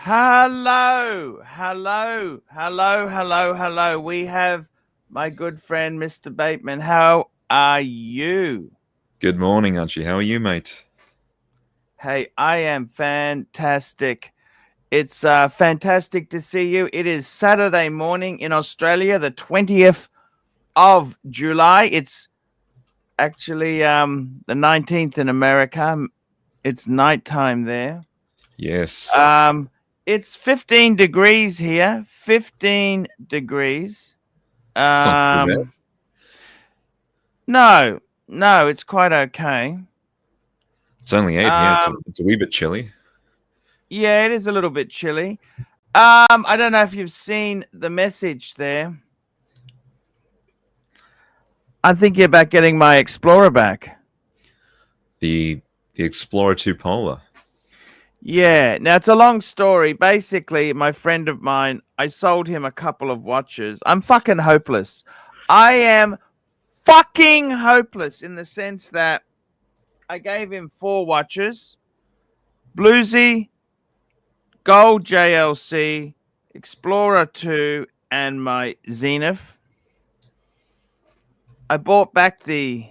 Hello, hello, hello, hello, hello. We have my good friend, Mr. Bateman. How are you? Good morning, Archie. How are you, mate? Hey, I am fantastic. It's fantastic to see you. It is Saturday morning in Australia, the 20th of July. It's actually the 19th in America. It's nighttime there. Yes. It's 15 degrees here. 15 degrees. It's not too bad. Um, no, no, it's quite okay. It's only 8 here. Um, It's a wee bit chilly. yeah, it is a little bit chilly. I don't know if you've seen the message there. I'm thinking about getting my Explorer back. The Explorer 2 Polar. Yeah, now it's a long story. Basically, my friend of mine, I sold him a couple of watches. I'm fucking hopeless. I am fucking hopeless in the sense that I gave him 4 watches. Bluesy, Gold JLC, Explorer 2, and my Zenith. I bought back the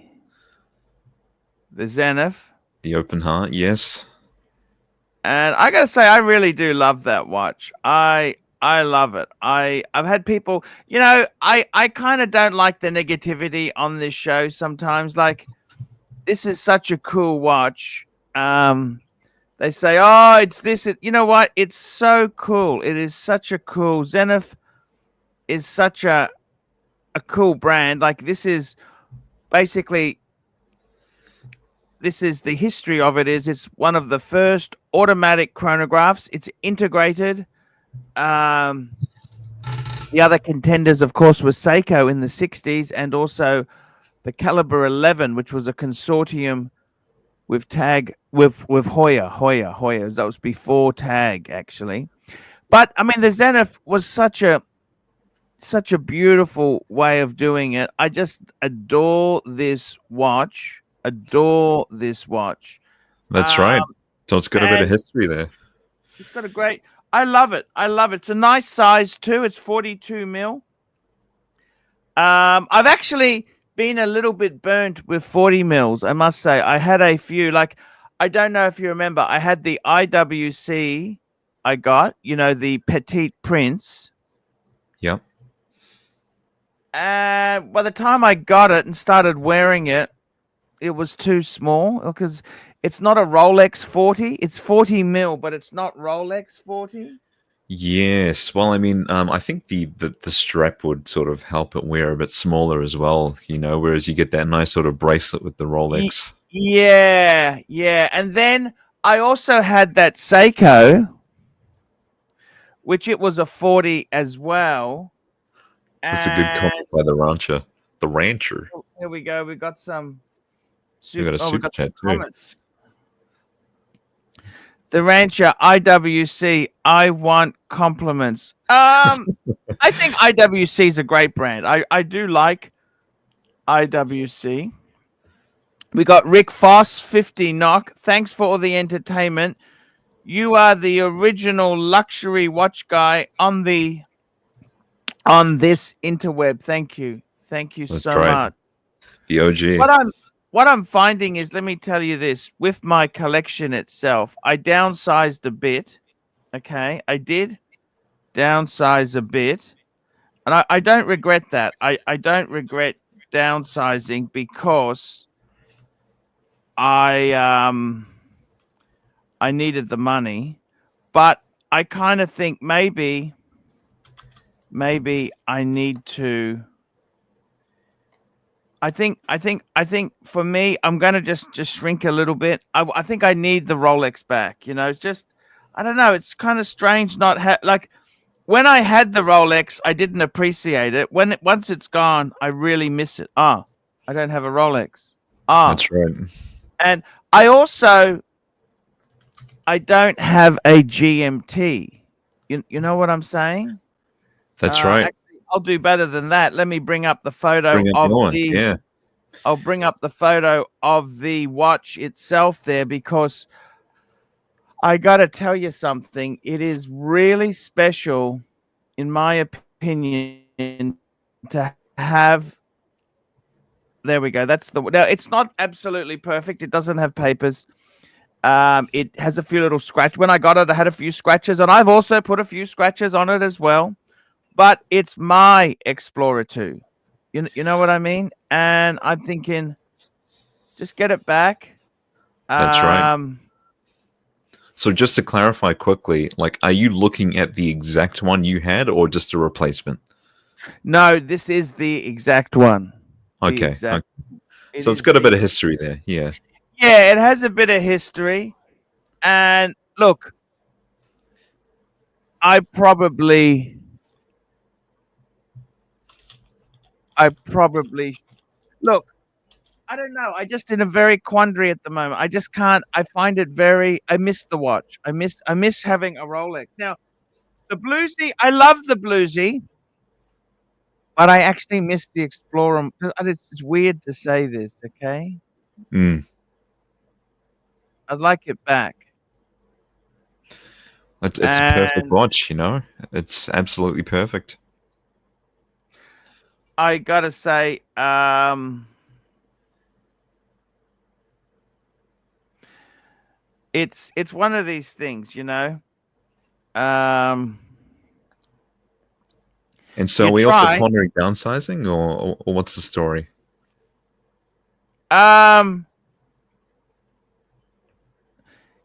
Zenith. The Open Heart, yes. And I gotta say, I really do love that watch. I love it. I've had people, I kind of don't like the negativity on this show sometimes. Like, this is such a cool watch. They say, oh, it's this. You know what? It's so cool. It is such a cool. Zenith is such a cool brand. Like, this is basically, this is the history of it. It's one of the first automatic chronographs. It's integrated. The other contenders, of course, were Seiko in the 60s and also the Caliber 11, which was a consortium with Tag, with Hoya. That was before Tag, actually. But I mean, the Zenith was such a beautiful way of doing it. I just adore this watch. Adore this watch. That's right. So it's got a bit of history there. It's got a great. I love it. I love it. It's a nice size too. It's 42 mil. I've actually been a little bit burnt with 40 mils. I must say, I had a few. Like, I don't know if you remember, I had the IWC. I got, the Petite Prince. Yep. And by the time I got it and started wearing it, it was too small because it's not a Rolex 40. It's 40 mil, but it's not Rolex 40. Yes. Well, I mean, I think the strap would sort of help it wear a bit smaller as well, whereas you get that nice sort of bracelet with the Rolex. Yeah, yeah. And then I also had that Seiko, which it was a 40 as well. That's a good comment by the rancher. The rancher. Here we go. We got some. We got a super chat too. The rancher IWC. I want compliments. I think IWC is a great brand. I do like IWC. We got Rick Foss, 50 knock. Thanks for all the entertainment. You are the original luxury watch guy on this interweb. Thank you. Thank you so much. The OG. What I'm finding is, let me tell you this, with my collection itself, I downsized a bit. Okay, I did downsize a bit. And I don't regret that. I don't regret downsizing because I needed the money. But I kind of think maybe I need to. I think for me, I'm gonna just shrink a little bit. I think I need the Rolex back. It's just, I don't know. It's kind of strange not like when I had the Rolex, I didn't appreciate it. Once it's gone, I really miss it. I don't have a Rolex. That's right. And I don't have a GMT. You know what I'm saying? That's right. Actually, I'll do better than that. Let me bring up the photo I'll bring up the photo of the watch itself there because I got to tell you something. It is really special, in my opinion, to have. There we go. That's the. Now, it's not absolutely perfect. It doesn't have papers. It has a few little scratches. When I got it, I had a few scratches, and I've also put a few scratches on it as well. But it's my Explorer 2. You know what I mean? And I'm thinking, just get it back. That's right. So just to clarify quickly, like, are you looking at the exact one you had or just a replacement? No, this is the exact one. The Okay. exact. So it's got a bit of history there. Yeah. Yeah, it has a bit of history. And look, I probably look. I don't know. I just in a very quandary at the moment. I just can't. I find it very. I miss the watch. I miss having a Rolex. Now the bluesy. I love the bluesy, but I actually miss the Explorer. It's weird to say this. Okay, Mm. I'd like it back. It's a perfect watch, you know? It's absolutely perfect. I gotta say, it's one of these things, you know. And so are we also pondering downsizing, or what's the story?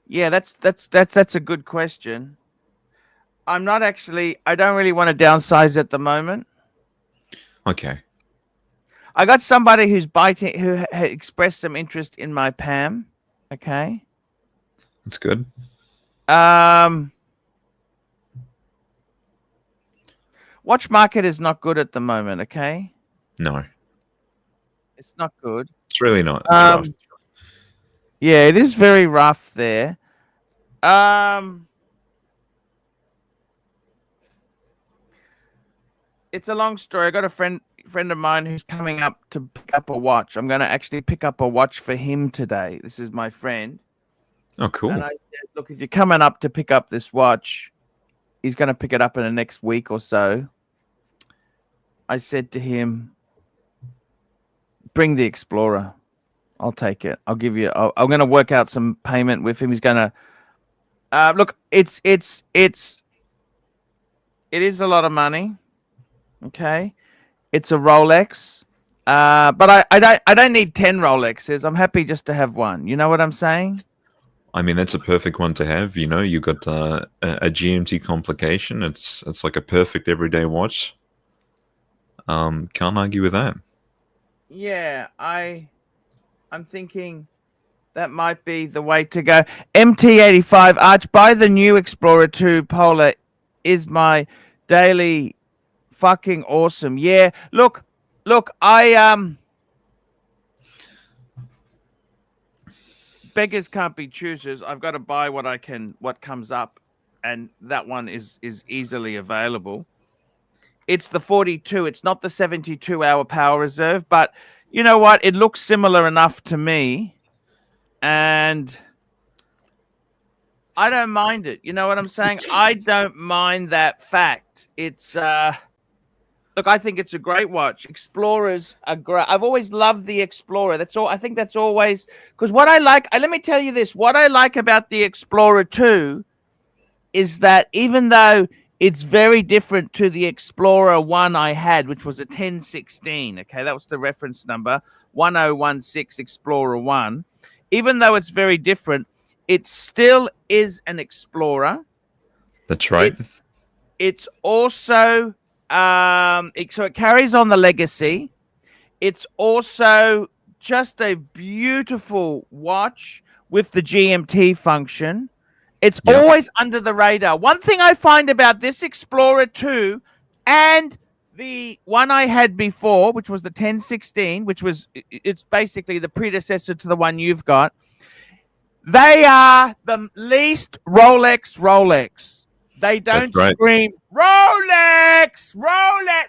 Yeah, that's a good question. I'm not actually. I don't really want to downsize at the moment. Okay. I got somebody who had expressed some interest in my PAM. Okay. That's good. Watch market is not good at the moment. Okay. No. It's not good. It's really not. It's rough. Yeah, it is very rough there. It's a long story. I got a friend of mine who's coming up to pick up a watch. I'm going to actually pick up a watch for him today. This is my friend. Oh, cool. And I said, look, if you're coming up to pick up this watch, he's going to pick it up in the next week or so. I said to him, bring the Explorer. I'll take it. I'll give you. I'm going to work out some payment with him. He's going to look. It is a lot of money. Okay, it's a Rolex. But I don't need 10 Rolexes. I'm happy just to have one. You know what I'm saying? I mean, that's a perfect one to have. You know, you got a GMT complication. It's like a perfect everyday watch. Can't argue with that. Yeah, I'm thinking that might be the way to go. MT85 Arch, buy the new Explorer 2 Polar is my daily fucking awesome. Yeah, look, I beggars can't be choosers. I've got to buy what comes up, and that one is easily available. It's the 42. It's not the 72-hour power reserve, but you know what? It looks similar enough to me, and I don't mind it. You know what I'm saying? I don't mind that fact. It's look, I think it's a great watch. Explorers are great. I've always loved the Explorer. That's all. I think that's always because what I like. Let me tell you this. What I like about the Explorer 2 is that even though it's very different to the Explorer 1 I had, which was a 1016. Okay, that was the reference number 1016 Explorer 1. Even though it's very different, it still is an Explorer. That's right. It's also so it carries on the legacy. It's also just a beautiful watch with the GMT function. It's always under the radar. One thing I find about this Explorer 2 and the one I had before, which was the 1016, it's basically the predecessor to the one you've got. They are the least Rolex. They don't scream Rolex.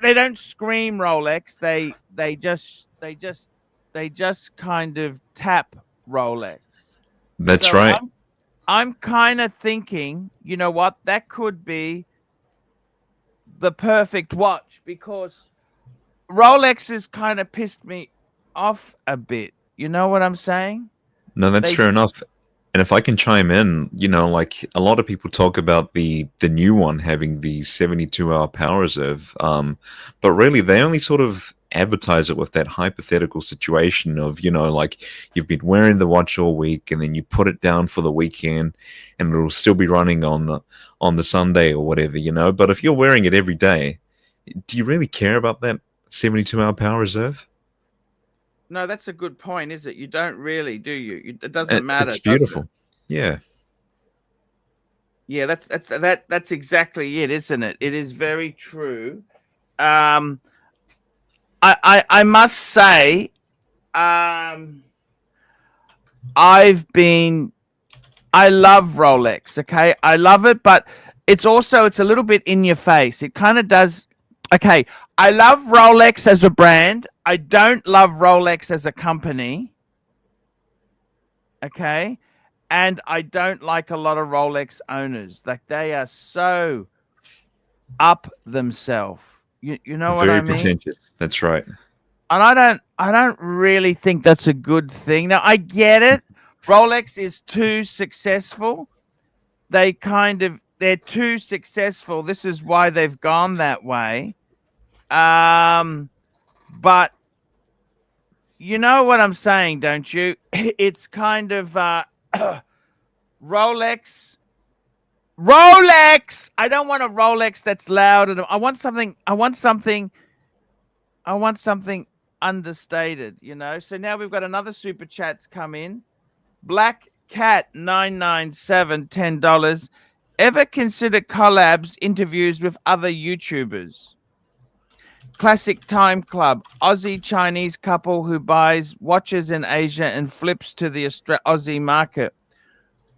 They don't scream Rolex. They just kind of tap Rolex. That's right. I'm kind of thinking, you know what, that could be the perfect watch, because Rolex has kind of pissed me off a bit. You know what I'm saying? No, that's They fair enough. And if I can chime in, like a lot of people talk about the new one having the 72-hour power reserve, but really they only sort of advertise it with that hypothetical situation of, like you've been wearing the watch all week and then you put it down for the weekend and it'll still be running on the Sunday or whatever, But if you're wearing it every day, do you really care about that 72-hour power reserve? No, that's a good point, is it? You don't really, do you? It doesn't matter, It's does it? beautiful. Yeah. Yeah, that's exactly it, isn't it? It is very true. Um, I must say, I've been I love Rolex, okay? I love it, but it's a little bit in your face. It kind of does. Okay, I love Rolex as a brand. I don't love Rolex as a company. Okay? And I don't like a lot of Rolex owners. Like, they are so up themselves. You know what I Very mean? pretentious. That's right. And I don't really think that's a good thing. Now, I get it. Rolex is too successful. They're too successful. This is why they've gone that way. But you know what I'm saying, don't you? It's kind of Rolex. Rolex. I don't want a Rolex that's loud, and I want something. I want something understated. So now we've got another super chats come in. Black Cat 997 $10. Ever consider collabs interviews with other YouTubers? Classic Time Club, Aussie Chinese couple who buys watches in Asia and flips to the Aussie market.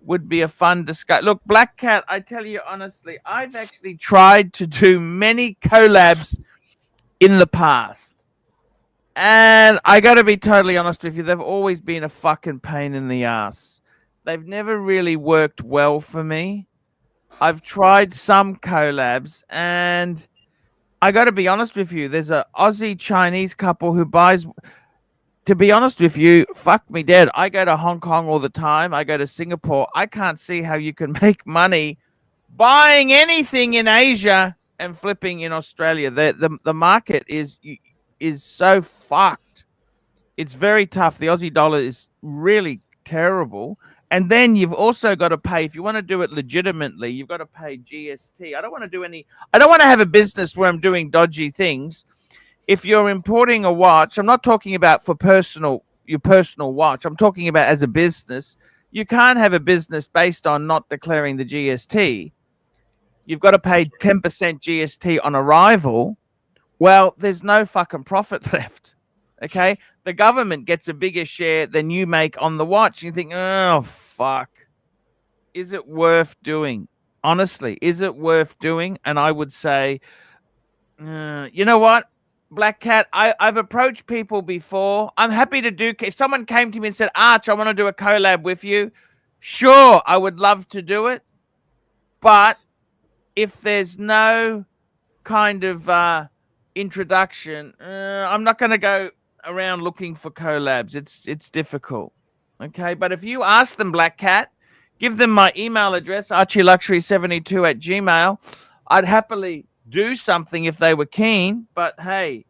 Would be a fun discussion. Look, Black Cat, I tell you honestly, I've actually tried to do many collabs in the past. And I got to be totally honest with you, they've always been a fucking pain in the ass. They've never really worked well for me. I've tried some collabs, and I got to be honest with you, there's a Aussie Chinese couple who buys. To be honest with you, fuck me dead. I go to Hong Kong all the time. I go to Singapore. I can't see how you can make money buying anything in Asia and flipping in Australia. The market is so fucked. It's very tough. The Aussie dollar is really terrible. And then you've also got to pay, if you want to do it legitimately, you've got to pay GST. I don't want to have a business where I'm doing dodgy things. If you're importing a watch, I'm not talking about for your personal watch. I'm talking about as a business. You can't have a business based on not declaring the GST. You've got to pay 10% GST on arrival. Well, there's no fucking profit left. Okay? The government gets a bigger share than you make on the watch. You think, oh, fuck. Is it worth doing? Honestly, is it worth doing? And I would say, you know what? Black Cat, I've approached people before. I'm happy to do. If someone came to me and said, Arch, I want to do a collab with you, sure, I would love to do it. But if there's no kind of introduction, I'm not going to go around looking for collabs. It's difficult. Okay, but if you ask them, Black Cat, give them my email address, ArchieLuxury72@gmail. I'd happily do something if they were keen, but hey,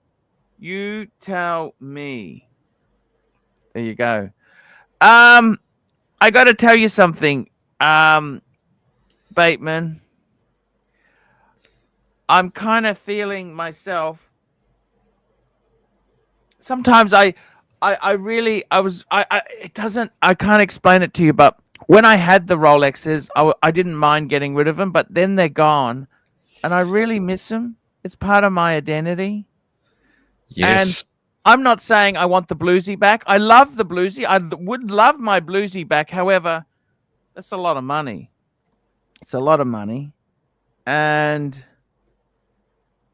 you tell me. There you go. I got to tell you something, Bateman. I'm kind of feeling myself. Sometimes it doesn't, I can't explain it to you, but when I had the Rolexes, I didn't mind getting rid of them, but then they're gone and I really miss them. It's part of my identity. And Yes. I'm not saying I want the bluesy back. I love the bluesy. I would love my bluesy back. However, that's a lot of money. It's a lot of money. And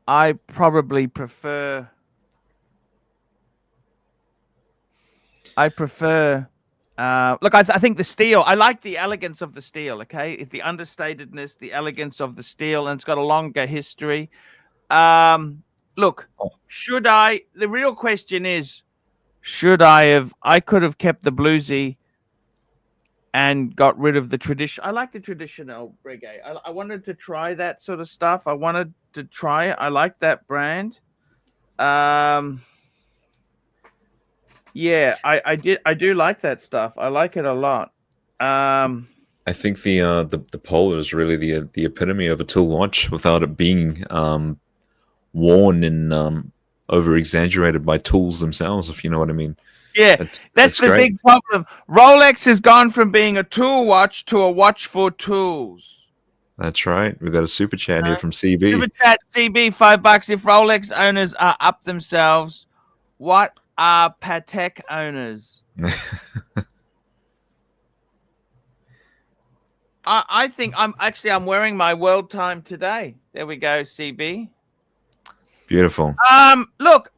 I probably prefer Look, I think the steel. I like the elegance of the steel. Okay, it's the understatedness, the elegance of the steel, and it's got a longer history. Look, should I? The real question is, should I have? I could have kept the bluesy and got rid of the tradition. I like the traditional reggae. I wanted to try that sort of stuff. I wanted to try it. I like that brand. Yeah, I do like that stuff. I like it a lot. I think the Polar is really the epitome of a tool watch without it being worn and over exaggerated by tools themselves, if you know what I mean. Yeah, that's the great. big problem. Rolex has gone from being a tool watch to a watch for tools. That's right. We've got a super chat here from CB. Super chat CB, $5. If Rolex owners are up themselves, what are Patek owners? I think I'm wearing my world time today. There we go, CB. Beautiful. Look,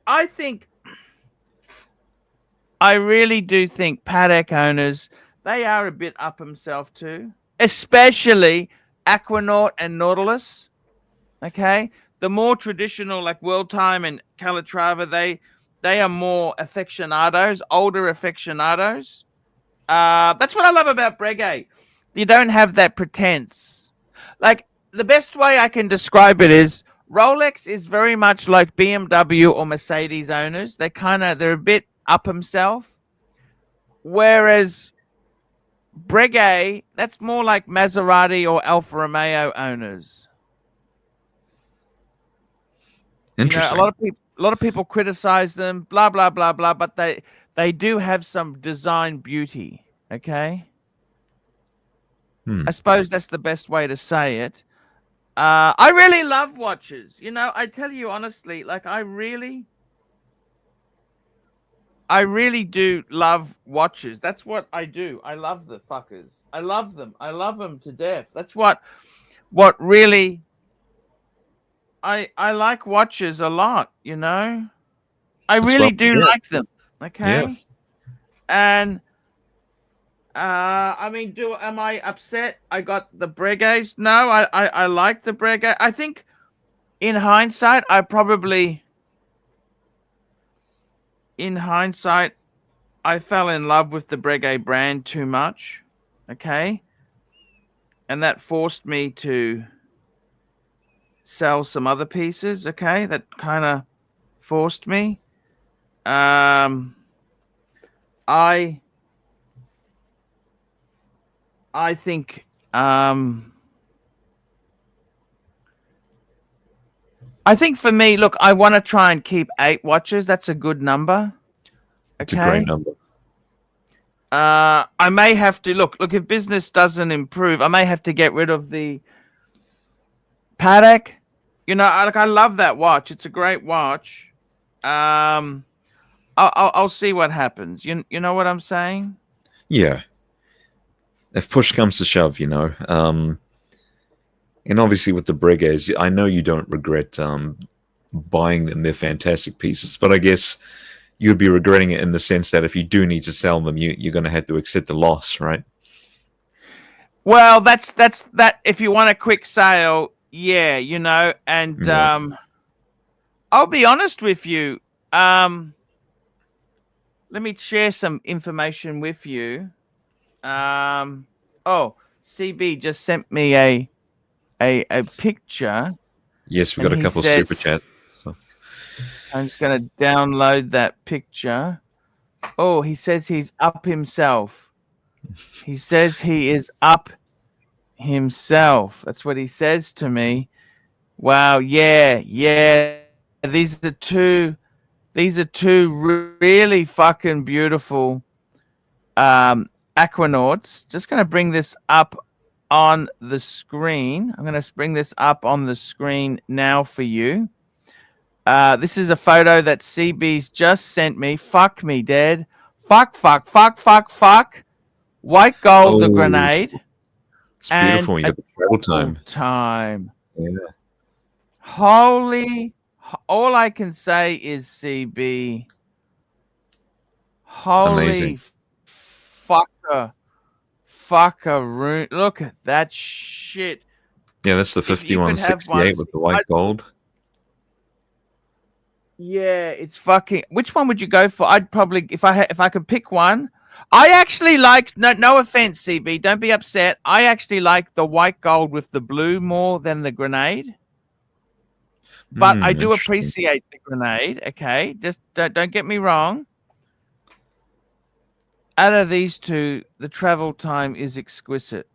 I really do think Patek owners, they are a bit up themselves too, especially Aquanaut and Nautilus. Okay, the more traditional like World Time and Calatrava, they are more aficionados, older aficionados. That's what I love about Breguet. You don't have that pretense. Like the best way I can describe it is Rolex is very much like BMW or Mercedes owners. They're a bit up himself. Whereas Breguet, that's more like Maserati or Alfa Romeo owners. Interesting. You know, a lot of people criticize them, blah blah blah blah, but they do have some design beauty. Okay. I suppose that's the best way to say it. I really love watches. You know, I tell you honestly, like I really do love watches. That's what I do. I love the fuckers. I love them. I love them to death. That's what really I like watches a lot, you know? I really do like them. Okay? Yeah. And I mean, am I upset I got the Breguets? No, I like the Breguet. I think in hindsight, I fell in love with the Breguet brand too much. Okay? And that forced me to sell some other pieces. Okay? That kind of forced me. I think for me, look, I want to try and keep 8 watches. That's a good number. Okay? It's a great number. I may have to look if business doesn't improve, I may have to get rid of the Patek. You know, I love that watch. It's a great watch. I'll see what happens. You know what I'm saying? Yeah. If push comes to shove, you know. And obviously with the Breguets, I know you don't regret buying them. They're fantastic pieces. But I guess you'd be regretting it in the sense that if you do need to sell them, you're going to have to accept the loss, right? Well, that's that. If you want a quick sale, yeah, you know. And I'll be honest with you. Let me share some information with you. Oh, CB just sent me a picture. Yes, we got a couple of super chats. So. I'm just going to download that picture. Oh, he says he's up himself. He says he is up himself. That's what he says to me. Wow, yeah. These are two really fucking beautiful Aquanauts. Just going to bring this up on the screen. I'm going to bring this up on the screen now for you. This is a photo that CB's just sent me. Fuck me, Dad. Fuck. White gold, the grenade. It's beautiful. You got the travel time. Yeah. All I can say is CB. Holy amazing. fuckaroo. Look at that shit. Yeah, that's the If you could have one, 5168 with the white gold. yeah, it's fucking. Which one would you go for? I'd probably, if I could pick one. I actually like, no offense, CB, don't be upset. I actually like the white gold with the blue more than the grenade. But I do Interesting. appreciate the grenade. Okay, just don't get me wrong. Out of these two, the travel time is exquisite.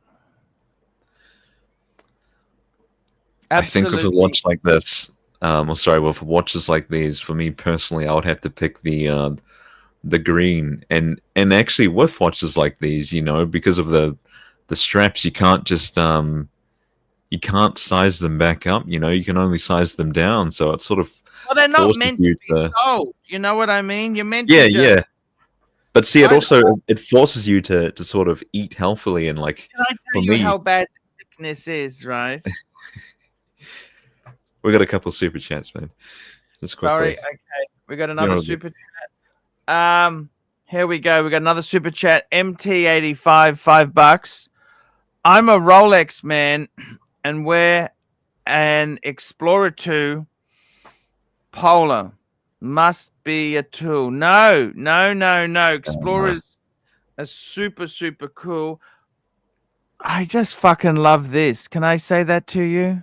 Absolutely. I think with a watch like this, with watches like these, for me personally, I would have to pick the green. And actually, with watches like these, you know, because of the straps, you can't just you can't size them back up. You know, you can only size them down. So it sort of Well, they're not forces meant you to be sold. You know what I mean? You're meant yeah, to just. yeah. But see, it also it forces you to sort of eat healthily and like. Can I For tell you me, how bad the sickness is, right? we got a couple super chats, man. Just quickly. Sorry, okay. We got another super chat. Here we go. We got another super chat. MT85, $5. I'm a Rolex man and wear an Explorer 2 Polar. Must be a tool. No. Explorers are super, super cool. I just fucking love this. Can I say that to you?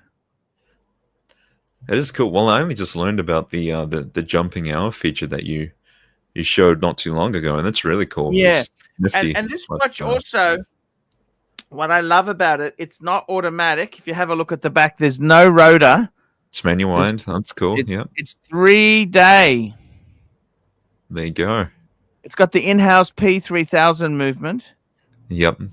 It is cool. Well, I only just learned about the jumping hour feature that you showed not too long ago, and that's really cool. Yeah, it's nifty. and this watch also, what I love about it, it's not automatic. If you have a look at the back, there's no rotor. It's manual wind. That's cool. Yeah, it's 3-day. There you go. It's got the in-house P3000 movement. Yep. And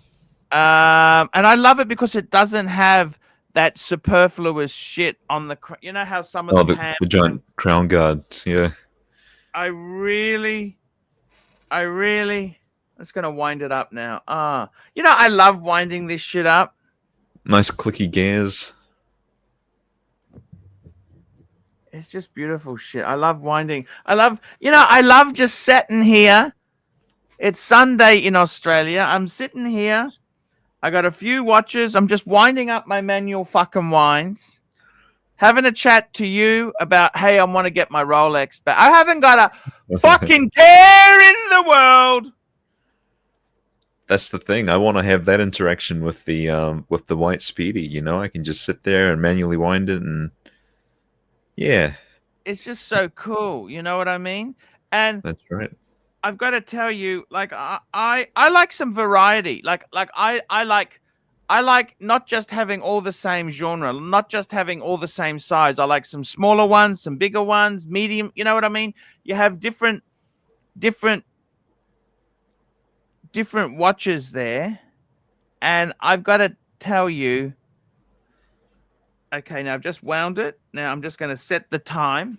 I love it because it doesn't have that superfluous shit on the. You know how some of the giant crown guards. Yeah. I'm just gonna wind it up now. You know, I love winding this shit up. Nice clicky gears. It's just beautiful shit. I love winding. I love just sitting here. It's Sunday in Australia. I'm sitting here. I got a few watches. I'm just winding up my manual fucking winds. Having a chat to you about, hey, I want to get my Rolex back. I haven't got a fucking care in the world. That's the thing. I want to have that interaction with the white Speedy. You know, I can just sit there and manually wind it, and yeah, it's just so cool. You know what I mean? And that's right. I've got to tell you, like I like some variety. Like I like not just having all the same genre, not just having all the same size. I like some smaller ones, some bigger ones, medium. You know what I mean? You have different watches there, and I've got to tell you. Okay, now I've just wound it. Now I'm just going to set the time.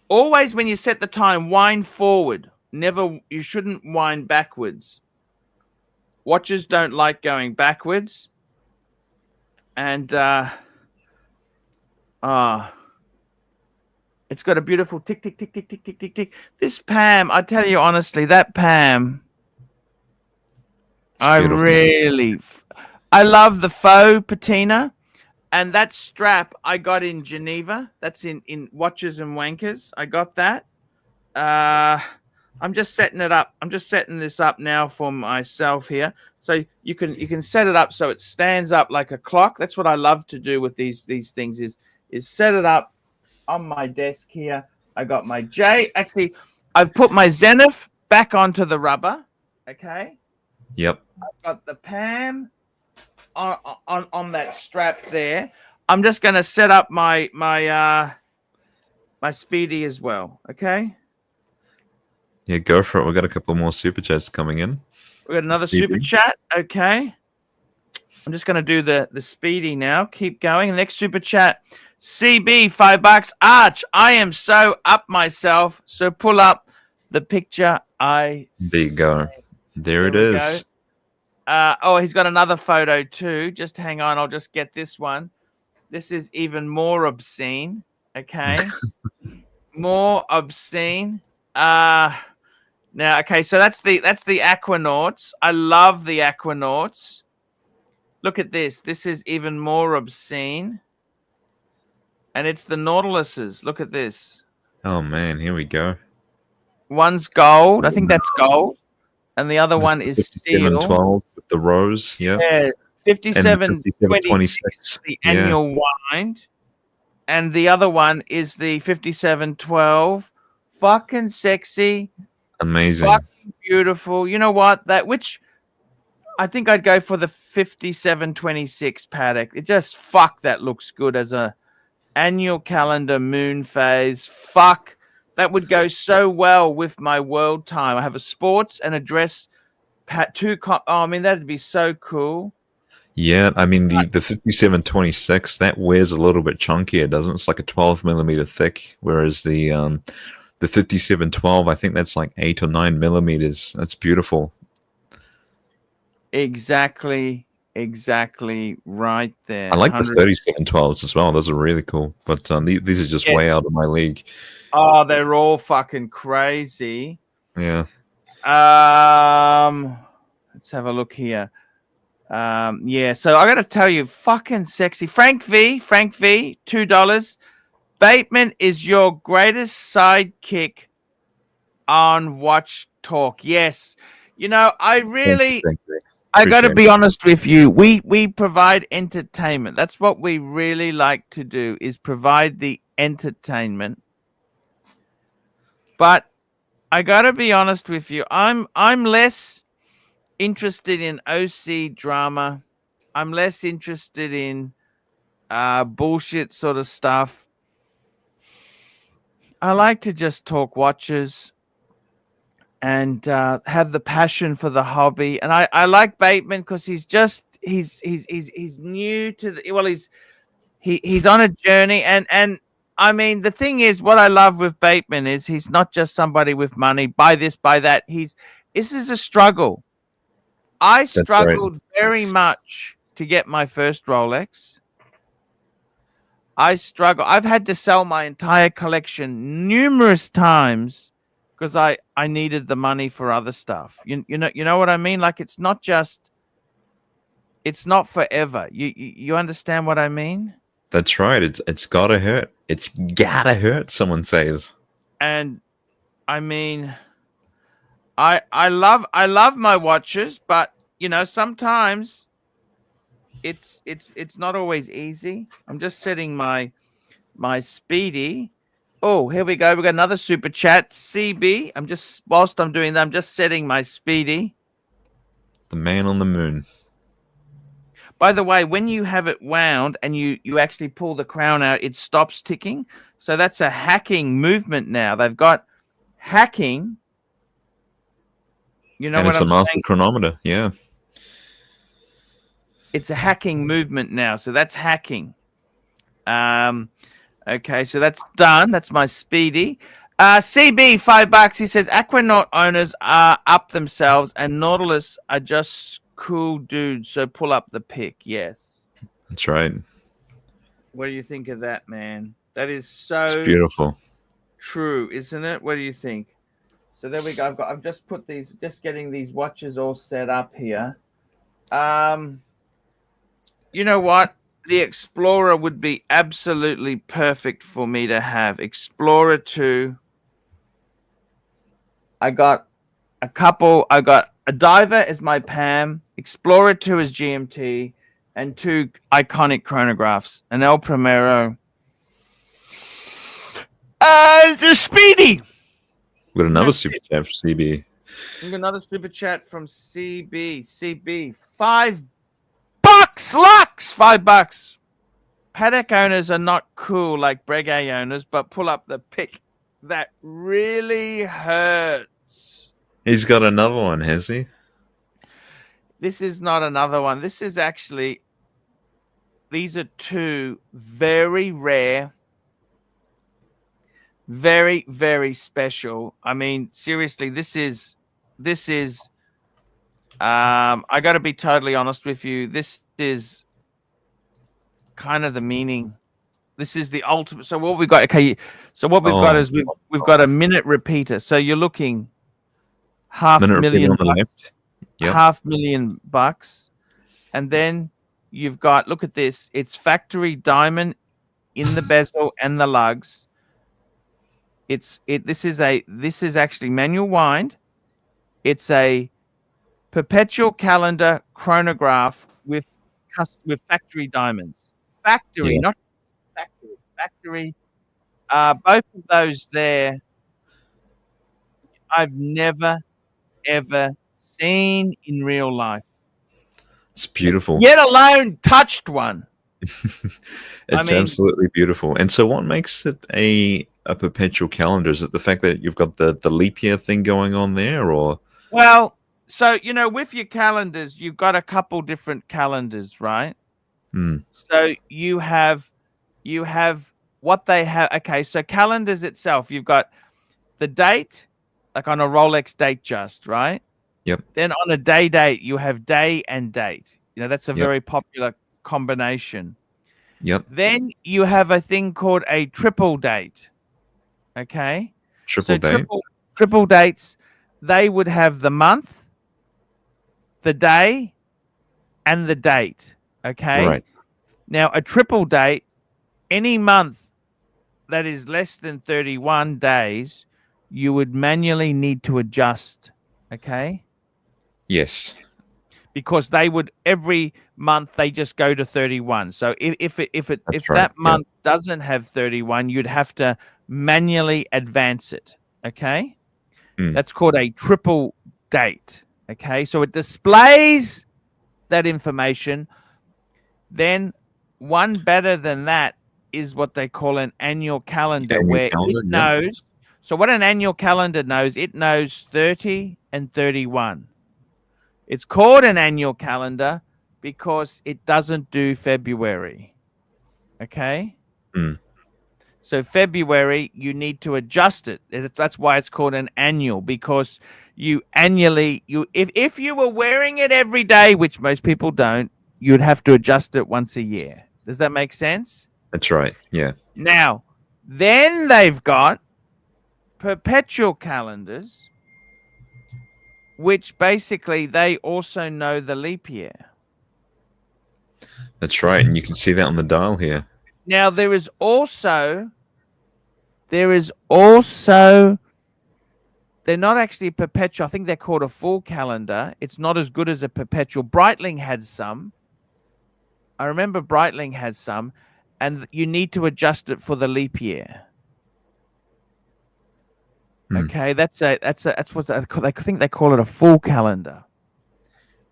Always when you set the time, wind forward. You shouldn't wind backwards. Watches don't like going backwards. And it's got a beautiful tick, tick, tick, tick, tick, tick, tick, tick. This Pam, I tell you honestly, that Pam, I love the faux patina. And that strap I got in Geneva. That's in Watches and Wankers. I got that. I'm just setting it up. I'm just setting this up now for myself here. So you can set it up so it stands up like a clock. That's what I love to do with these things is set it up on my desk here. I got my J. Actually, I've put my Zenith back onto the rubber. Okay. Yep. I've got the Pam on that strap there. I'm just going to set up my Speedy as well. Okay. Yeah, go for it. We've got a couple more super chats coming in. We got another super chat. Okay. I'm just going to do the Speedy now. Keep going. Next super chat. CB, $5. Arch, I am so up myself. So pull up the picture I There you go. There it is. He's got another photo too. Just hang on. I'll just get this one. This is even more obscene. Okay. More obscene. Now, okay, so that's the Aquanauts. I love the Aquanauts. Look at this. This is even more obscene. And it's the Nautiluses. Look at this. Oh man, here we go. One's gold. I think that's gold. And the other This one is steel. 5712 with the rose, yeah. Yeah, And the 5726, 5726. the Yeah. annual wind. And the other one is the 5712. Fucking sexy. Amazing. Fucking beautiful. You know what? Which I think I'd go for the 5726 paddock. It just that looks good as a annual calendar moon phase. That would go so well with my world time. I have a sports and a dress I mean, that'd be so cool. Yeah, I mean the 5726 that wears a little bit chunkier, doesn't it? It's like a 12 millimeter thick, whereas the 5712, I think that's like 8 or 9 millimeters. That's beautiful. Exactly right there. I like the 3712s as well. Those are really cool, but these are just way out of my league. Oh, they're all fucking crazy. Yeah. Let's have a look here. Yeah, so I gotta tell you, fucking sexy. Frank V, $2. Bateman is your greatest sidekick on Watch Talk. Yes. You know, I gotta be honest with you. We provide entertainment. That's what we really like to do, is provide the entertainment. But I gotta be honest with you. I'm less interested in OC drama. I'm less interested in bullshit sort of stuff. I like to just talk watches and have the passion for the hobby. And I like Bateman because he's new to the he's on a journey, and I mean, the thing is, what I love with Bateman is he's not just somebody with money, buy this, buy that. This is a struggle. I struggled very much to get my first Rolex. I've had to sell my entire collection numerous times because I needed the money for other stuff. You know what I mean? Like, it's not forever. You understand what I mean? That's right. It's gotta hurt. It's gotta hurt, someone says. And I mean, I love my watches, but you know, sometimes it's not always easy. I'm just setting my Speedy. Oh, here we go. We got another super chat. CB. Whilst I'm doing that, I'm just setting my Speedy. The man on the moon. By the way, when you have it wound and you actually pull the crown out, it stops ticking. So that's a hacking movement now. They've got hacking. You know and what I'm saying? it's a master chronometer, yeah. It's a hacking movement now. So that's hacking. Okay, so that's done. That's my Speedy. CB, $5. He says Aquanaut owners are up themselves and Nautilus are just cool dudes. So pull up the pic. Yes. That's right. What do you think of that, man? That is so it's beautiful. True, isn't it? What do you think? So there we go. I've just put just getting these watches all set up here. You know what? The Explorer would be absolutely perfect for me to have. Explorer 2. I got a couple. I got a Diver as my PAM, Explorer 2 as GMT, and 2 iconic chronographs. An El Primero. The Speedy. We got another super chat from CB. We got another super chat from CB. CB. $5. Lux. $5. Paddock owners are not cool like Breguet owners, but pull up the pic. That really hurts. He's got another one, has he? This is not another one. This is actually, these are 2 very rare, very, very special. I mean, seriously, this is I got to be totally honest with you. This is kind of the meaning. This is the ultimate. So what we've got, okay. So what we've got is we've got a minute repeater. So you're looking half Minute repeater million on the bucks, left. Yep. $500,000, and then you've got, look at this, it's factory diamond in the bezel and the lugs. This is actually manual wind. It's a perpetual calendar chronograph with factory diamonds. Factory, Yeah. not factory. Factory. Both of those there, I've never ever seen in real life. It's beautiful. Yet alone touched one. It's absolutely beautiful. And so what makes it a perpetual calendar? Is it the fact that you've got the leap year thing going on there, or? Well, so, with your calendars, you've got a couple different calendars, right? So you have what they have. Okay, so calendars itself, you've got the date, like on a Rolex date just, right? Yep. Then on a date, you have day and date. That's a Yep. very popular combination. Yep. Then you have a thing called a triple date. Okay. Triple date. Triple dates, they would have the month, the day, and the date. Okay. Right. Now, a triple date, any month that is less than 31 days, you would manually need to adjust. Okay. Yes. Because they would, every month they just go to 31. So if that month doesn't have 31, you'd have to manually advance it. Okay. That's called a triple date. Okay. So it displays that information. Then one better than that is what they call an annual calendar, it knows. So what an annual calendar knows, it knows 30 and 31. It's called an annual calendar because it doesn't do February. Okay? So February, you need to adjust it. That's why it's called an annual, because you annually, if you were wearing it every day, which most people don't, you'd have to adjust it once a year. Does that make sense? That's right. Yeah. Now, then they've got perpetual calendars, which basically they also know the leap year. That's right. And you can see that on the dial here. Now, there is also, they're not actually perpetual. I think they're called a full calendar. It's not as good as a perpetual. Breitling had some. I remember Breitling has some, and you need to adjust it for the leap year. Okay, that's what I think they call it, a full calendar.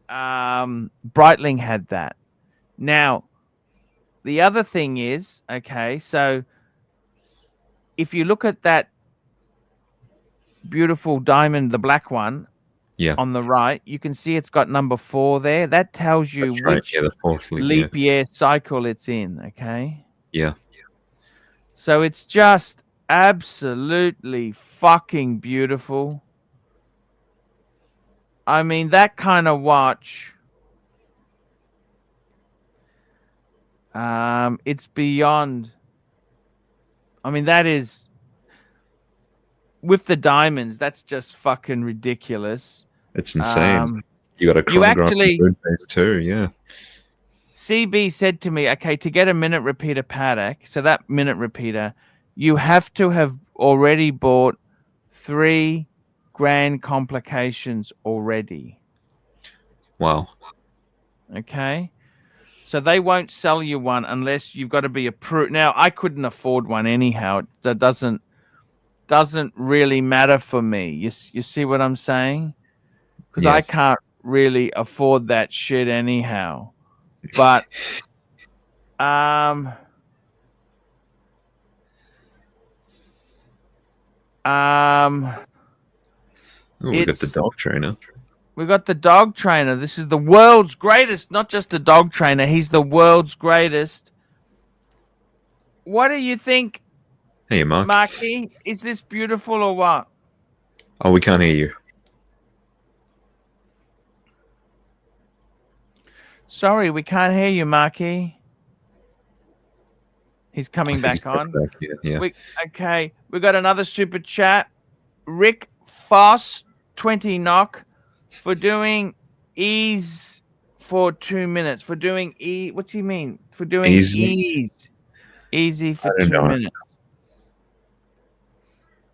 Breitling had that. Now, the other thing is, okay, so if you look at that beautiful diamond, the black one, on the right, you can see it's got number 4 there. That tells you which the fourth leap year cycle it's in. Okay. Yeah. So it's just absolutely fucking beautiful. I mean, that kind of watch, it's beyond. I mean, that is, with the diamonds, that's just fucking ridiculous. It's insane. You got a chronograph phase too, yeah. CB said to me, okay, to get a minute repeater paddock, so that minute repeater, you have to have already bought 3 grand complications already. Wow. Okay. So they won't sell you one unless you've got to be approved. Now, I couldn't afford one anyhow. That doesn't really matter for me. You see what I'm saying? Because I can't really afford that shit anyhow. But we got the dog trainer. We got the dog trainer. This is the world's greatest, not just a dog trainer. He's the world's greatest. What do you think? Hey, Mark. Marky, is this beautiful or what? Oh, we can't hear you. Sorry, we can't hear you, Marky. He's coming back on. Yeah. Okay, we got another super chat. Rick Foster 20 knock for doing ease for 2 minutes. For doing what's he mean? For doing Easy? easy for I don't 2 know. minutes.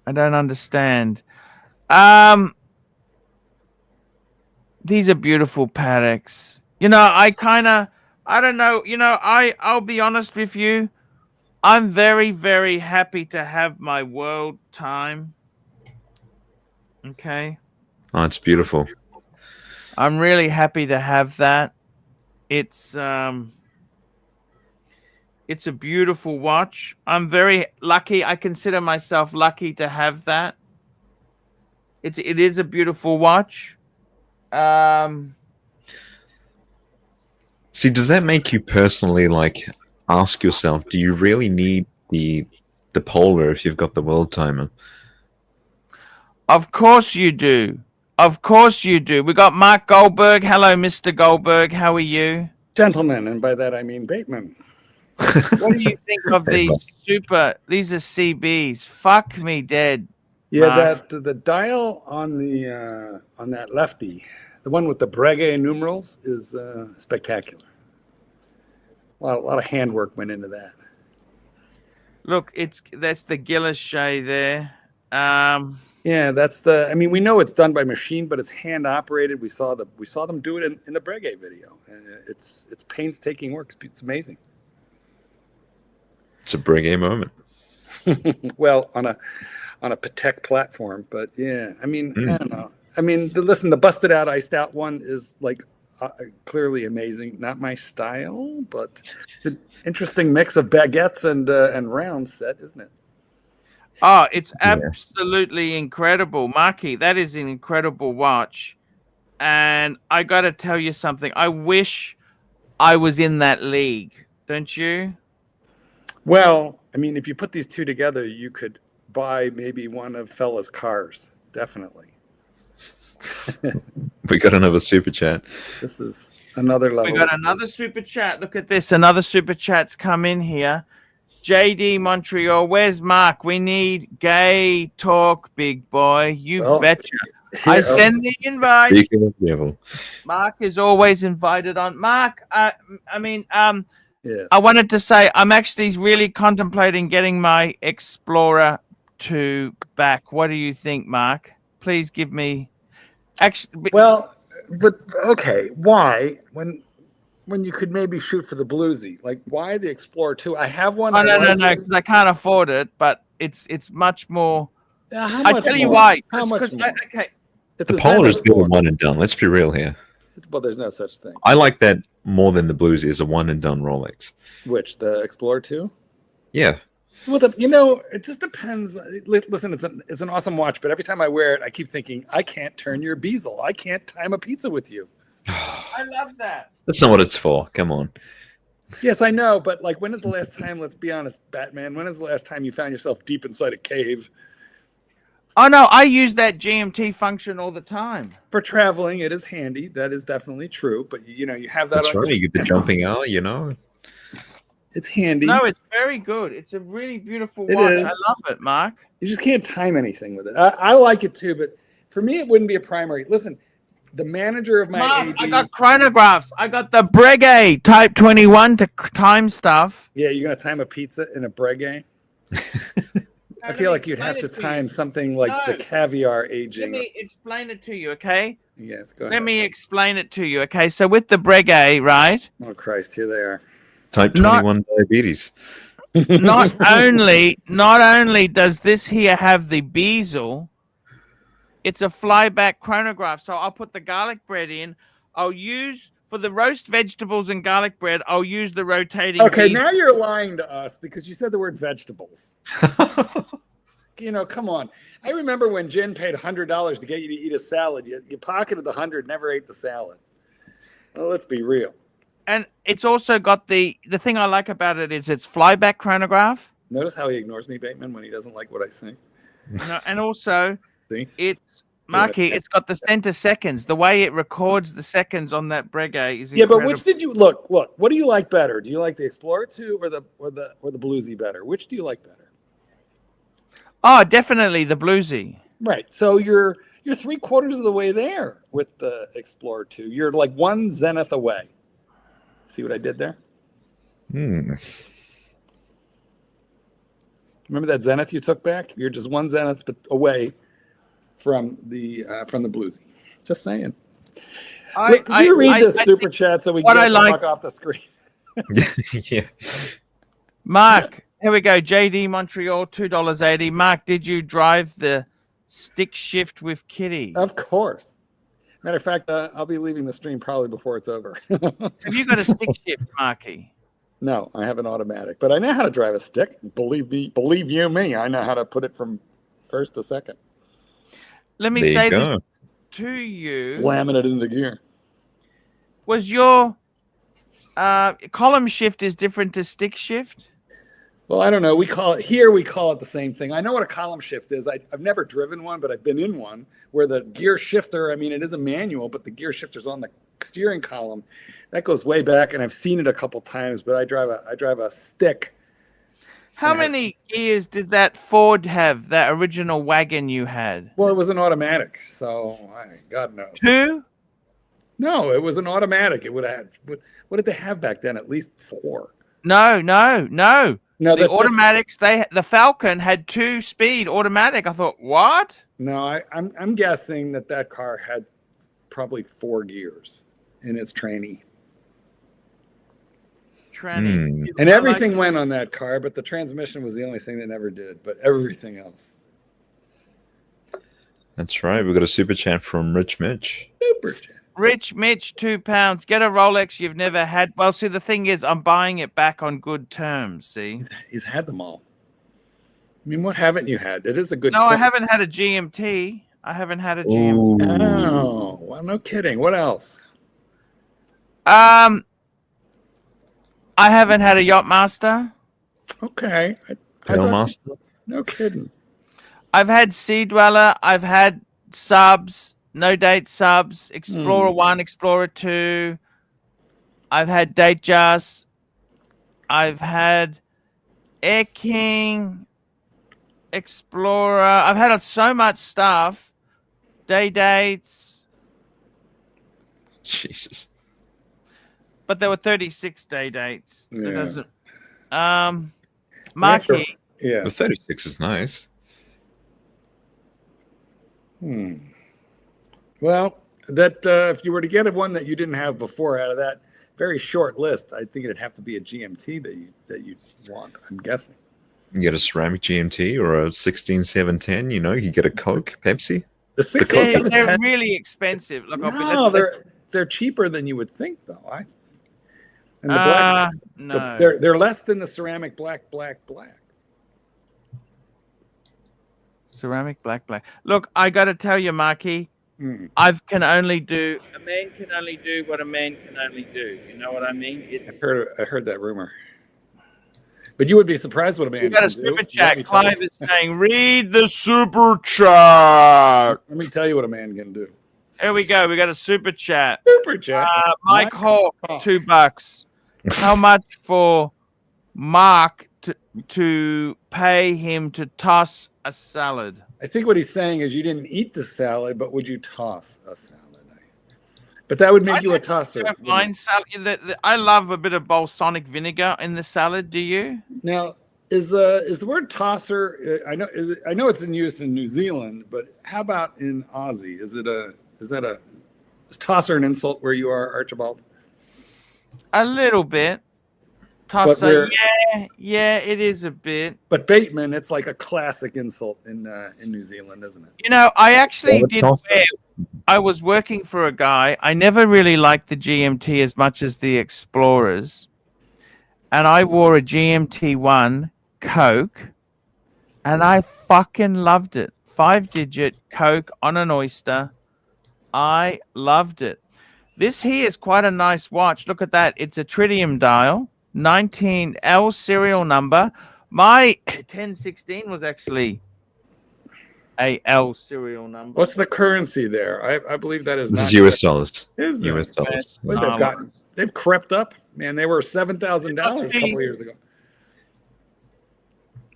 I don't understand. These are beautiful Pateks. You know, I don't know. You know, I'll be honest with you. I'm very, very happy to have my world time. Okay. Oh, it's beautiful. I'm really happy to have that. It's a beautiful watch. I'm very lucky. I consider myself lucky to have that. It is a beautiful watch. See, does that make you personally like ask yourself, do you really need the polar if you've got the world timer? Of course you do. Of course you do. We got Mark Goldberg. Hello, Mr. Goldberg. How are you? Gentlemen, and by that I mean Bateman. What do you think of these these are CBs? Fuck me dead. Yeah, Mark. the dial on that lefty, the one with the Breguet numerals, is spectacular. A lot of handwork went into that. Look, that's the Gillis Shay there. Yeah, that's the. I mean, we know it's done by machine, but it's hand operated. We saw them do it in the Breguet video, and it's painstaking work. It's amazing. It's a Breguet moment. Well, on a Patek platform, but yeah, I mean, I don't know. I mean, listen, the busted out, iced out one is like clearly amazing. Not my style, but it's an interesting mix of baguettes and round set, isn't it? Oh, it's absolutely incredible, Marky. That is an incredible watch, and I got to tell you something. I wish I was in that league. Don't you? Well, I mean, if you put these two together, you could buy maybe one of fella's cars. Definitely. We got another super chat. This is another level. We got another super chat. Look at this. Another super chat's come in here. JD Montreal, where's Mark? We need gay talk, big boy. You betcha. I send the invite. Speaking of devil. Mark is always invited on. Mark, yes. I wanted to say I'm actually really contemplating getting my Explorer 2 back. What do you think, Mark? Please give me. Actually, well, but okay, why when you could maybe shoot for the bluesy? Like, why the Explorer 2? I have one. Oh, no, because I can't afford it, but it's much more. How I much tell you more? why. How much more? Okay. It's The a polar is Zen still a Explorer. one and done. Let's be real here. Well, there's no such thing. I like that more than the Bluesy is a one and done Rolex. Which, the Explorer 2? Yeah. Well, it just depends. Listen, it's an awesome watch, but every time I wear it, I keep thinking, I can't turn your bezel. I can't time a pizza with you. I love that. That's not what it's for. Come on. Yes, I know, but like, when is the last time, let's be honest, Batman, when is the last time you found yourself deep inside a cave? Oh, no, I use that GMT function all the time. For traveling, it is handy. That is definitely true. But, you have that. That's right. You get the jumping hour, It's handy. No, it's very good. It's a really beautiful It watch. is. I love it, Mark. You just can't time anything with it. I like it too, but for me, it wouldn't be a primary. Listen, the manager of my Mark, AD. I got chronographs. I got the Breguet Type 21 to time stuff. Yeah, you're going to time a pizza in a Breguet? I feel like you'd have to time something like the caviar aging. Let me explain it to you, okay? Yes, go ahead. Let me explain it to you, okay? So with the Breguet, right? Oh, Christ, here they are. Type 21 diabetes. Not only does this here have the bezel, it's a flyback chronograph. So I'll put the garlic bread in. I'll use for the roast vegetables and garlic bread. I'll use the rotating. Okay, bezel. now you're lying to us because you said the word vegetables. Come on. I remember when Jen paid $100 to get you to eat a salad. You pocketed the 100, never ate the salad. Well, let's be real. And it's also got the thing I like about it is it's flyback chronograph. Notice how he ignores me, Bateman, when he doesn't like what I say. No, and also See? Marky, it's got the center seconds. The way it records the seconds on that Breguet is incredible. Yeah, but which did you look? What do you like better? Do you like the Explorer 2 or the Bluesy better? Which do you like better? Oh, definitely the Bluesy. Right. So you're You're 3/4 of the way there with the Explorer 2. You're like one zenith away. See what I did there? Remember that zenith you took back? You're just one zenith away from the bluesy. Just saying. Could you read the super chat so we can get the fuck off the screen? Yeah. Mark, here we go. JD Montreal, $2.80. Mark, did you drive the stick shift with Kitty? Of course. Matter of fact, I'll be leaving the stream probably before it's over. Have you got a stick shift, Marky? No, I have an automatic, but I know how to drive a stick. Believe you me, I know how to put it from first to second. Let me say this to you. Slamming it into gear. Was your column shift is different to stick shift? Well, I don't know. We call it the same thing. I know what a column shift is. I've never driven one, but I've been in one where the gear shifter, I mean, it is a manual, but the gear shifter's on the steering column. That goes way back, and I've seen it a couple times, but I drive a stick. How many gears did that Ford have, that original wagon you had? Well, it was an automatic, so God knows. 2? No, it was an automatic. It would have. What did they have back then? At least 4. No. No, the automatics. The Falcon had 2-speed automatic. I thought, what? No, I'm guessing that car had probably 4 gears in its tranny. And everything went on that car, but the transmission was the only thing that never did. But everything else. That's right. We got a super chat from Rich Mitch. Super chat. Rich Mitch, £2. Get a Rolex you've never had. Well, see, the thing is, I'm buying it back on good terms. See, he's had them all. I mean, what haven't you had? It is a good. No, I haven't had a GMT. I haven't had a GMT. Oh, well, no kidding. What else? I haven't had a Yachtmaster. Okay. Master. No kidding. I've had Sea Dweller. I've had subs, no date subs, Explorer 1, Explorer 2. I've had Datejust. I've had Air King, Explorer. I've had so much stuff. Day dates. Jesus. But there were 36 day dates. Yeah. That doesn't. Marky. Yeah. The 36 is nice. Well, that if you were to get one that you didn't have before out of that very short list, I think it'd have to be a GMT that you want. I'm guessing. You get a ceramic GMT or a 16710. You know, you get a Coke, Pepsi. The 16, they're really expensive. Look, no, they're cheaper than you would think, though. And the black, no, they're less than the ceramic black. Ceramic black. Look, I got to tell you, Marky, a man can only do what a man can only do. You know what I mean? I heard that rumor. But you would be surprised what a man can do. We got a super chat. Clive is saying, read the super chat. Let me tell you what a man can do. Here we go. We got a super chat. Super chat. Mike Hawk, $2. How much for Mark to pay him to toss a salad? I think what he's saying is you didn't eat the salad, but would you toss a salad? But that would make you a tosser. I love a bit of balsamic vinegar in the salad. Do you? Now, is the word tosser? I know it's in use in New Zealand, but how about in Aussie? Is tosser an insult where you are, Archibald? A little bit. Tosser, yeah, it is a bit. But Bateman, it's like a classic insult in New Zealand, isn't it? You know, I actually did. I was working for a guy. I never really liked the GMT as much as the Explorers, and I wore a GMT1 Coke, and I fucking loved it. 5-digit Coke on an Oyster. I loved it. This here is quite a nice watch. Look at that. It's a tritium dial. 19L serial number. My 1016 was actually a L serial number. What's the currency there? I believe that is this not is US dollars. Is US dollars. Well, they've crept up. Man, they were $7,000 a couple of years ago.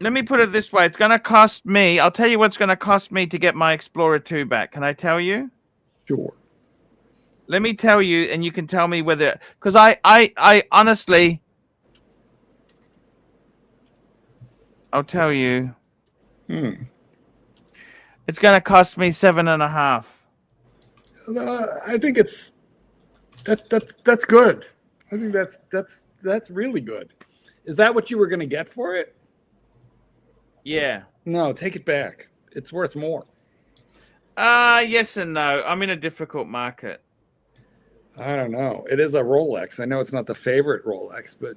Let me put it this way. It's going to cost me. I'll tell you what's going to cost me to get my Explorer 2 back. Can I tell you? Sure. Let me tell you, and you can tell me whether, because I honestly, I'll tell you, it's going to cost me $7.5. I think that's good. I think that's really good. Is that what you were going to get for it? Yeah. No, take it back. It's worth more. Yes and no. I'm in a difficult market. I don't know. It is a Rolex. I know it's not the favorite Rolex, but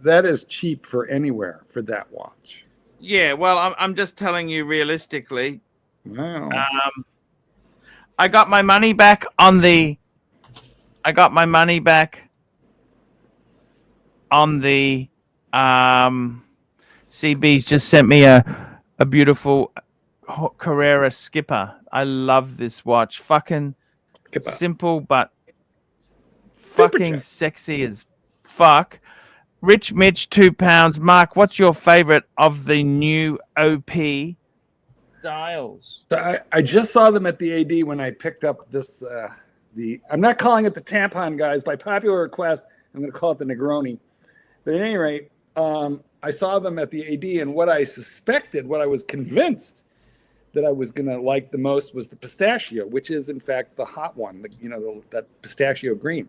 that is cheap for anywhere for that watch. Yeah, well, I'm just telling you realistically. Wow. I got my money back on the. I got my money back on the. CB's just sent me a beautiful Carrera Skipper. I love this watch. Fucking Skipper. simple, but fucking sexy as fuck. Rich Mitch, £2. Mark, what's your favorite of the new OP dials? So I just saw them at the AD when I picked up this. I'm not calling it the tampon, guys. By popular request, I'm going to call it the Negroni. But at any rate, I saw them at the AD, and what I suspected, what I was convinced that I was going to like the most was the pistachio, which is in fact the hot one, that pistachio green.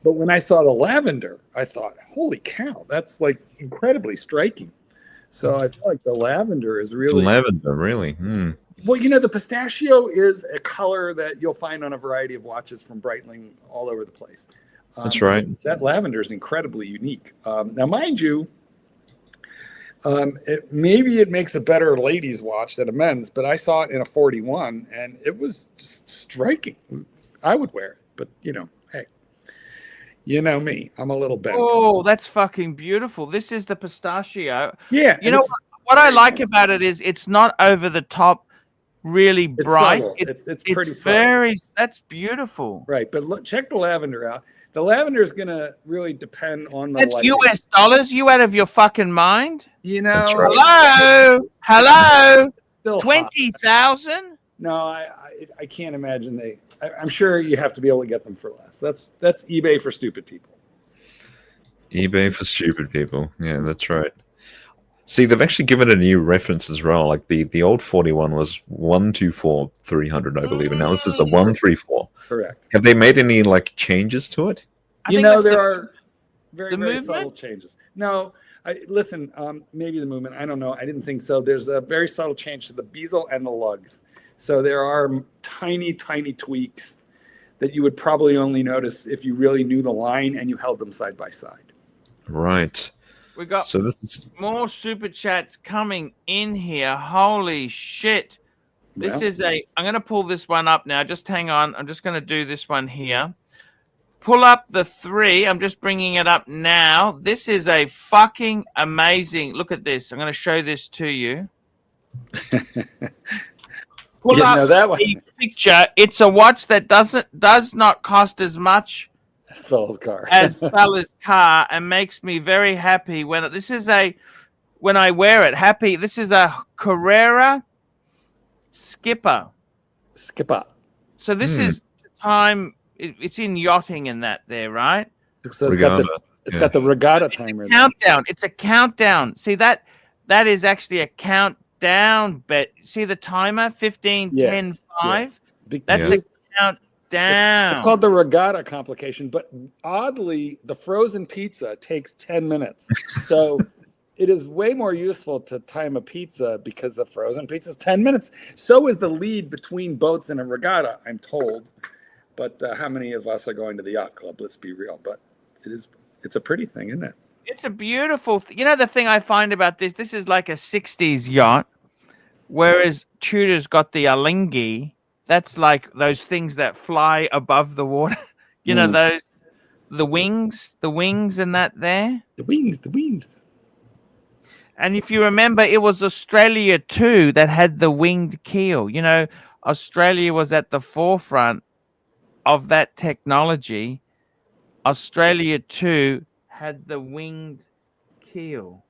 But when I saw the lavender, I thought, holy cow, that's like incredibly striking. So I feel like the lavender is really... Lavender, really? Well, the pistachio is a color that you'll find on a variety of watches from Breitling all over the place. That's right. That lavender is incredibly unique. Now, mind you, maybe it makes a better ladies' watch than a men's, but I saw it in a 41, and it was just striking. I would wear it, but, hey, you know me. I'm a little bent. Oh, that's fucking beautiful. This is the pistachio. Yeah. You know what I like about it is it's not over the top, really bright. It's pretty subtle. That's beautiful. Right, but look, check the lavender out. The lavender is going to really depend on the That's lighting. US dollars. You out of your fucking mind? That's right. Hello. Still 20,000? No, I can't imagine I'm sure you have to be able to get them for less. That's eBay for stupid people. eBay for stupid people. Yeah, that's right. See, they've actually given a new reference as well. Like the old 41 was 124,300, I believe, and now this is a 134. Correct. Have they made any like changes to it? There are very movement? subtle changes. No, listen. Maybe the movement. I don't know. I didn't think so. There's a very subtle change to the bezel and the lugs. So there are tiny, tiny tweaks that you would probably only notice if you really knew the line and you held them side by side. Right. We got this is more super chats coming in here. Holy shit. This is I'm going to pull this one up now. Just hang on. I'm just going to do this one here. Pull up the 3. I'm just bringing it up now. This is a fucking amazing. Look at this. I'm going to show this to you. Pull up that one. The picture. It's a watch that does not cost as much as Fella's car and makes me very happy when I wear it. Happy. This is a Carrera Skipper. So this is time. It's in yachting and that there, right? So it's got the Regatta timer. Countdown. It's a countdown. See that is actually a countdown. But see the timer 15, 10, 5. That's a countdown. It's called the Regatta complication, but oddly, the frozen pizza takes 10 minutes. So it is way more useful to time a pizza because the frozen pizza is 10 minutes. So is the lead between boats in a regatta, I'm told. But how many of us are going to the yacht club? Let's be real. But it's a pretty thing, isn't it? It's a beautiful the thing I find about this is like a 60s yacht, whereas Tudor's got the Alinghi. That's like those things that fly above the water. The wings and that there. The wings. And if you remember, it was Australia too that had the winged keel. Australia was at the forefront of that technology. Australia too had the winged keel.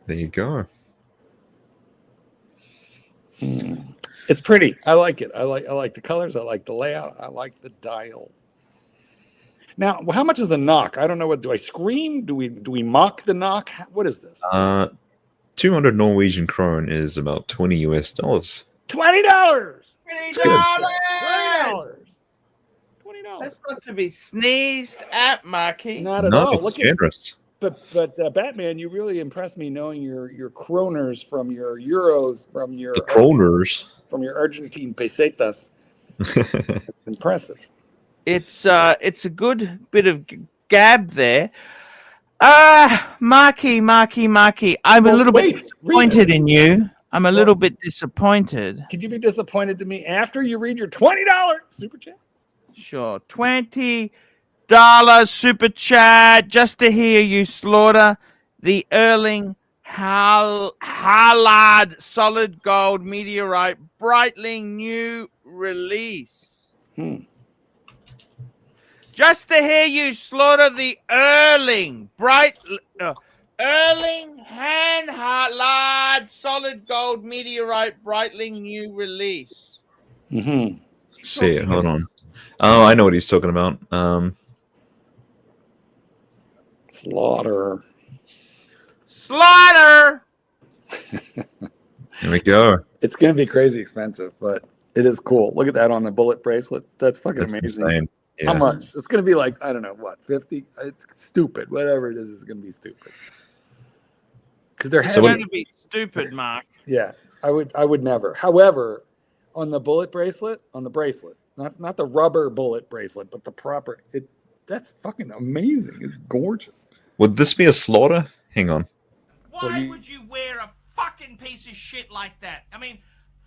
There you go. It's pretty. I like it. I like the colors. I like the layout. I like the dial. Now, how much is a knock? I don't know. What do I scream? Do we mock the knock? What is this? 200 Norwegian krone is about $20 US. $20. $20. $20. That's not to be sneezed at, Marky. Not at No, all. it's Look generous. But Batman, you really impressed me knowing your kroners from your euros from your The kroners from your Argentine pesetas. Impressive. It's a good bit of gab there. Marky. I'm a little bit disappointed in you. I'm a little bit disappointed. Could you be disappointed to me after you read your $20 super chat? Sure. $20 super chat just to hear you slaughter the Erling Haaland solid gold meteorite Breitling new release. Just to hear you slaughter the Erling Haaland solid gold meteorite Breitling new release. Mm-hmm. Let's see it. Hold on. Oh, I know what he's talking about. Slaughter. Here we go. It's going to be crazy expensive, but it is cool. Look at that on the bullet bracelet. That's fucking That's amazing. insane. Yeah. How much? It's going to be like, I don't know, what, 50? It's stupid. Whatever it is, it's going to be stupid. Because they're going to be stupid, Mark. Yeah, I would never. However, on the bullet bracelet, on the bracelet, not the rubber bullet bracelet, but the proper, that's fucking amazing. It's gorgeous. Would this be a slaughter? Hang on. Why would you wear a fucking piece of shit like that? I mean,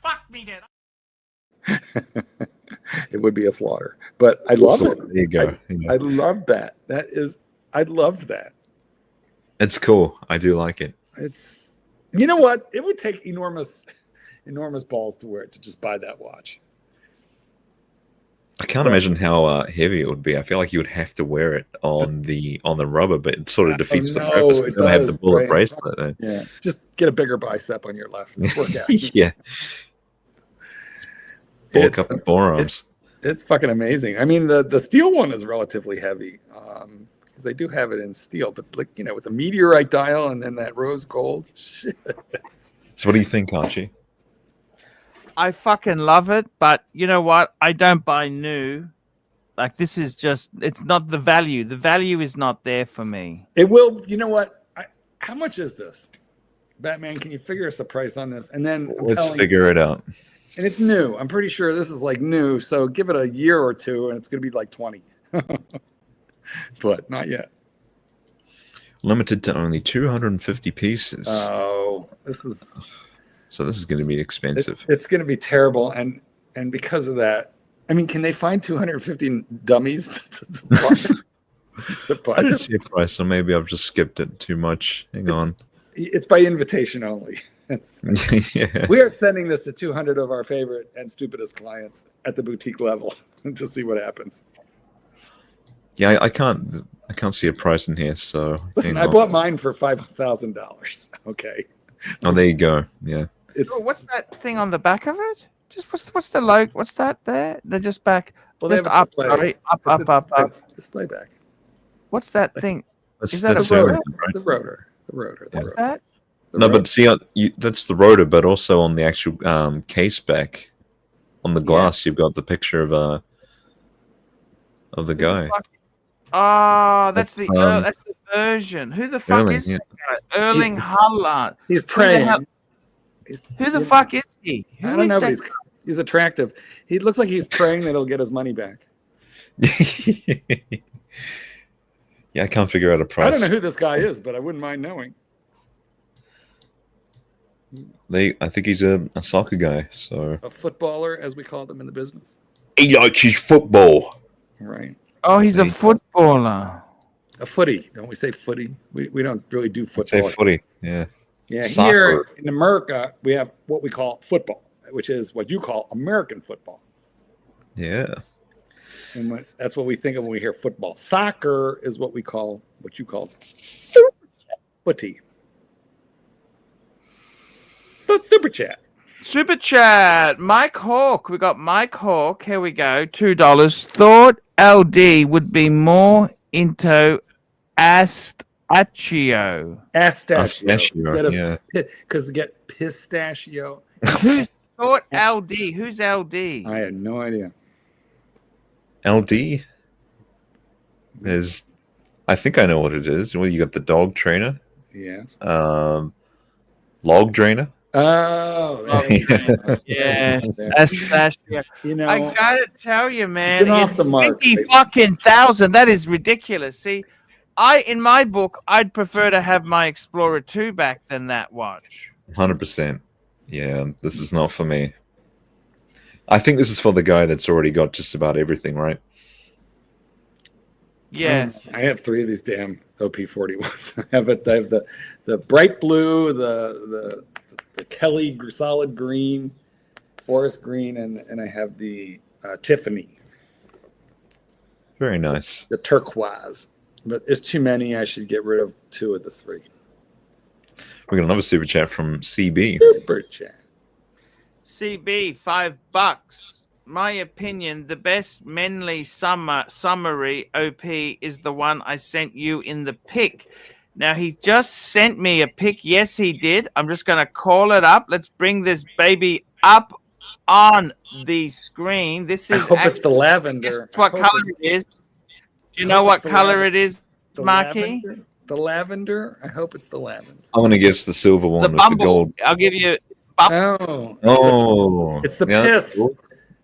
fuck me, Dad. It would be a slaughter, but I love it. There you go. I love that. I love that. It's cool. I do like it. It's, you know what? It would take enormous balls to wear it to just buy that watch. I can't imagine how heavy it would be. I feel like you would have to wear it on the rubber, but it sort of defeats the purpose. You don't have the bullet bracelet then. Yeah, just get a bigger bicep on your left. Work out. Yeah. Bulk up the forearms. It's fucking amazing. I mean, the steel one is relatively heavy because they do have it in steel, but like, you know, with the meteorite dial and then that rose gold. Shit. So what do you think, Archie? I fucking love it, but you know what? I don't buy new. Like, this is just, it's not the value. The value is not there for me. It will, you know what? How much is this? Batman, can you figure us a price on this? And then let's figure it out. And it's new. I'm pretty sure this is like new. So give it a year or two and it's going to be like 20. But not yet. Limited to only 250 pieces. Oh, this is... So this is going to be expensive. It's going to be terrible. And because of that, I mean, can they find 250 dummies to buy? I didn't see a price, so maybe I've just skipped it too much. Hang on. It's by invitation only. Yeah. We are sending this to 200 of our favorite and stupidest clients at the boutique level to see what happens. Yeah, I can't see a price in here. So listen, I bought mine for $5,000. Okay. Oh, there you go. Yeah. What's that thing on the back of it? Just what's the logo? What's that there? They're just back. Well, just up, sorry, up. Display back. What's that thing? Is that a rotor? The rotor. The rotor. What's that? No, but see, that's the rotor, but also on the actual case back, on the glass, you've got the picture of the guy. Oh, that's the version. Who the fuck is that guy? Erling Haaland. He's praying. Who the fuck is he? I don't know, but he's attractive. He looks like he's praying that he'll get his money back. Yeah, I can't figure out a price. I don't know who this guy is, but I wouldn't mind knowing. I think he's a soccer guy, so a footballer, as we call them in the business. He likes his football. Right. Oh, he's a footballer. A footy. Don't we say footy? We don't really do football. Say footy, yeah. Yeah, Soccer. Here in America, we have what we call football, which is what you call American football. Yeah. And that's what we think of when we hear football. Soccer is what you call footy. Super chat. Super chat. Mike Hawk. We got Mike Hawk. Here we go. $2. Thought LD would be more into Astachio. Instead of yeah. because get pistachio. Who's thought LD? Who's LD? I had no idea. LD is, I think I know what it is. Well, you got the dog trainer, Yes. log drainer. Oh, yes. Astachio. You know, I gotta tell you, man, been off the mark. 20 fucking thousand. That is ridiculous. See, in my book, I'd prefer to have my Explorer 2 back than that watch. 100%. Yeah, this is not for me. I think this is for the guy that's already got just about everything, right? Yes. I have 3 of these damn OP41s. I have the bright blue, the Kelly solid green, forest green, and I have the Tiffany. Very nice. The turquoise. But it's too many. I should get rid of 2 of the 3. We got another super chat from CB. Super chat. CB, $5. My opinion, the best Menly summary OP is the one I sent you in the pic. Now, he just sent me a pic. Yes, he did. I'm just going to call it up. Let's bring this baby up on the screen. This is. I hope it's the lavender. Guess what color it is? Do you know what color it is, Marky? The lavender? I hope it's the lavender. I'm going to guess the silver one with the gold. I'll give you. Oh. It's the piss. Cool.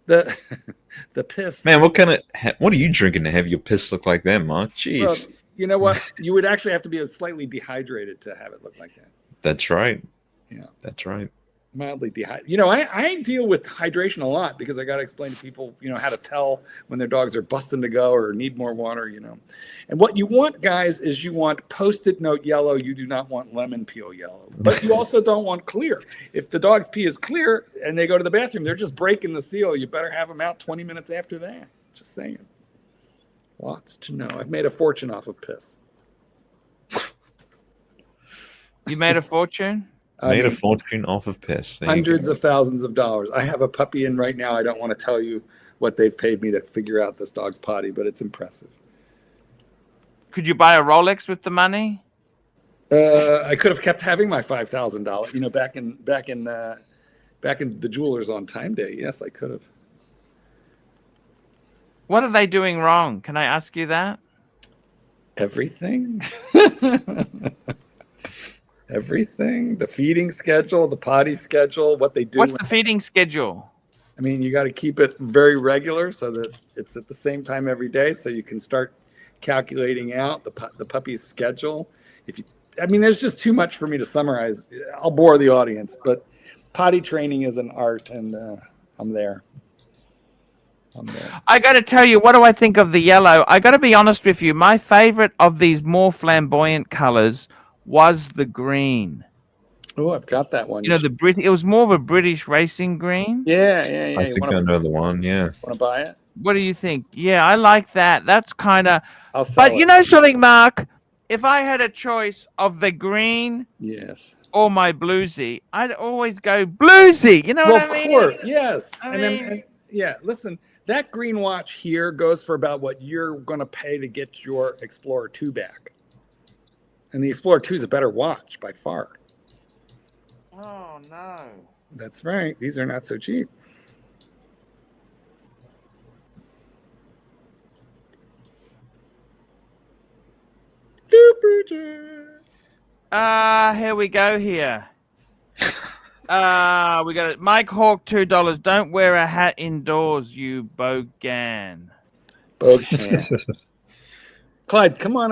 The piss. Man, what are you drinking to have your piss look like that, Mark? Jeez. Well, you know what? You would actually have to be slightly dehydrated to have it look like that. That's right. Yeah. That's right. Mildly dehydrated. You know, I deal with hydration a lot because I got to explain to people, you know, how to tell when their dogs are busting to go or need more water, you know. And what you want, guys, is you want Post-it note yellow. You do not want lemon peel yellow. But you also don't want clear. If the dog's pee is clear and they go to the bathroom, they're just breaking the seal. You better have them out 20 minutes after that. Just saying. Lots to know. I've made a fortune off of piss. You made a fortune? Made a fortune off of piss. Hundreds of thousands of dollars. I have a puppy in right now. I don't want to tell you what they've paid me to figure out this dog's potty, but it's impressive. Could you buy a Rolex with the money? I could have kept having my $5,000. You know, back in the jewelers on Time Day. Yes, I could have. What are they doing wrong? Can I ask you that? Everything. Everything. The feeding schedule, the potty schedule, what they do. What's the feeding schedule? I mean, you got to keep it very regular so that it's at the same time every day, so you can start calculating out the puppy's schedule. There's just too much for me to summarize. I'll bore the audience, but potty training is an art, and I'm there. I got to tell you, what do I think of the yellow? I got to be honest with you. My favorite of these more flamboyant colors was the green. Oh, I've got that one. You know, it was more of a British racing green. Yeah. I think I know the one, yeah. Want to buy it? What do you think? Yeah, I like that. That's kind of... But you know something, Mark? If I had a choice of the green... Yes. Or my bluesy, I'd always go bluesy. You know what I mean? Of course, yes. And listen, that green watch here goes for about what you're going to pay to get your Explorer 2 back. And the Explorer 2 is a better watch by far. Oh, no. That's right. These are not so cheap. Here we go here. We got it. Mike Hawk, $2. Don't wear a hat indoors, you bogan. Clyde, come on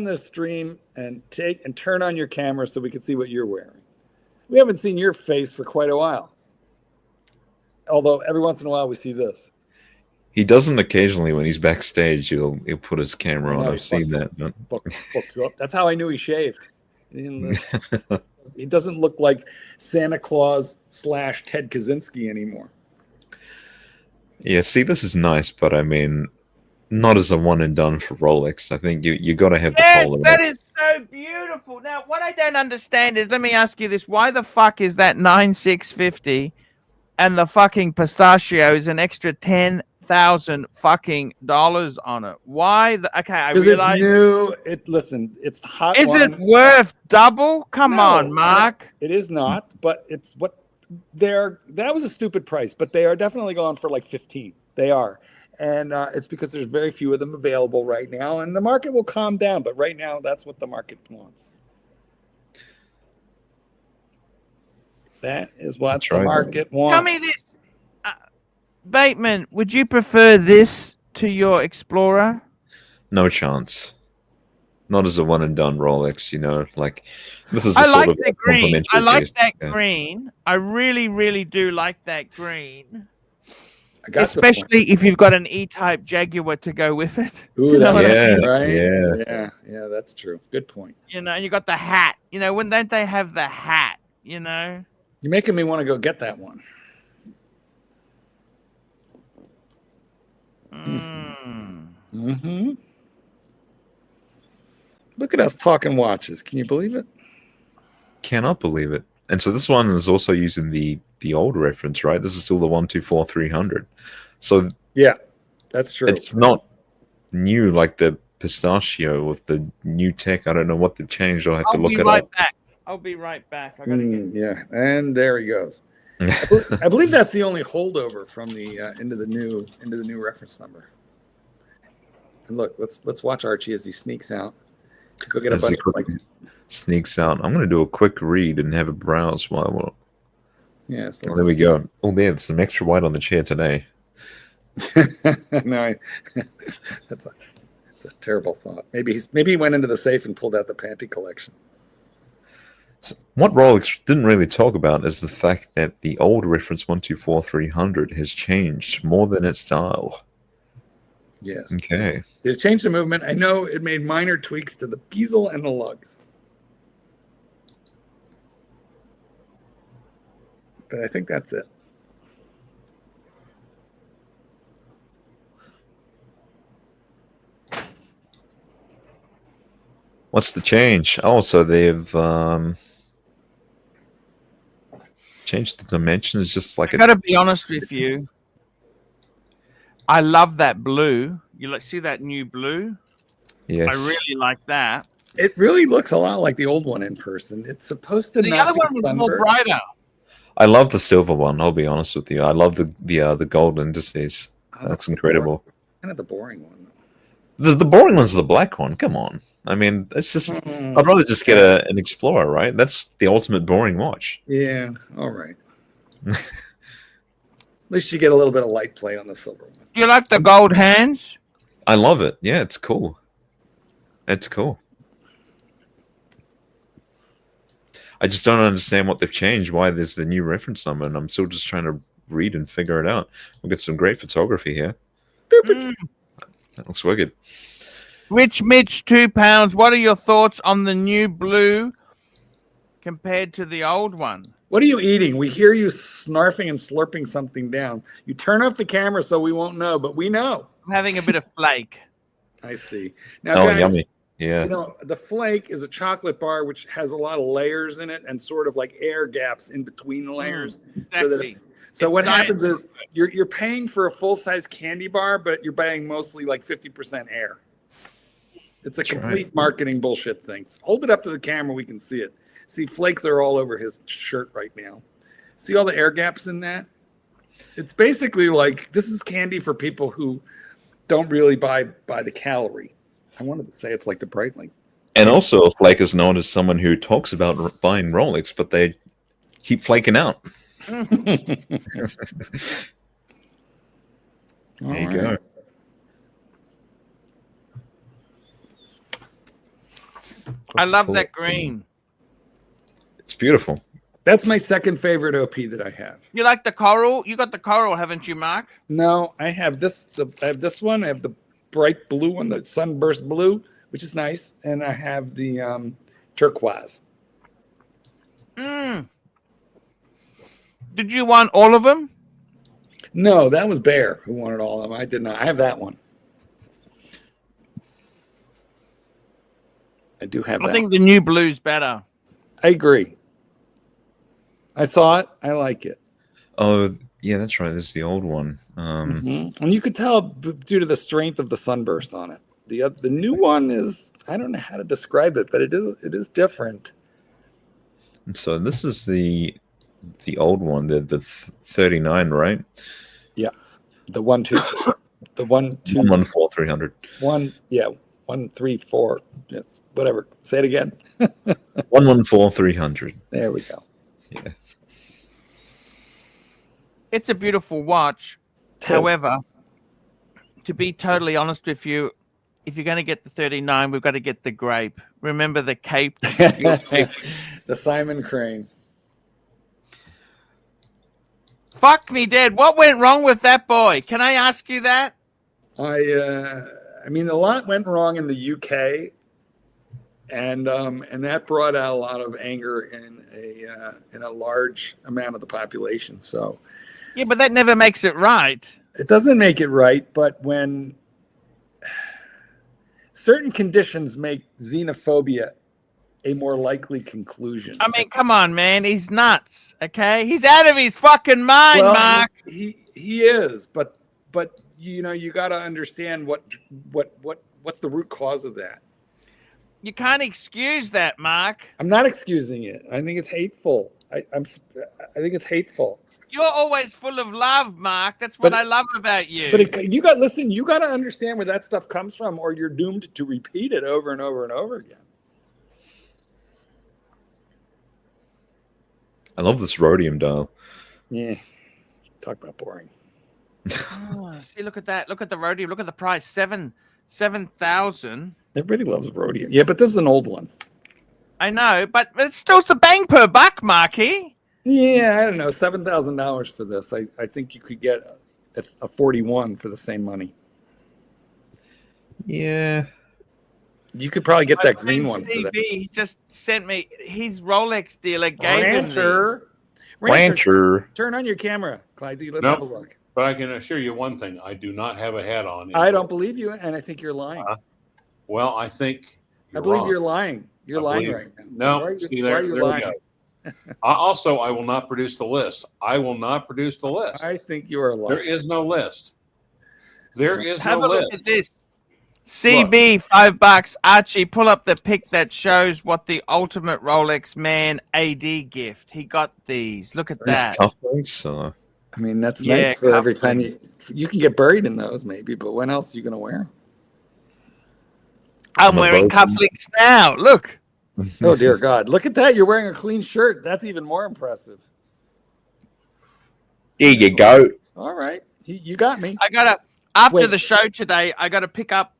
the stream and turn on your camera so we can see what you're wearing. We haven't seen your face for quite a while. Although every once in a while we see this. He doesn't occasionally when he's backstage. He'll put his camera on. I've seen that. That's how I knew he shaved. He doesn't look like Santa Claus / Ted Kaczynski anymore. Yeah, see, this is nice, but I mean, not as a one and done for Rolex. I think you got to have the Yes, polar. that is so beautiful. Now, what I don't understand is, let me ask you this: why the fuck is that 9650, and the fucking pistachio is an extra $10,000 on it? Why? Okay, I Because it's realize. new. Listen, it's the hot Is one. it worth double? Come on, Mark. It is not, but it's what that was a stupid price, but they are definitely going for like 15. They are. And it's because there's very few of them available right now, and the market will calm down. But right now, that's what the market wants. That is what the market wants. Tell me this, Bateman, would you prefer this to your Explorer? No chance. Not as a one and done Rolex, you know. Like this is a I sort like of the green. complementary I like piece. that Yeah. green. I really, really do like that green. I got Especially if you've got an E-type Jaguar to go with it. Ooh, You know what I mean? right? Yeah, that's true. Good point. You know, and you got the hat. You know, when don't they have the hat? You know, you're making me want to go get that one. Mm-hmm. Look at us talking watches. Can you believe it? Cannot believe it. And so this one is also using the old reference, right? This is still the 124-300. So yeah, that's true. It's not new like the pistachio with the new tech. I don't know what they've changed. I'll have to look it up. I'll be right back. I gotta get. Yeah, and there he goes. I believe that's the only holdover from the into the new reference number. And look, let's watch Archie as he sneaks out. Go get a bunch sneaks out. I'm going to do a quick read and have a browse while we're. Yes. There we go. Oh man, some extra white on the chair today. No, that's a terrible thought. Maybe he went into the safe and pulled out the panty collection. So what Rolex didn't really talk about is the fact that the old reference 124-300 has changed more than its style. Yes. Okay. It changed the movement. I know it made minor tweaks to the bezel and the lugs. But I think that's it. What's the change? Oh, so they've changed the dimensions just like I gotta be honest with you. I love that blue. You see that new blue? Yes. I really like that. It really looks a lot like the old one in person. It's supposed to. The other one was more brighter. I love the silver one. I'll be honest with you. I love the gold indices. That's incredible. Kind of the boring one. The boring one's the black one. Come on. I mean, it's just. I'd rather just get an Explorer, right? That's the ultimate boring watch. Yeah. All right. At least you get a little bit of light play on the silver one. Do you like the gold hands? I love it. Yeah, it's cool. It's cool. I just don't understand what they've changed, why there's the new reference number, and I'm still just trying to read and figure it out. We've got some great photography here. That looks wicked. Rich Mitch, £2. What are your thoughts on the new blue compared to the old one? What are you eating? We hear you snarfing and slurping something down. You turn off the camera so we won't know, but we know. I'm having a bit of flake. I see. Now, guys, yummy. Yeah. You know, the flake is a chocolate bar which has a lot of layers in it and sort of like air gaps in between the layers. Exactly. So what happens is you're paying for a full-size candy bar, but you're buying mostly like 50% air. It's a complete marketing bullshit thing. Hold it up to the camera, we can see it. See, flakes are all over his shirt right now. See all the air gaps in that? It's basically like this is candy for people who don't really buy the calorie. I wanted to say it's like the Breitling. And also, flake is known as someone who talks about buying Rolex, but they keep flaking out. There you go. I love that green. It's beautiful. That's my second favorite OP that I have. You like the coral? You got the coral, haven't you, Mark? No, I have this. I have this one. I have the bright blue one, the sunburst blue, which is nice, and I have the turquoise. Did you want all of them? No, that was Bear who wanted all of them. I did not. I have that one. I do have I that. think the new blue's better. I agree. I saw it. I like it. Oh, yeah, that's right. This is the old one. And you could tell due to the strength of the sunburst on it. The new one is, I don't know how to describe it, but it is different. And so this is the old one, the 39, right? Yeah, the 1 2 the 1 2 114 300. 1 3 4. Yes, whatever. Say it again. 114 300. There we go. Yeah. It's a beautiful watch. However, to be totally honest with you, if you're going to get the 39, we've got to get the grape. Remember the cape? The Simon Crane. Fuck me dead. What went wrong with that boy? Can I ask you that? I mean, a lot went wrong in the UK, and that brought out a lot of anger in a large amount of the population. So, yeah, but that never makes it right. It doesn't make it right, but when certain conditions make xenophobia a more likely conclusion. I mean, come on, man. He's nuts, okay? He's out of his fucking mind, Well, Mark. He is, but you know, you got to understand what's the root cause of that. You can't excuse that, Mark. I'm not excusing it. I think it's hateful. I think it's hateful. You're always full of love, Mark. That's what I love about you. But you got to understand where that stuff comes from, or you're doomed to repeat it over and over and over again. I love this rhodium dial. Yeah. Talk about boring. Oh, see, look at that. Look at the rhodium. Look at the price. 7,000. Everybody loves rhodium. Yeah, but this is an old one. I know, but it's still the bang per buck, Marky. Yeah, I don't know. $7,000 for this. I think you could get a 41 for the same money. Yeah. You could probably get that green one for that. He just sent me his Rolex dealer gave Rancher. Turn on your camera, Clydesy. Let's have a look. But I can assure you one thing: I do not have a hat on. I don't believe you, and I think you're lying. Well, I think I believe you're lying. You're lying right now. No, why are you lying? I will not produce the list. I will not produce the list. I think you are lying. There is no list. There is Have no a look list. at this. CB, $5. Archie, pull up the pic that shows what the ultimate Rolex man AD gift. He got these. Look at that. Cufflinks. I mean, that's nice for every time you can get buried in those, maybe. But when else are you going to wear them? I'm wearing cufflinks now. Look. Oh dear God! Look at that. You're wearing a clean shirt. That's even more impressive. Here you go. All right, you got me. After the show today, I got to pick up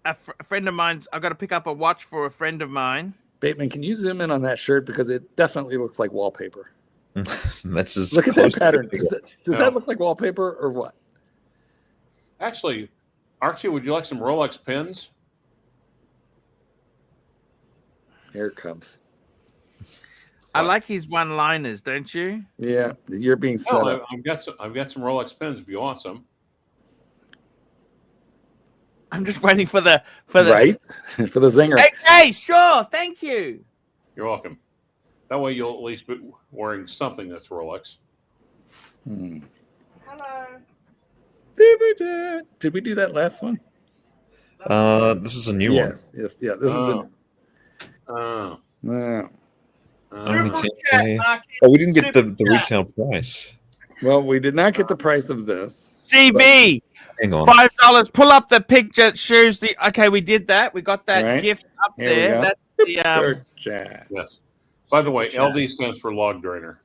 a friend of mine's. I got to pick up a watch for a friend of mine. Bateman, can you zoom in on that shirt because it definitely looks like wallpaper. That's just look at that pattern. Does that look like wallpaper or what? Actually, Archie, would you like some Rolex pins? Here it comes. I like his one-liners, don't you? Yeah, you're being set up. I've got some Rolex pins if you want some. I'm just waiting for the right for the zinger. Okay, sure. Thank you. You're welcome. That way you'll at least be wearing something that's Rolex. Hello. Did we do that last one? This is a new one. Yes. Yeah. This is the. Only 10K. Oh, we didn't get the retail price. Well, we did not get the price of this. CB. Hang on. $5. Pull up the picture that shows the. Okay, we did that. We got that gift up there. That's the. Yes. By the way, LD stands for log drainer.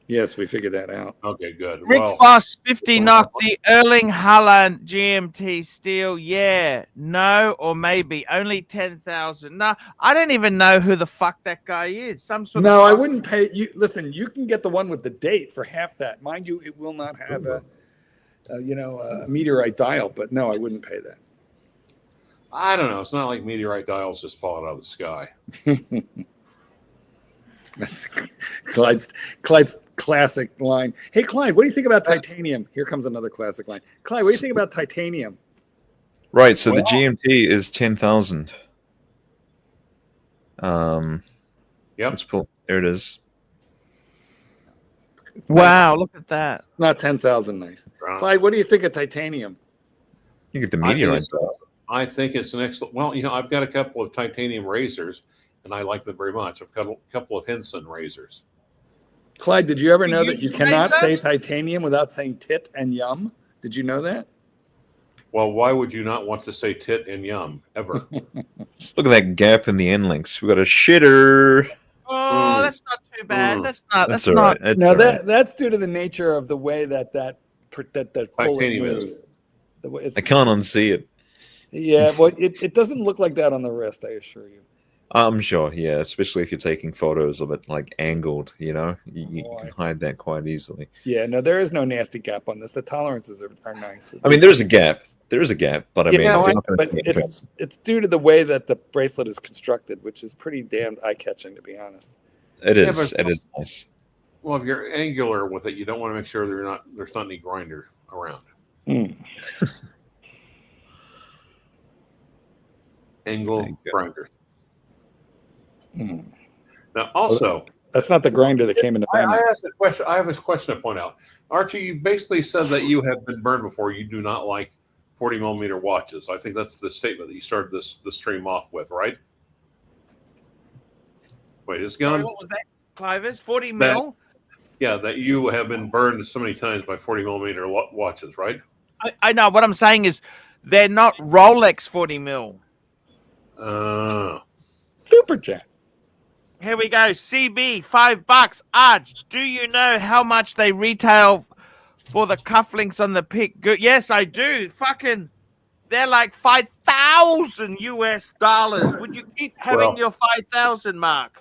Yes, we figured that out. Okay, good. Rick Foss, 50 knock the Erling Haaland GMT steel. Yeah, no, or maybe only 10,000. No, I don't even know who the fuck that guy is. Some sort. No, I wouldn't pay you. Listen, you can get the one with the date for half that. Mind you, it will not have a meteorite dial. But no, I wouldn't pay that. I don't know. It's not like meteorite dials just fall out of the sky. That's Clyde's classic line. Hey, Clyde, what do you think about titanium? Here comes another classic line. Clyde, what do you think about titanium? Right, so the GMT is 10,000. Yep. Let's pull. There it is. Wow, look at that. Not 10,000 nice. Clyde, what do you think of titanium? You get the I think meteorite. it's- I think it's an excellent. Well, I've got a couple of titanium razors, and I like them very much. I've got a couple of Henson razors. Clyde, did you ever know You that you use cannot say razor? titanium without saying tit and yum? Did you know that? Well, why would you not want to say tit and yum ever? Look at that gap in the end links. We got a shitter. Oh, that's not too bad. Mm. That's all not. right. That's No, all right. that's due to the nature of the way that bullet Titanium is. moves. The way it's, I can't unsee it. yeah, well, it doesn't look like that on the wrist, I assure you. I'm sure, yeah, especially if you're taking photos of it like angled, you can Boy. hide that quite easily. Yeah, no, there is no nasty gap on this. The tolerances are nice. I mean, there's a gap. There is a gap, but I mean, no, you're not going but to see it first. it's due to the way that the bracelet is constructed, which is pretty damn eye-catching, to be honest. It Yeah, is. but- It is nice. Well, if you're angular with it, you don't want to make sure there's not any grinder around. Mm. Angle There you go. grinder. Mm. Now, also, That's not the grinder that came into I my asked a question. I have this question to point out. Archie, you basically said that you have been burned before. You do not like 40 millimeter watches. I think that's the statement that you started the stream off with, right? Wait, is Sorry, gone? what was that, Clovis? 40 mil? Yeah, that you have been burned so many times by 40 millimeter watches, right? I know. What I'm saying is they're not Rolex 40 mil. Super Chat. Here we go. CB, $5. Arch, do you know how much they retail for the cufflinks on the pick? Good. Yes, I do. Fucking, they're like 5,000 US dollars. Would you keep having your 5,000 mark?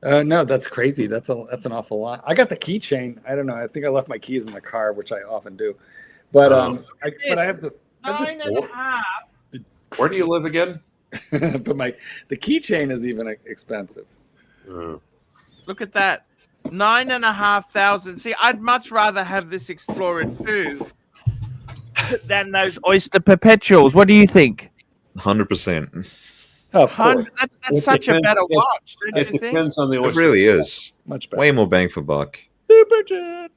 No, that's crazy. That's an awful lot. I got the keychain. I don't know. I think I left my keys in the car, which I often do. But I have this. Nine and a half. Where do you live again? But the keychain is even expensive. Look at that. 9,500. See, I'd much rather have this Explorer 2 than those Oyster perpetuals. What do you think? 100%. Of course, That's such a better watch, don't It you think? depends on the It Oyster. really is. much better. Way more bang for buck. Super Chat.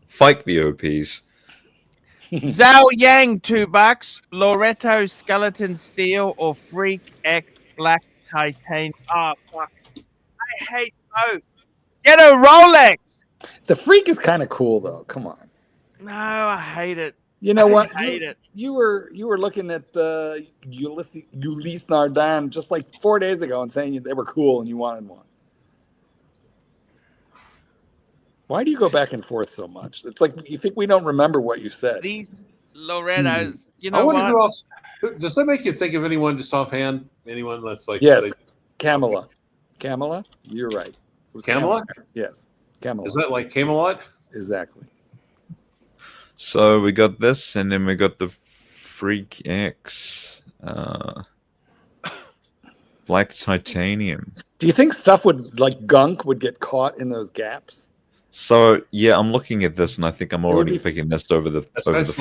Fight VOPs. Zhao Yang, $2. Loretto skeleton steel or Freak X black titanium. Oh, fuck. I hate both. Get a Rolex. The Freak is kind of cool, though. Come on. No, I hate it. You know what? I hate it. You were looking at Ulysse Nardin just like 4 days ago and saying they were cool and you wanted one. Why do you go back and forth so much? It's like you think we don't remember what you said. These Lorettos, you I know wonder who what? else. Does that make you think of anyone just offhand? Anyone that's like Yes, Camilla. Camilla, you're right. It was Camilla? Yes, Camilla. Is that like Camelot? Exactly. So we got this, and then we got the Freak X. Black titanium. Do you think stuff like gunk would get caught in those gaps? So yeah, I'm looking at this, and I think I'm would already be- picking this over the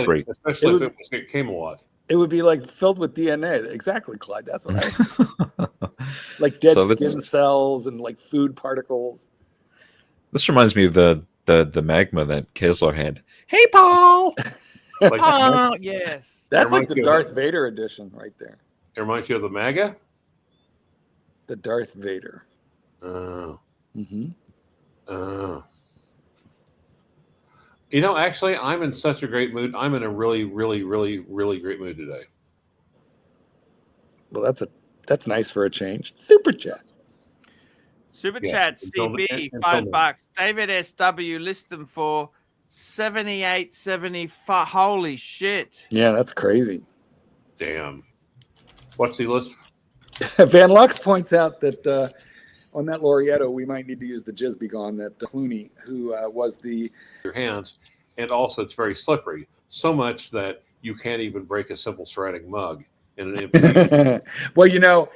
Freak. Especially It if it was Camelot. It would be like filled with DNA. Exactly, Clyde. That's what I was like dead So skin cells and like food particles. This reminds me of the magma that Kessler had. Hey, Paul. Like, Oh, yes. That's like reminds the me of- Darth Vader edition right there. it reminds you of the MAGA? The Darth Vader. Oh. Mm-hmm. Oh. Actually, I'm in such a great mood. I'm in a really, really, really, really great mood today. Well, that's nice for a change. Super chat. Super Yeah, chat until the- CB, until $5. David SW, list them for 78.75. Holy shit. Yeah, that's crazy. Damn. What's the list? Van Lux points out that on that Laureato, we might need to use the Jizz Begone that Clooney, who was the Your hands. And also, it's very slippery. So much that you can't even break a simple ceramic mug in an empty. well,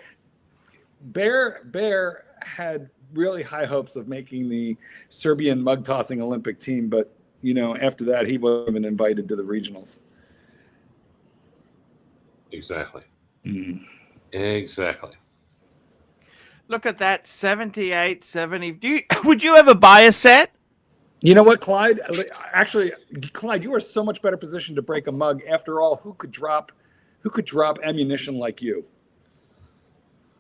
Bear had really high hopes of making the Serbian mug tossing Olympic team, but after that he wasn't even invited to the regionals. Exactly. Mm. Exactly. Look at that, 78, 70. Would you ever buy a set? You know what, Clyde? Actually, Clyde, you are so much better positioned to break a mug. After all, who could drop ammunition like you?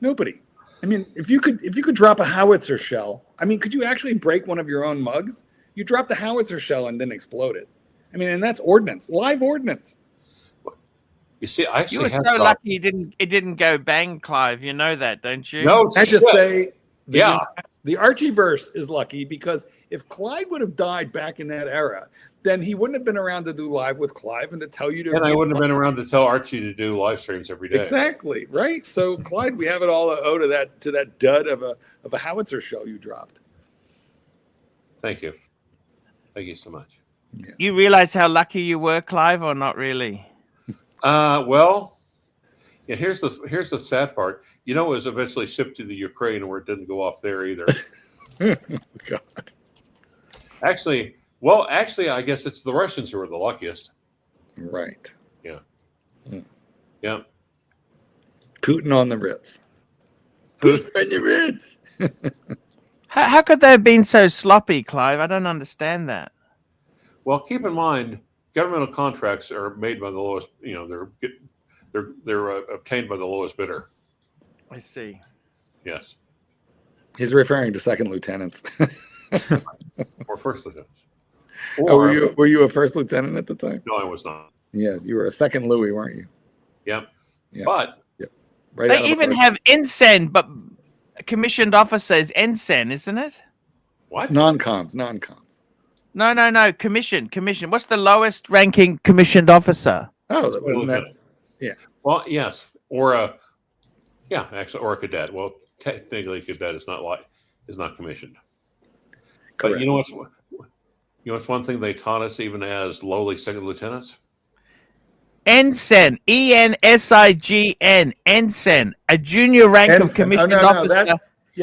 Nobody. I mean, if you could drop a howitzer shell, I mean, could you actually break one of your own mugs? You drop the howitzer shell and then explode it. I mean, and that's ordnance, live ordnance. You see, I actually You were have so lucky it didn't go bang, Clive. You know that, don't you? No, I just say, yeah. The Archie verse is lucky because if Clyde would have died back in that era, then he wouldn't have been around to do live with Clive and to tell you to. And I wouldn't have been around to tell Archie to do live streams every day. Exactly right. So Clyde, we have it all owe to that dud of a howitzer shell you dropped. Thank you. Thank you so much. Yeah. You realize how lucky you were, Clive, or not really? Well, yeah. Here's the sad part. You know, it was eventually shipped to the Ukraine, where it didn't go off there either. God. Actually, I guess it's the Russians who are the luckiest. Right. Yeah. Mm. Yeah. Putin on the Ritz. Putin on the Ritz. How could they have been so sloppy, Clive? I don't understand that. Well, keep in mind, governmental contracts are made by the lowest. You know, they're obtained by the lowest bidder. I see. Yes. He's referring to second lieutenants. Or first lieutenants. Or, were you a first lieutenant at the time? No, I was not. Yes, you were a second Louis, weren't you? Yep. Yeah. But Right. They even have ensign, but commissioned officer is ensign, isn't it? what? non-coms. No. Commission. What's the lowest ranking commissioned officer? Oh, that wasn't that. Lieutenant. Yeah. Well, yes, or a cadet. Well, technically, a cadet is not commissioned. Correct. But you know what's one thing they taught us even as lowly second lieutenants? Ensign, ENSIGN, ensign, a junior rank of Ensign. commissioned Oh, no, officer. that's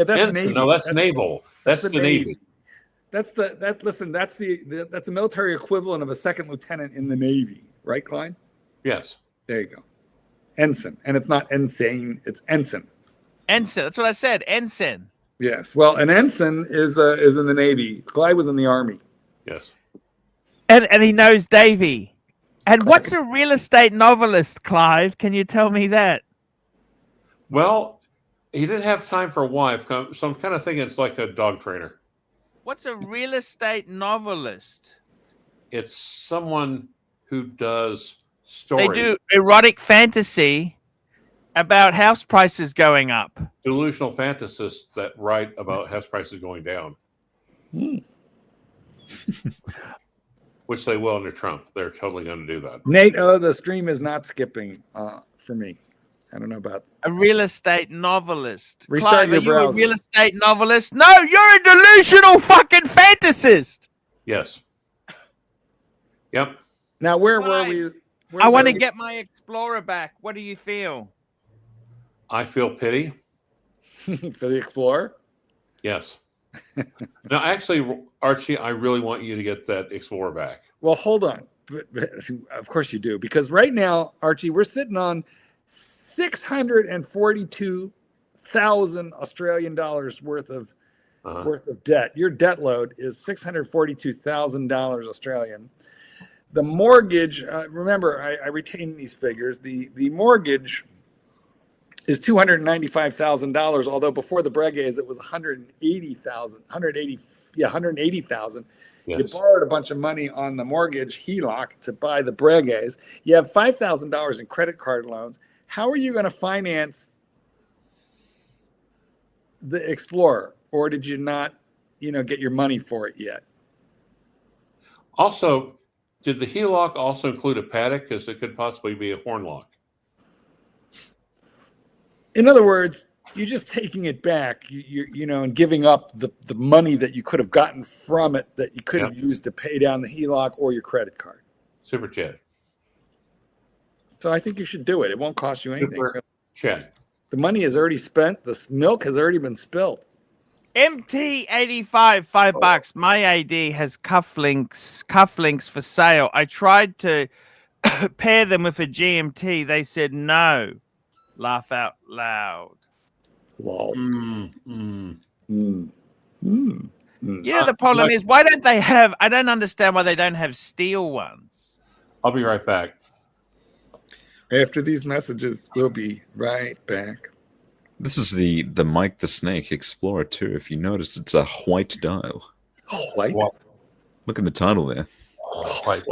Ensign. Navy. No, that's naval. That's the Navy. That's the military equivalent of a second lieutenant in the Navy, right, Klein? Yes. There you go. Ensign. And it's not insane, it's ensign. Ensign, that's what I said, ensign. Yes. Well, an ensign is in the Navy. Clyde was in the Army. Yes. And he knows Davy. And what's a real estate novelist, Clive? Can you tell me that? Well, he didn't have time for a wife, so I'm kind of thinking it's like a dog trainer. What's a real estate novelist? It's someone who does stories. They do erotic fantasy about house prices going up. Delusional fantasists that write about house prices going down. Which they will under Trump. They're totally going to do that. Nate, the stream is not skipping for me. I don't know about A real estate novelist. Restart Clive, your are you a browser. real estate novelist? No, you're a delusional fucking fantasist. Yes. Yep. Now. Where Clive, were we? I want to get my Explorer back. What do you feel? I feel pity. for the Explorer. Yes. Now, actually, Archie, I really want you to get that Explorer back. Well, hold on. But of course you do, because right now, Archie, we're sitting on 642,000 Australian dollars worth of debt. Your debt load is $642,000 Australian. The mortgage, remember, I retain these figures. The mortgage is $295,000, although before the Breguets it was $180,000. Yes. You borrowed a bunch of money on the mortgage HELOC to buy the Breguets. You have $5,000 in credit card loans. How are you going to finance the Explorer, or did you not, get your money for it yet? Also, did the HELOC also include a paddock? Because it could possibly be a horn lock. In other words, you're just taking it back, and giving up the money that you could have gotten from it that you could have used to pay down the HELOC or your credit card. Super chat. So I think you should do it. It won't cost you anything. Super chat. The money is already spent. The milk has already been spilled. MT85, $5. My AD has cufflinks for sale. I tried to pair them with a GMT. They said no. Laugh out loud. Lol. Mm. You know, the problem is, why don't they have? I don't understand why they don't have steel ones. I'll be right back. After these messages, we'll be right back. This is the Mike the Snake Explorer 2. If you notice, it's a white dial. White? Look at the title there. White.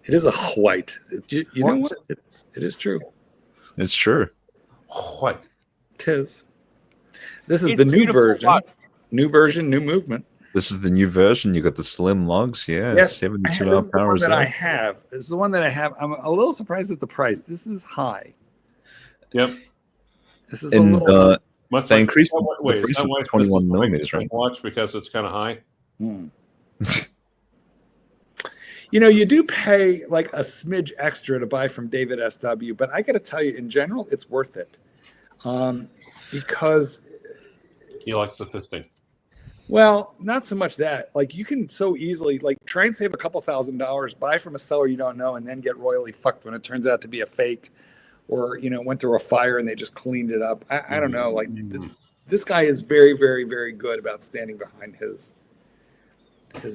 It is a white. You know what? It is true. It's true. White. Tis. This is It's the new beautiful version. watch. New version, new movement. This is the new version. You got the slim lugs. Yeah, Yes, 72 this is the hour one that I reserve. have. This is the one that I have. I'm a little surprised at the price. This is high. Yep. This is And a little. Much they like- increased oh, the wait, is price that to why this 21 is the millimeters, big right? Watch because it's kind of high. You know, you do pay like a smidge extra to buy from David SW, but I got to tell you, in general, it's worth it because, He likes the fisting. well, not so much that. Like, you can so easily like try and save a couple $1,000s, buy from a seller you don't know, and then get royally fucked when it turns out to be a fake, or went through a fire and they just cleaned it up. I don't know. Like, this guy is very, very, very good about standing behind his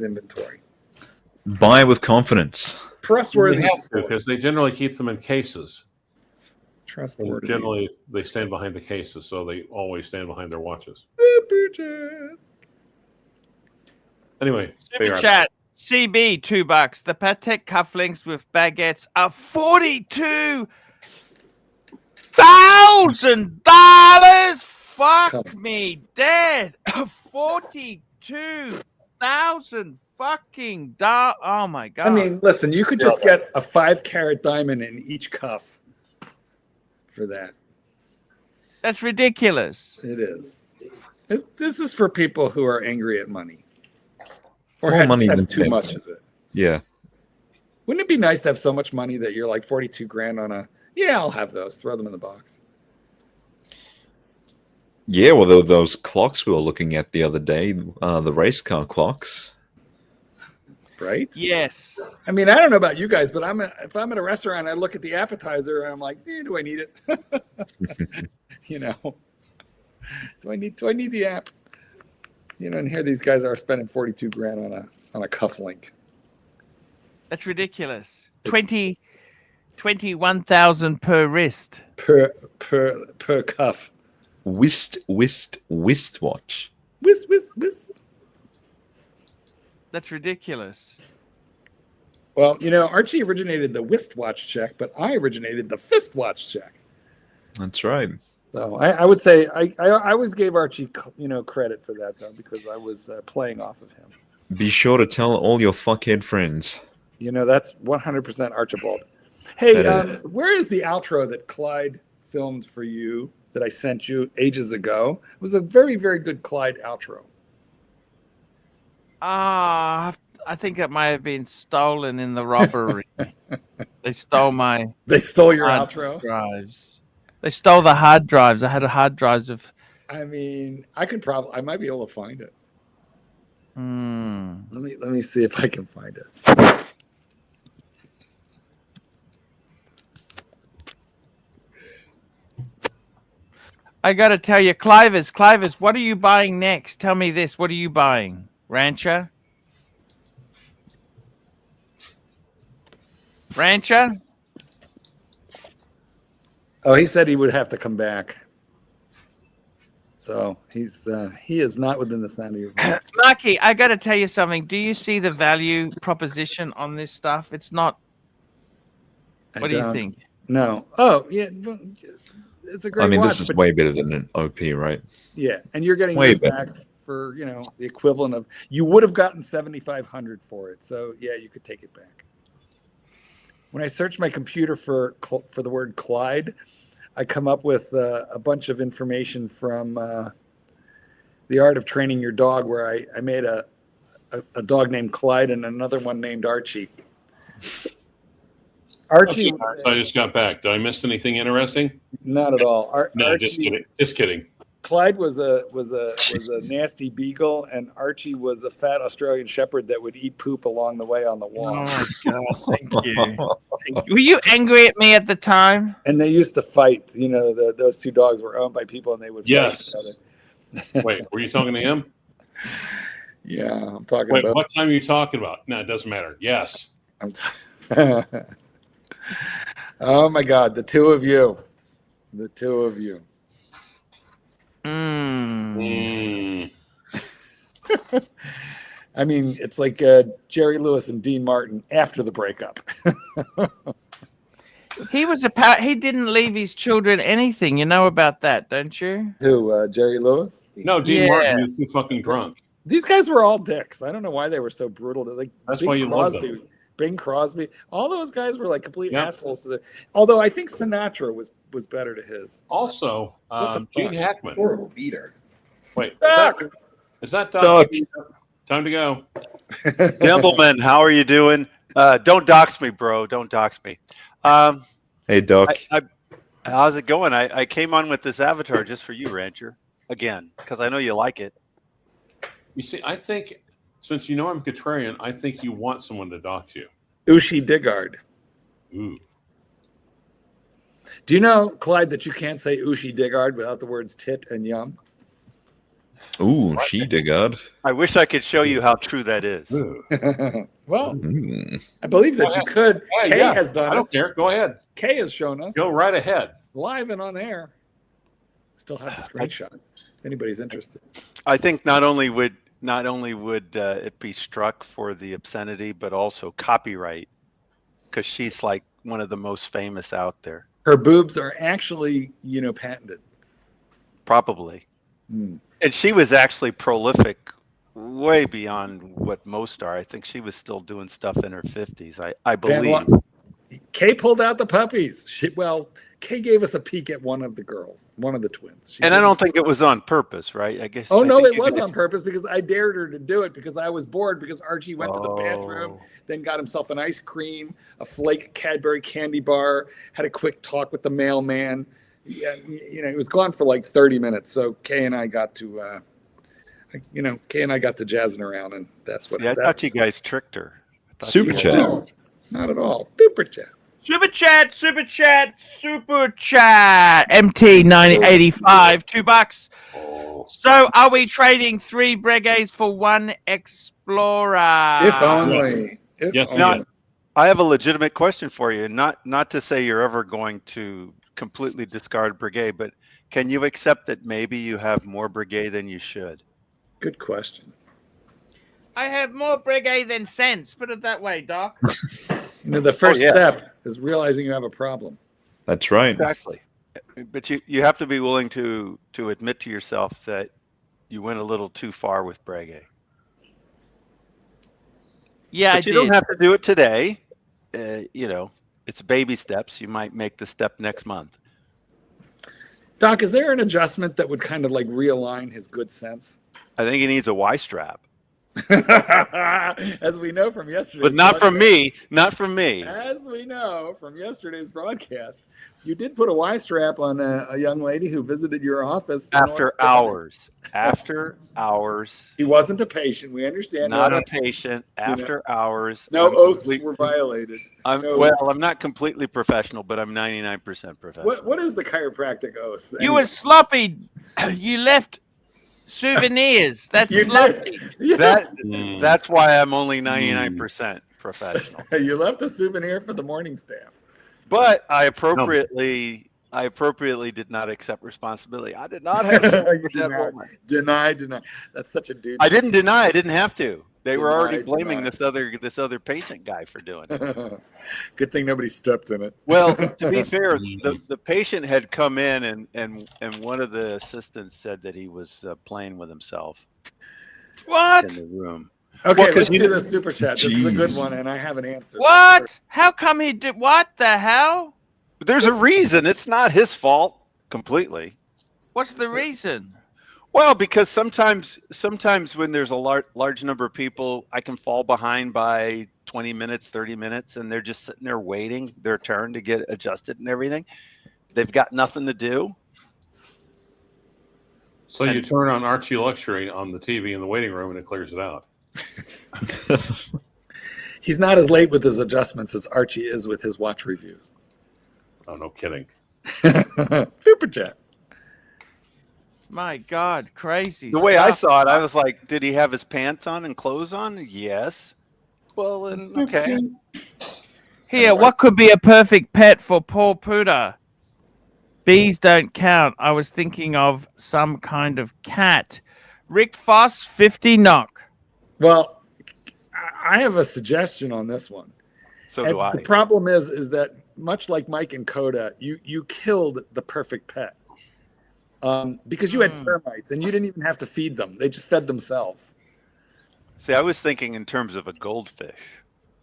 inventory. Buy with confidence. Trustworthy. Because they generally keep them in cases. Trustworthy. Generally, they stand behind the cases, so they always stand behind their watches. Anyway, Super chat. CB $2. The Patek cufflinks with baguettes are $42,000. Fuck me dead. 42,000 fucking dollars. Oh my god. I mean, listen, you could just get a 5-carat diamond in each cuff for that. That's ridiculous. It is. This is for people who are angry at money or More had money than too sense. much of it. Yeah. Wouldn't it be nice to have so much money that you're like 42 grand on a, yeah, I'll have those, throw them in the box. Yeah, well, those clocks we were looking at the other day, the race car clocks. Right? Yes. I mean, I don't know about you guys, but if I'm at a restaurant, I look at the appetizer and I'm like, do I need it? Do I need the app? And here these guys are spending 42 grand on a cufflink. That's ridiculous. 21,000 per wrist. Per cuff. Whist watch. Whist. That's ridiculous. Well, Archie originated the whist watch check, but I originated the fist watch check. That's right. So I would say I always gave Archie credit for that though, because I was playing off of him. Be sure to tell all your fuckhead friends. That's 100% Archibald. Hey, where is the outro that Clyde filmed for you that I sent you ages ago? It was a very, very good Clyde outro. I think it might have been stolen in the robbery. They stole your outro drives. They stole the hard drives. I had a hard drives of. I mean, I might be able to find it. Let me see if I can find it. I got to tell you, Clivers, what are you buying next? Tell me this. What are you buying? Rancher? Oh, he said he would have to come back. So he is not within the sound of your voice. Marky, I got to tell you something. Do you see the value proposition on this stuff? It's not. What do you think? No. Oh, yeah. It's a great watch. This is way better than an OP, right? Yeah, and you're getting way this back for the equivalent of, you would have gotten $7,500 for it. So yeah, you could take it back. When I search my computer for the word Clyde, I come up with a bunch of information from The Art of Training Your Dog, where I made a dog named Clyde and another one named Archie. Archie. I just got back. Did I miss anything interesting? Not at all. No, Archie, just kidding. Just kidding. Clyde was a nasty beagle, and Archie was a fat Australian shepherd that would eat poop along the way on the Oh wall. my god! Thank you. Were you angry at me at the time? And they used to fight. You know, those two dogs were owned by people, and they would fight Yes. each other. Wait, were you talking to him? Yeah, I'm talking Wait, about. what time are you talking about? No, it doesn't matter. Yes. Oh my God, the two of you. The two of you. Mm. I mean, it's like Jerry Lewis and Dean Martin after the breakup. He was he didn't leave his children anything. You know about that, don't you? Who, Jerry Lewis? No, Dean Yeah. Martin, he was too fucking drunk. These guys were all dicks. I don't know why they were so brutal. Like That's Bing why you love them. Crosby, Bing Crosby. All those guys were like complete Yep. assholes. Although I think Sinatra was better to his. Also, What the Gene fuck? Hackman. Horrible beater. Wait, Doc! is that Doc? Doc. Time to go. Gentlemen, how are you doing? Don't dox me, bro. Don't dox me. Hey, Doc. How's it going? I came on with this avatar just for you, Rancher, again, because I know you like it. You see, I think since you know I'm contrarian, I think you want someone to dox you. Ushi Digard. Ooh. Do you know, Clyde, that you can't say Ushi Digard without the words tit and yum? Ooh, she digard. I wish I could show you how true that is. Well, Mm. I believe that Go you ahead. could. Yeah, Kay yeah. has I done it. don't care. Go ahead. Kay has shown us Go right ahead. live and on air. Still have the screenshot. If anybody's interested. I think not only would it be struck for the obscenity, but also copyright, because she's like one of the most famous out there, Her boobs are actually, patented. probably. Hmm. And she was actually prolific way beyond what most are. I think she was still doing stuff in her 50s, I believe. Kay pulled out the puppies. Kay gave us a peek at one of the girls, one of the twins. And I don't think it was on purpose, right? I guess. Oh, I no, think it you was guys- on purpose because I dared her to do it because I was bored because Archie went to the bathroom, then got himself an ice cream, a flake Cadbury candy bar, had a quick talk with the mailman. Yeah, he was gone for like 30 minutes. So Kay and I got to, jazzing around, and that's what. Yeah, I thought you guys tricked her. I thought Super you- chat. No, not at all. Super chat. Super chat, super chat, super chat. MT9085, $2. Oh. So, are we trading 3 Breguets for 1 Explorer? If only. If Yes, only. yes. I have a legitimate question for you. Not to say you're ever going to completely discard Breguet, but can you accept that maybe you have more Breguet than you should? Good question. I have more Breguet than sense. Put it that way, Doc. The first yeah. step is realizing you have a problem. That's right. Exactly. But you have to be willing to admit to yourself that you went a little too far with Breguet. Yeah, But you don't have to do it today. It's baby steps. You might make the step next month. Doc, is there an adjustment that would kind of like realign his good sense? I think he needs a Y strap. As we know from yesterday's But not from broadcast. me. Not from me. As we know from yesterday's broadcast, you did put a Y strap on a young lady who visited your office. After hours. After hours. He wasn't a patient. We understand. Not No, a patient. After hours. no I'm oaths complete- were violated. I'm not completely professional, but I'm 99% professional. What is the chiropractic oath? You were sloppy. You left souvenirs. That's You sloppy. did. Yeah. That's why I'm only 99% professional. You left a souvenir for the morning staff. But I appropriately did not accept responsibility. I did not have sex with that woman. Deny. That's such a dude. I didn't deny. I didn't have to. They were already Deny. blaming this other patient guy for doing it. Good thing nobody stepped in it. Well, to be fair, the patient had come in and one of the assistants said that he was playing with himself What? in the room. Okay, Well, 'cause let's you do know- the super chat. This is a good Jeez. one, and I have an answer. What? How come he did? What the hell? There's a reason. It's not his fault completely. What's the reason? Well, because sometimes when there's a large number of people, I can fall behind by 20 minutes, 30 minutes, and they're just sitting there waiting their turn to get adjusted and everything. They've got nothing to do. So you turn on ArchieLuxury on the TV in the waiting room and it clears it out. He's not as late with his adjustments as Archie is with his watch reviews. Oh, no kidding. Super chat. My God, crazy. The way I stuff. saw it, I was like, did he have his pants on and clothes on? Yes. Well, then, okay. Here, what could be a perfect pet for Paul Puda? Bees don't count. I was thinking of some kind of cat. Rick Foss, 50 knock. Well, I have a suggestion on this one. So do I. The problem is that much like Mike and Coda, you killed the perfect pet because you had termites and you didn't even have to feed them; they just fed themselves. See, I was thinking in terms of a goldfish.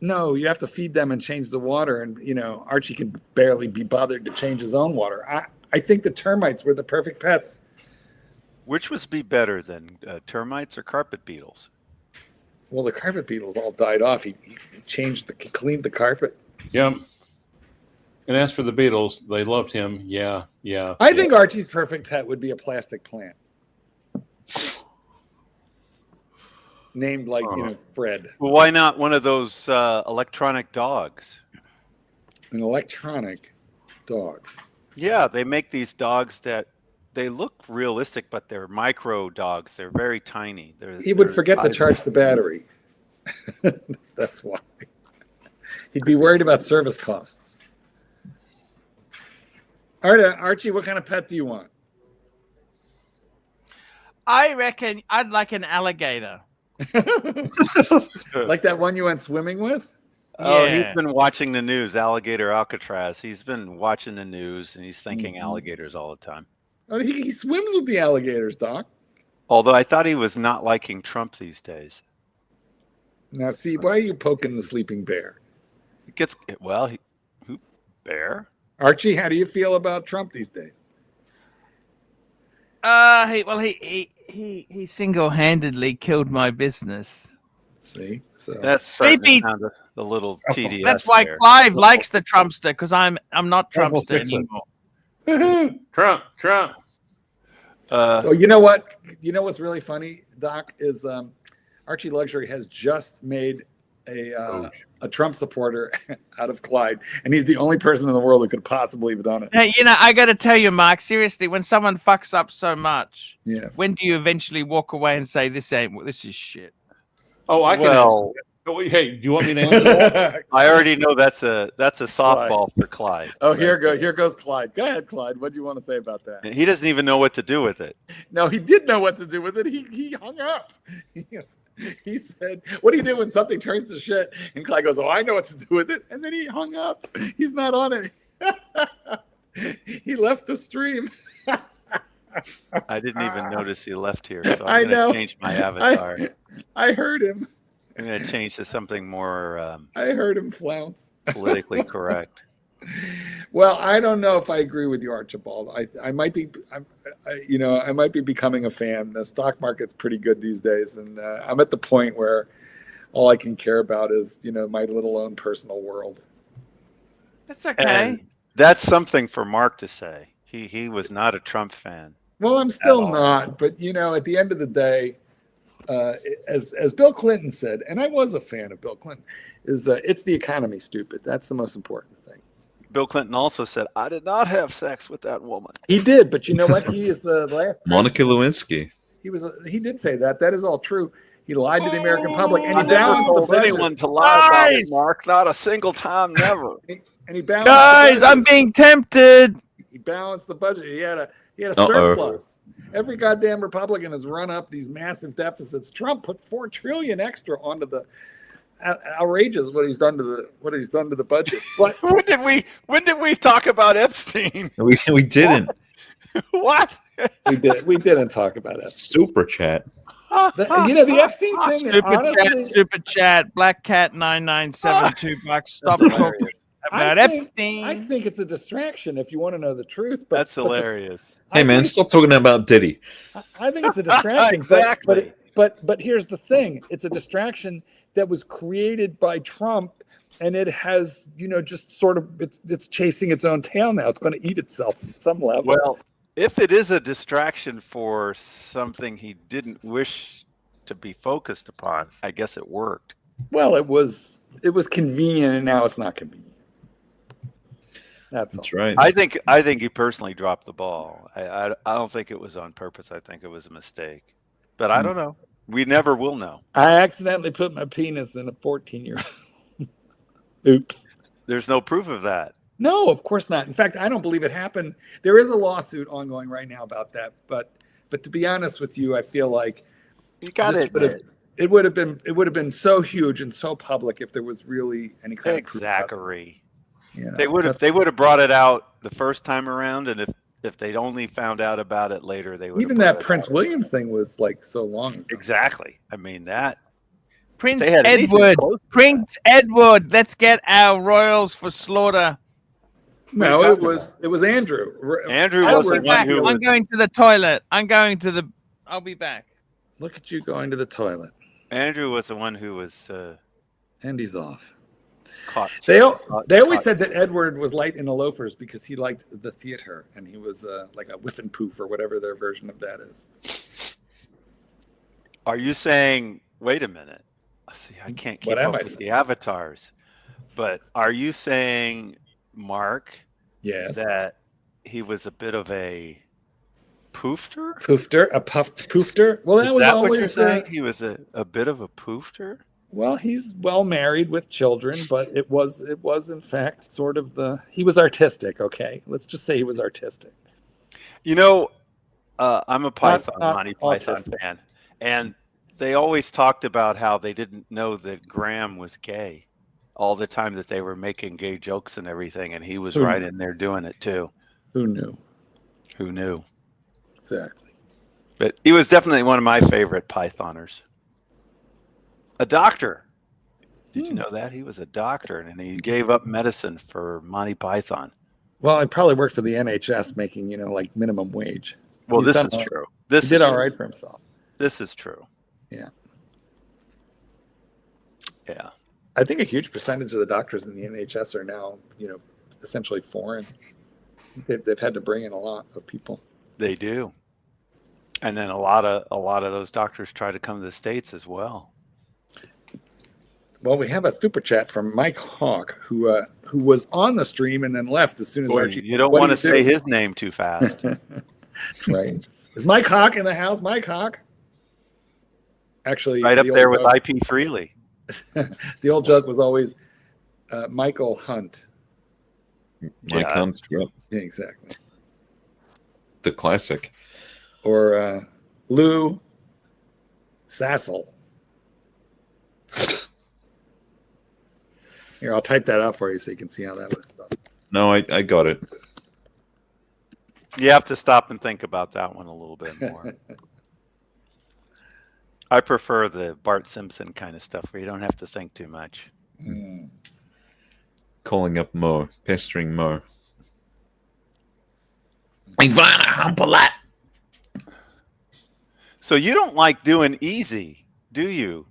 No, you have to feed them and change the water, and Archie can barely be bothered to change his own water. I think the termites were the perfect pets. Which would be better than termites or carpet beetles? Well, the carpet beetles all died off. He cleaned the carpet. Yep. And as for the Beatles, they loved him. Yeah. I think Archie's perfect pet would be a plastic plant. Named like, Fred. Well, why not one of those electronic dogs? An electronic dog. Yeah, they make these dogs that they look realistic, but they're micro dogs. They're very tiny. He would forget to charge the battery. That's why. He'd be worried about service costs. All right, Archie, what kind of pet do you want? I reckon I'd like an alligator. Like that one you went swimming with? Oh, Yeah. he's been watching the news, alligator Alcatraz. He's been watching the news, and he's thinking alligators all the time. Oh, he swims with the alligators, Doc. Although I thought he was not liking Trump these days. Now, see, why are you poking the sleeping bear? It gets who bear? Archie, how do you feel about Trump these days? He single-handedly killed my business. See, so That's starting to Sleepy. sound a little tedious. That's why there. Clive likes the Trumpster, because I'm not We'll Trumpster fix it. anymore. Trump. Oh, you know what? You know what's really funny, Doc, is ArchieLuxury has just made a Trump supporter out of Clyde, and he's the only person in the world who could possibly have done it. Hey, I got to tell you, Mark, seriously, when someone fucks up so much, Yes. when do you eventually walk away and say, this is shit? Oh, I can. Well, Hey, do you want me to answer that? I already know that's a softball for Clyde. Oh, here goes Clyde. Go ahead, Clyde. What do you want to say about that? He doesn't even know what to do with it. No, he did know what to do with it. He hung up. He said, "What do you do when something turns to shit?" And Clyde goes, "Oh, I know what to do with it." And then he hung up. He's not on it. He left the stream. I didn't even notice he left here, so I I'm going know. to change my avatar. I heard him. I'm going to change to something more I heard him flounce. politically correct. Well, I don't know if I agree with you, Archibald. I might be, I might be becoming a fan. The stock market's pretty good these days, and I'm at the point where all I can care about is, my little own personal world. That's okay. And that's something for Mark to say. He was not a Trump fan. Well, I'm still not, but at the end of the day, as Bill Clinton said, and I was a fan of Bill Clinton, is it's the economy, stupid. That's the most important thing. Bill Clinton also said, "I did not have sex with that woman." He did, but you know what? He is the last. Monica Lewinsky. He did say that. That is all true. He lied to the American public, and I he never balanced the told budget. anyone to lie about it, Guys! Mark. Not a single time, never. And he balanced. Guys, the budget. I'm being tempted. He balanced the budget. He had a Uh-oh. surplus. Every goddamn Republican has run up these massive deficits. Trump put $4 trillion extra onto the outrageous what he's done to the budget. But When did we talk about Epstein? We didn't. What? we didn't talk about it. Super chat. The Epstein thing. Honestly, Super chat. Black Cat 9972 bucks. Stop talking about Epstein. I think it's a distraction if you want to know the truth. But That's hilarious. Hey man, stop talking about Diddy. I think it's a distraction. Exactly. But here's the thing: it's a distraction that was created by Trump, and it has just sort of it's chasing its own tail now. It's going to eat itself at some level. Well, If it is a distraction for something he didn't wish to be focused upon, I guess it worked. Well, it was convenient, and now it's not convenient. That's right. I think he personally dropped the ball. I don't think it was on purpose. I think it was a mistake. But I don't know. We never will know. I accidentally put my penis in a 14-year-old. Oops. There's no proof of that. No, of course not. In fact, I don't believe it happened. There is a lawsuit ongoing right now about that. But to be honest with you, I feel like You got it. it would have been so huge and so public if there was really any kind of proof. Exactly. You know, They would have brought it out the first time around, and if they'd only found out about it later, they would. Even that Prince William thing was like so long ago. Exactly. I mean that. Prince They had anything Edward. close to Prince Edward. Let's get our royals for slaughter. No, are you it talking was Andrew. Andrew Edward, was the one who I'm was. going to the toilet. I'll be back. Look at you going to the toilet. Andrew was the one who was And he's off. caught. They always caught. said that Edward was light in the loafers because he liked the theater, and he was like a whiff and poof or whatever their version of that is. Are you saying? Wait a minute. See, I can't keep What am up I with saying? the avatars. But are you saying, Mark, Yes. that he was a bit of a poofter? Poofter, a puffed poofter. Well, that Is was that what you're always saying? He was a bit of a poofter? well, he's well married with children, but it was in fact sort of he was artistic. Okay, let's just say he was artistic. You know, I'm a Monty Python autistic. fan, and they always talked about how they didn't know that Graham was gay all the time, that they were making gay jokes and everything, and he was Who right knew? in there doing it too. Who knew? Who knew? Exactly. But he was definitely one of my favorite Pythoners. A doctor. Did you know that? He was a doctor, and he gave up medicine for Monty Python. Well, I probably worked for the NHS making, like minimum wage. Well, He's this done is all- true. He This did is all true. right for himself. This is true. Yeah. Yeah. I think a huge percentage of the doctors in the NHS are now, essentially foreign. They've had to bring in a lot of people. They do. And then a lot of those doctors try to come to the States as well. Well, we have a super chat from Mike Hawk, who was on the stream and then left as soon as Boy, Archie. you don't What want do to you say do? his name too fast. Right. Is Mike Hawk in the house? Mike Hawk. Actually, Right up the there old with joke- IP Freely. The old joke was always Michael Hunt. Mike Hunt, yep. Yeah, exactly. The classic. Or Lou Sassel. Here, I'll type that out for you so you can see how that was spelled. No, I got it. You have to stop and think about that one a little bit more. I prefer the Bart Simpson kind of stuff where you don't have to think too much. Mm. Calling up Mo, pestering Mo. Ivana, Humperlat. So you don't like doing easy, do you,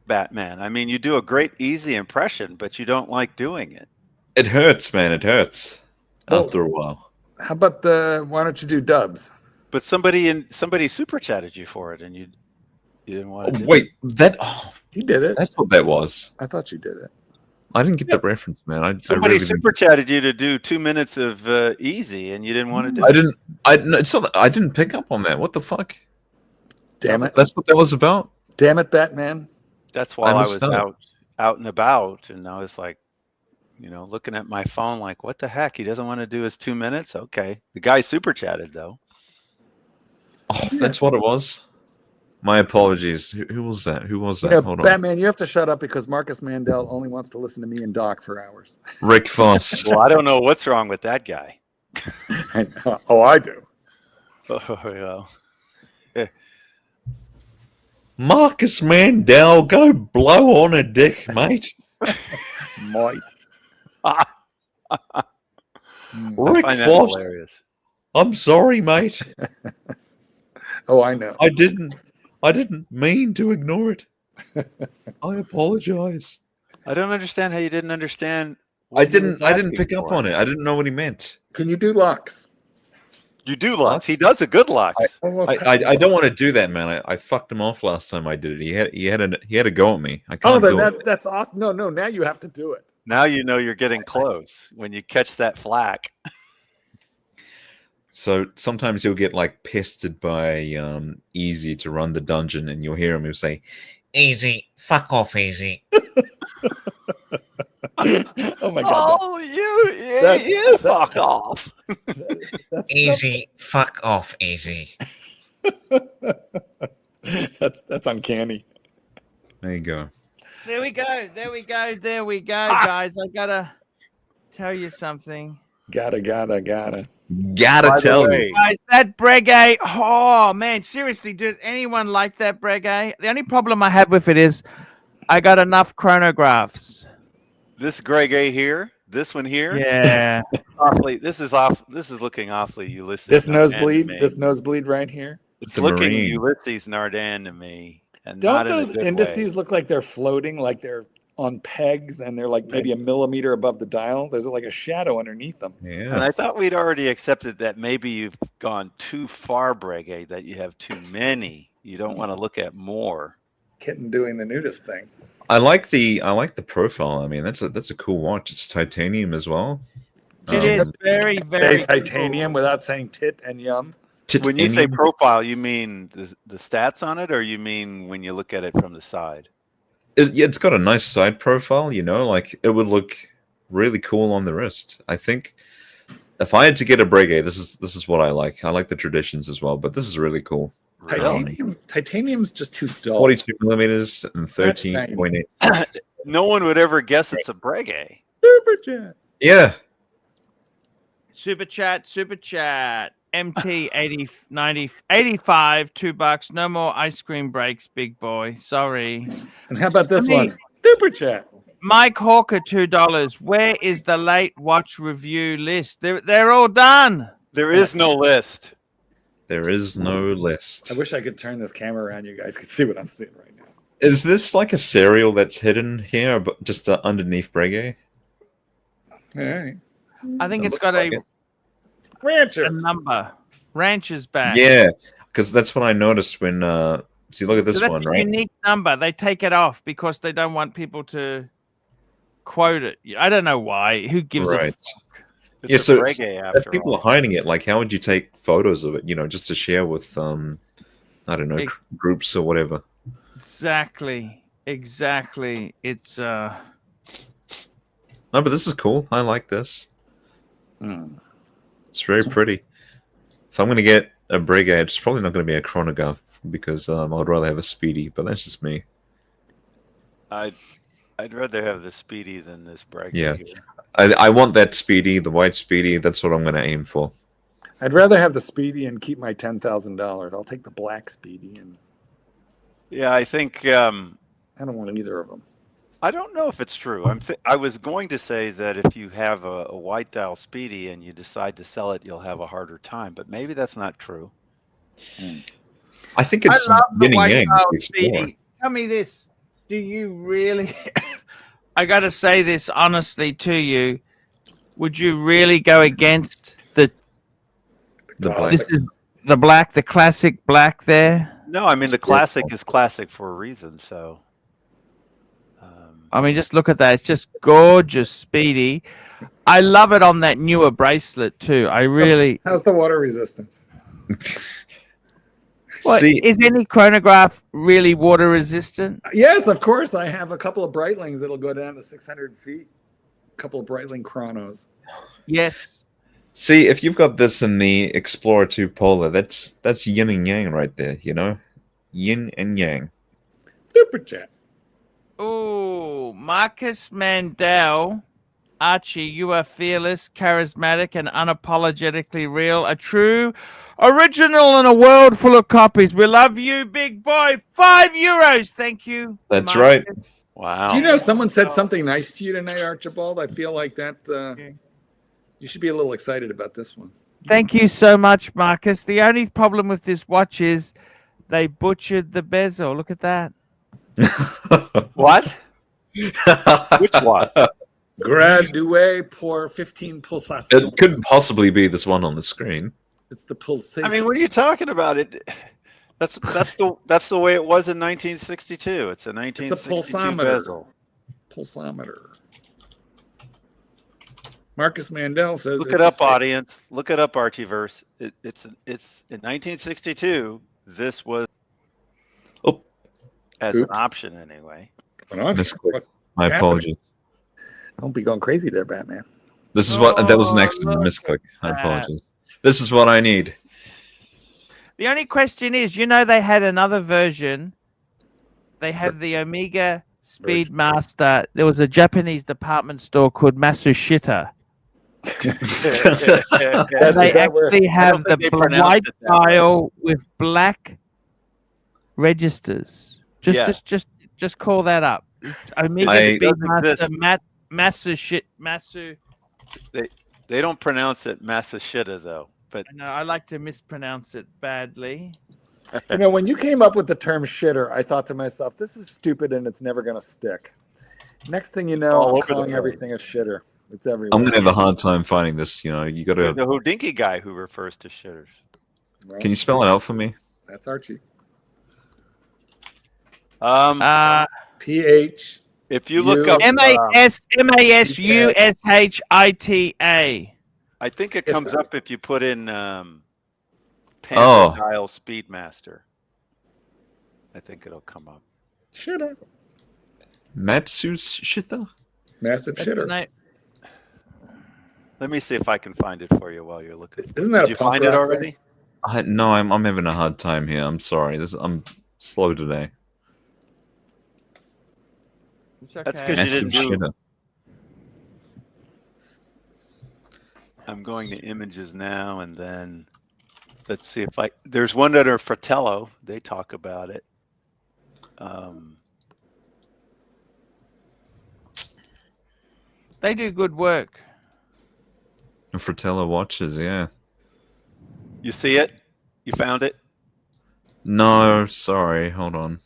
Batman? I mean, you do a great easy impression, but you don't like doing it. It hurts, man. It hurts Well, after a while. How about why don't you do dubs? But somebody super chatted you for it, and you didn't want to. Wait, that. Oh, He did it. that's what that was. I thought you did it. I didn't get the reference, man. Somebody really super chatted you to do 2 minutes of easy, and you didn't want to do I it. didn't. No, it's not, I didn't pick up on that. What the fuck? Damn it. That's what that was about. Damn it, Batman. That's while I was missed out. out and about, and I was like, looking at my phone, like, what the heck? He doesn't want to do his 2 minutes. Okay, the guy super chatted though. Oh, that's what it was. My apologies. Who was that? Who was that? Hold on. Batman, you have to shut up because Marcus Mandel only wants to listen to me and Doc for hours. Rick Foss. Well, I don't know what's wrong with that guy. Oh, I do. Oh, Marcus Mandel, go blow on a dick, mate. Might. I Rick find that Foss, hilarious. I'm sorry, mate. Oh, I know. I didn't mean to ignore it. I apologize. I don't understand how you didn't understand. I didn't pick up on it. I didn't know what he meant. Can you do Lux? You do Lux. He does a good Lux. I don't want to do that, man. I fucked him off last time I did it. He had a go at me. I can't do it. That's awesome. No, now you have to do it. Now you know you're getting close when you catch that flack. So sometimes you'll get like pestered by Easy to run the dungeon, and you'll hear him. He'll say, "Easy, fuck off, Easy." Oh my god! Oh, you fuck off. Easy, fuck off, Easy. That's uncanny. There you go. There we go, guys. I gotta tell you something. Gotta. Gotta tell you. Guys, that Breguet, oh man, seriously, does anyone like that Breguet? The only problem I have with it is I got enough chronographs. This Greg A here, this one here. Yeah. This is looking awfully Ulysses. This nosebleed right here. It's looking Ulysses Nardan to me. And don't those indices look like they're floating, like they're on pegs, and they're like maybe a millimeter above the dial? There's like a shadow underneath them. Yeah. And I thought we'd already accepted that maybe you've gone too far, Breguet, that you have too many. You don't want to look at more. Kitten doing the nudist thing. I like the profile. I mean, that's a cool watch. It's titanium as well. It is very, very titanium cool. Without saying tit and yum. When you say profile, you mean the stats on it, or you mean when you look at it from the side? It's got a nice side profile, you know, like it would look really cool on the wrist. I think if I had to get a Breguet, this is what I like. I like the traditions as well, but this is really cool. Titanium's just too dull. 42 millimeters and 13.8. No one would ever guess it's a Breguet. Super chat. Yeah. Super chat. MT 85, $2. No more ice cream breaks, big boy. Sorry. And how about this one? Super chat. Mike Hawker, $2. Where is the late watch review list? They're all done. There is no list. There is no list. I wish I could turn this camera around. You guys could see what I'm seeing right now. Is this like a serial that's hidden here, but just underneath Breguet? All right. I think it's got a number. Rancher's back. Yeah, because that's what I noticed when. See, look at this one, right? Unique number. They take it off because they don't want people to quote it. I don't know why. Who gives a fuck? Yeah, so if people are hiding it, like, how would you take photos of it? You know, just to share with, I don't know, groups or whatever. Exactly. It's No, but this is cool. I like this. It's very pretty. If I'm going to get a Breguet, it's probably not going to be a chronograph because I'd rather have a Speedy, but that's just me. I'd rather have the Speedy than this Breguet. Yeah. Here. I want that Speedy, the white Speedy. That's what I'm going to aim for. I'd rather have the Speedy and keep my $10,000. I'll take the black Speedy. And yeah, I think... I don't want either of them. I don't know if it's true. I was going to say that if you have a white dial Speedy and you decide to sell it, you'll have a harder time. But maybe that's not true. I think it's I love the white yang. dial Speedy. Tell me this. Do you really... I got to say this honestly to you. Would you really go against the black? This is the black, the classic black there? No, I mean, the classic is classic for a reason, so... I mean, just look at that. It's just gorgeous, Speedy. I love it on that newer bracelet, too. I really... How's the water resistance? Well, is any chronograph really water resistant? Yes, of course. I have a couple of Breitlings that'll go down to 600 feet. A couple of Breitling chronos. Yes. See, if you've got this in the Explorer 2 Polar, that's yin and yang right there, you know? Yin and yang. Super chat. Oh, Marcus Mandel. Archie, you are fearless, charismatic, and unapologetically real. A true original in a world full of copies. We love you, big boy. €5. Thank you. That's Marcus. right. Wow. Do you know someone said something nice to you tonight, Archibald? I feel like that you should be a little excited about this one. Thank you so much, Marcus. The only problem with this watch is they butchered the bezel. Look at that. What? Which one? Gradué por 15 pulsations. It couldn't possibly be this one on the screen. It's the pulsation. I mean, what are you talking about? That's the way it was in 1962. It's a 1962 pulsometer. bezel. Pulsometer. Marcus Mandel says, Look it up, audience. Look it up, Archieverse. It's in 1962. This was as an option anyway. Misclick. My apologies. Don't be going crazy there, Batman. This is what that was an accident. Misclick. I apologize. This is what I need. The only question is, they had another version. They had the Omega Speedmaster. There was a Japanese department store called Masushita. They actually have the white dial with black registers. Just call that up. Omega Speedmaster Masu. They don't pronounce it Masushita though. But no, I like to mispronounce it badly. When you came up with the term shitter, I thought to myself, this is stupid and it's never going to stick. Next thing you know, I'm calling everything a shitter. It's everywhere. I'm going to have a hard time finding this. You got to... The Houdinki guy who refers to shitters. Well, can you spell it out for me? That's Archie. PH. If you look up MASUSHITA. I think it comes up if you put in Panda dial Speedmaster. I think it'll come up. Shitter. Matsushita? Massive shitter. Let me see if I can find it for you while you're looking. Isn't that Did you find it already? No, I'm having a hard time here. I'm sorry. I'm slow today. It's okay. That's because you didn't do. I'm going to images now, and then let's see if there's one under Fratello. They talk about it. They do good work. Fratello watches, yeah. You see it? You found it? No, sorry. Hold on.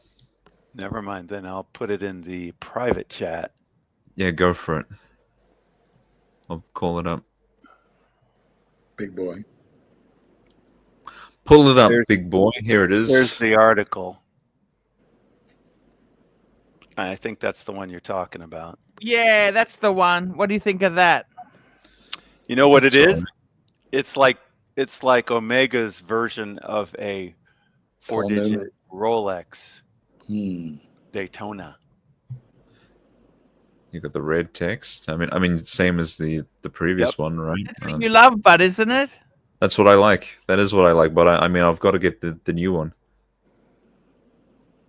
Never mind. Then I'll put it in the private chat. Yeah, go for it. I'll call it up. Big boy. Pull it up, big boy. Here it is. There's the article. I think that's the one you're talking about. Yeah, that's the one. What do you think of that? You know what it is? It's like Omega's version of a 4-digit Rolex Daytona. You got the red text. I mean, same as the previous one, right? That's what you love, bud, isn't it? That's what I like. That is what I like. But I've got to get the new one.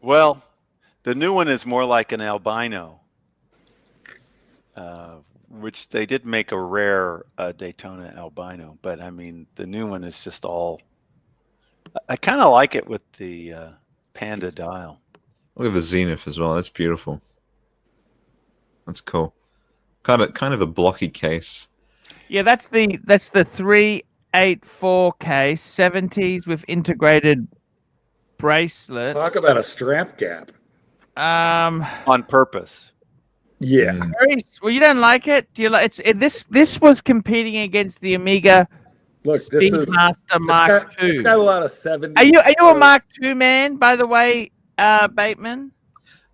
Well, the new one is more like an albino, which they did make a rare Daytona albino. But I mean, the new one is just all. I kind of like it with the Panda dial. Look at the Zenith as well. That's beautiful. That's cool. Kind of a blocky case. Yeah, that's the 384 case, 70s with integrated bracelet. Talk about a strap gap. On purpose. Yeah. Well, you don't like it? Do you like this was competing against the Omega Speedmaster Mark II. It's got a lot of 70s. Are you a Mark II man, by the way, Bateman?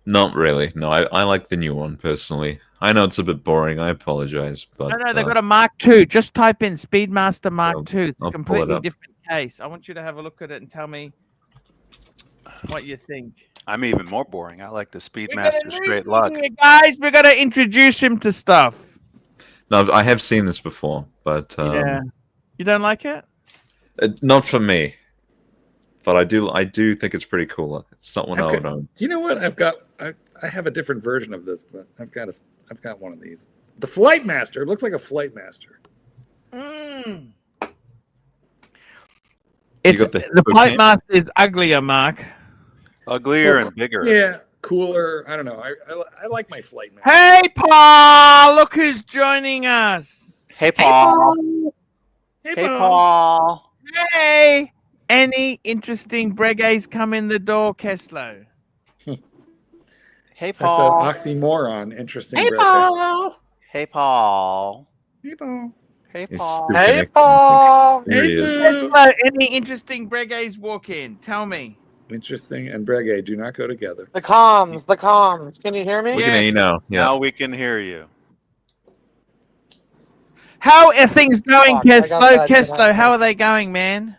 Not really. No, I like the new one personally. I know it's a bit boring. I apologize, but no, they've got a Mark II. Just type in Speedmaster Mark II. It's a completely different case. I want you to have a look at it and tell me what you think. I'm even more boring. I like the Speedmaster straight luck. Guys, we're gonna introduce him to stuff. No, I have seen this before, but yeah, you don't like it? Not for me. But I do think it's pretty cool. It's not one I would own. Do you know what I have a different version of this, but I've got one of these. The Flight Master. It looks like a Flight Master. It's the Flight Master is uglier, Mark. Uglier and bigger. Yeah, cooler. I don't know. I like my Flight Master. Hey, Paul! Look who's joining us. Hey, Paul. Hey, Paul. Hey. Any interesting breguets come in the door, Keslow? Hey, Paul. That's an oxymoron. Interesting. Hey, Paul. Hey, Paul. Hey, Paul. Hey, It's Paul. still Hey, connected. Paul. There he is. Tesla, any interesting Breguets walk in? Tell me. Interesting and Breguet do not go together. The comms. Can you hear me? We can hear you now. Yeah. Now we can hear you. How are things going, Fuck, I got Keslo? bad Keslo, connection. how are they going, man?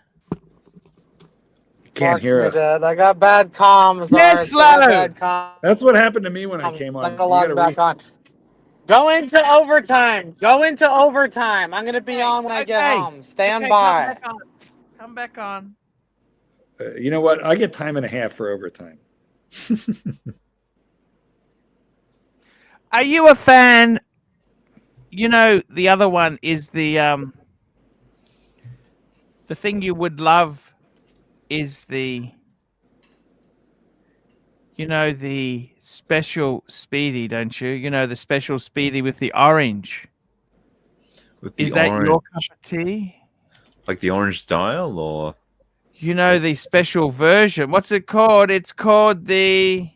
Can't Fuck, hear you're us. dead. I got bad comms. Yes, Arch. I got Lo. bad comms. That's what happened to me when I came on. I'm You gonna log gotta back on. Go into overtime. I'm gonna be on when I get Okay. home. Stand Okay, by. Come back on. you know what? I get time and a half for overtime. Are you a fan? You know, the other one is the thing you would love is the the special Speedy, don't you? You know, the special Speedy with the orange. With the Is that orange, your cup of tea? like the orange dial, or You know, the special version. What's it called? It's called the...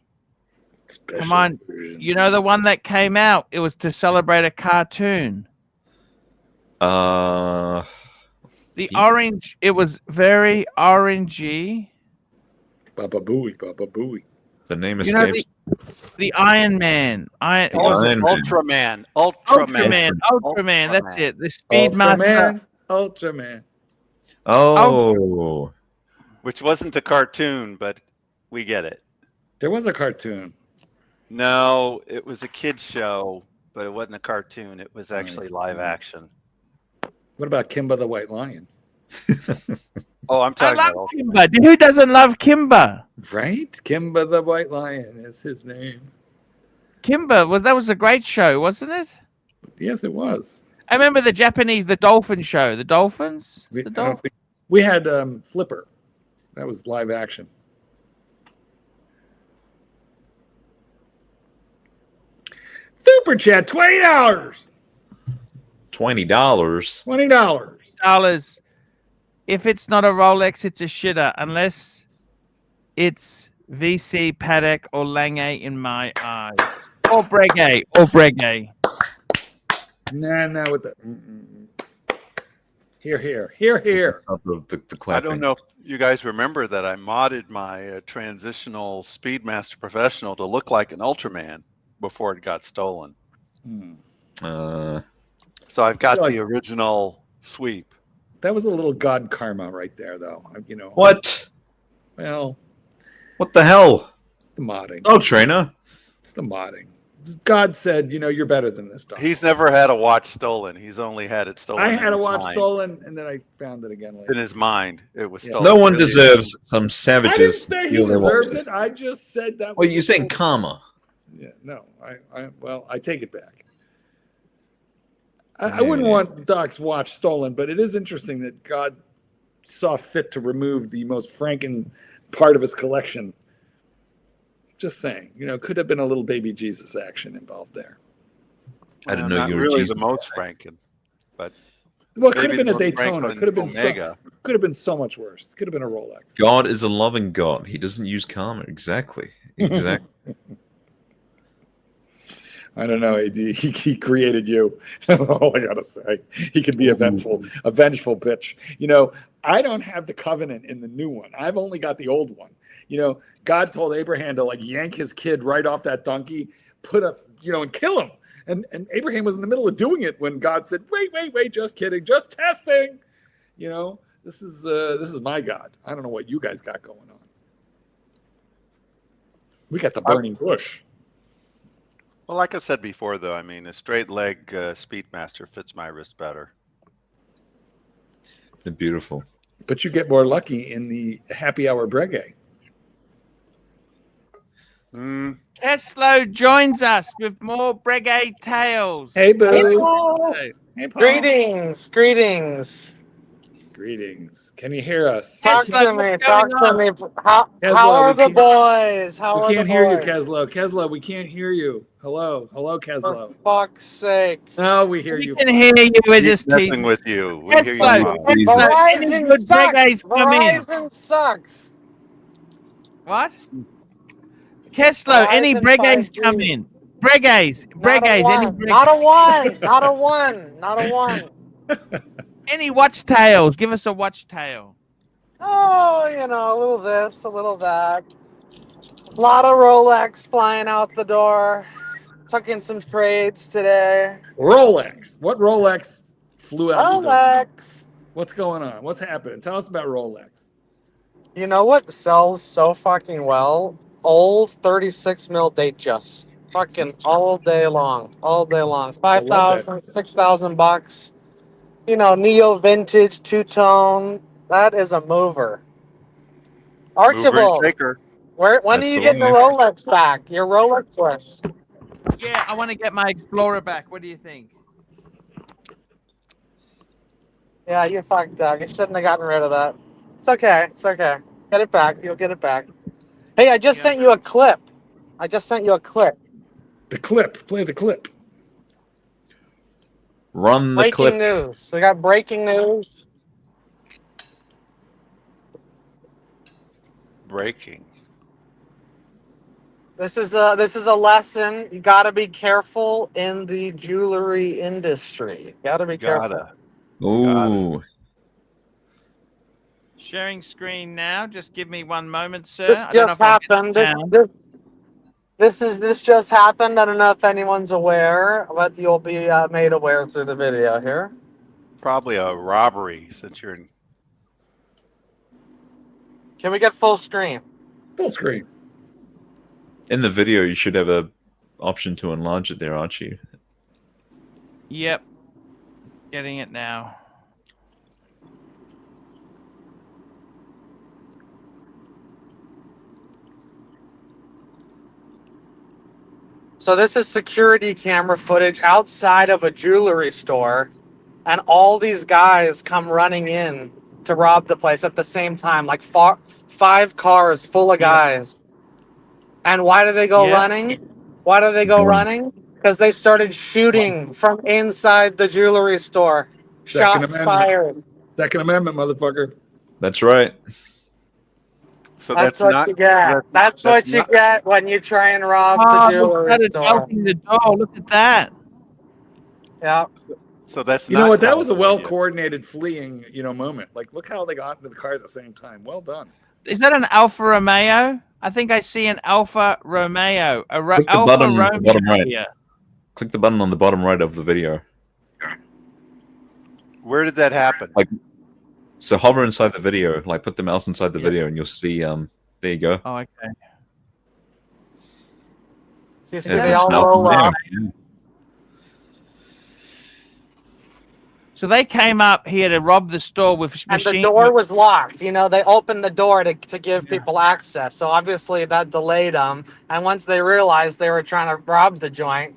Come on. You know, the one that came out. It was to celebrate a cartoon. uh, The He- orange, it was very orangey. Baba Booey, Baba Booey. the name You know, escapes. the Iron Man. The Iron Man. Ultraman. Ultraman. That's it. The Speedmaster. Ultraman. Ultraman. Oh, Which wasn't a cartoon, but we get it. There was a cartoon. No, it was a kid's show, but it wasn't a cartoon. It was Oh, actually it's- live action. What about Kimba the White Lion? Oh, I'm I talking love about Kimber. Who doesn't love Kimber? Right? Kimba the White Lion is his name. Kimber, well, that was a great show, wasn't it? Yes, it was. I remember the Dolphin show. The Dolphins? We, The I don't Dolphins? think- we had Flipper. That was live action. Super chat, $20. $20. $20. If it's not a Rolex, it's a shitter, unless it's VC, Paddock, or Lange in my eyes. Or Breguet. Nah, with the. Here. Not the I clapping. don't know if you guys remember that I modded my transitional Speedmaster Professional to look like an Ultraman before it got stolen. Hmm. So I've got Like- the original sweep. That was a little god karma right there, though. You know. What? Well, What the hell? the modding. Oh, trainer. It's the modding. God said, you're better than this dog. He's never had a watch stolen. He's only had it stolen. I in had a his watch mind. stolen, and then I found it again In later. his mind. It was Yeah. stolen. No one Really. deserves some I didn't savages. say he steal their deserved watches. it. I just said that. Well, was you're a saying little- karma. Yeah, no. I take it back. I wouldn't want Doc's watch stolen, but it is interesting that God saw fit to remove the most franken part of his collection. Just saying, could have been a little baby Jesus action involved there. I didn't Well, know not you were really Jesus the most Franken. Well, it could have Maybe been a the Daytona. Franklin Could have been Omega. could have been so much worse. Could have been a Rolex. God is a loving God. He doesn't use karma. Exactly. I don't know, AD. He created you. That's all I gotta say. He could be a vengeful bitch. I don't have the covenant in the new one. I've only got the old one. God told Abraham to yank his kid right off that donkey, and kill him. And Abraham was in the middle of doing it when God said, "Wait, just kidding, just testing." This is my God. I don't know what you guys got going on. We got the burning bush. Well, like I said before, though, I mean, a straight leg Speedmaster fits my wrist better. They're beautiful. But you get more lucky in the happy hour Breguet. Teslo joins us with more Breguet tales. Hey, boo. Hey, Paul. Hey, Paul. Greetings. Greetings. Can you hear us? Talk Tesla, to me. what's Talk going to me. How Tesla, are we the can't- boys? How We are can't the hear you, boys? Keslo. Keslo, we can't hear you. Hello, For Keslo. fuck's sake. No, we hear We you. can hear you. We're He's just messing teasing. with you. We hear you. Tesla, fine. Jesus. any Verizon good sucks. Breguets come in. Verizon sucks. What? Keslo, any Verizon Breguets 5G. come in? Breguets, any Not a Breguets? one. Not a one. Not a one. Not a one. Any watch tales? Give us a watch tale. Oh, you know, a little this, a little that. A lot of Rolex flying out the door. Took in some trades today. Rolex. What Rolex flew out the door? Rolex. What's going on? What's happening? Tell us about Rolex. You know what sells so fucking well? Old 36 mil date just. Fucking all day long. All day long. 5,000, 6,000 bucks. You know, neo vintage two-tone. That is a mover. Mover and Archibald, shaker. when are you getting the Rolex back? Your Rolex. Yeah, I want to get my Explorer back. What do you think? Yeah, you fucked up. You shouldn't have gotten rid of that. It's okay. It's okay. Get it back. You'll get it back. Hey, I just sent you a clip. The clip. Play the clip. Run the clip. Breaking news. We got breaking news. Breaking. This is a lesson. You got to be careful in the jewelry industry. You got to be careful. Ooh. Sharing screen now. Just give me one moment, sir. This just happened. This just happened. I don't know if anyone's aware, but you'll be made aware through the video here. Probably a robbery since you're in. Can we get full screen? Full screen. In the video, you should have a option to enlarge it there, Archie. Yep. Getting it now. So this is security camera footage outside of a jewelry store, and all these guys come running in to rob the place at the same time, like 5 cars full of guys. And why do they go running? Why do they go running? Because they started shooting from inside the jewelry store. Shots fired. Second Amendment, motherfucker. That's right. So that's what you get. That's what you get when you try and rob the jewelry store. The door. Look at that. Yeah. So that's you know what? That was a well-coordinated fleeing, moment. Like, look how they got into the car at the same time. Well done. Is that an Alfa Romeo? I think I see an Alfa Romeo. Click the button on the bottom right. Click the button on the bottom right of the video. Where did that happen? So hover inside the video, put the mouse inside the video, and you'll see. There you go. Oh, okay. So you see they all roll up. So they came up here to rob the store with machine. And the door was locked. They opened the door to give people access. So obviously that delayed them. And once they realized they were trying to rob the joint,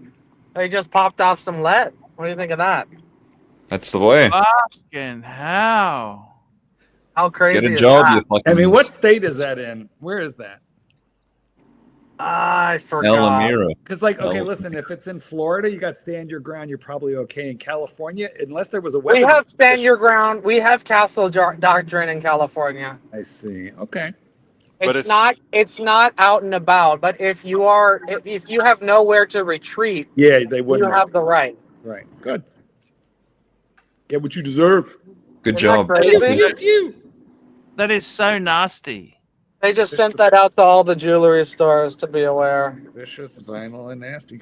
they just popped off some lead. What do you think of that? That's the way. Fucking hell. How crazy Get a job, is you that? fucking. I mean, what state is that in? Where is that? I forgot. Alameda. Because, okay, listen, if it's in Florida, you got stand your ground. You're probably okay. In California, unless there was a weapon. We have stand your ground. We have castle doctrine in California. I see. Okay. It's not out and about. But if you have nowhere to retreat, yeah, they wouldn't. You have the right. Right. Good. Get what you deserve. Good job. That is so nasty. They just sent that out to all the jewelry stores to be aware. Vicious, violent, and nasty.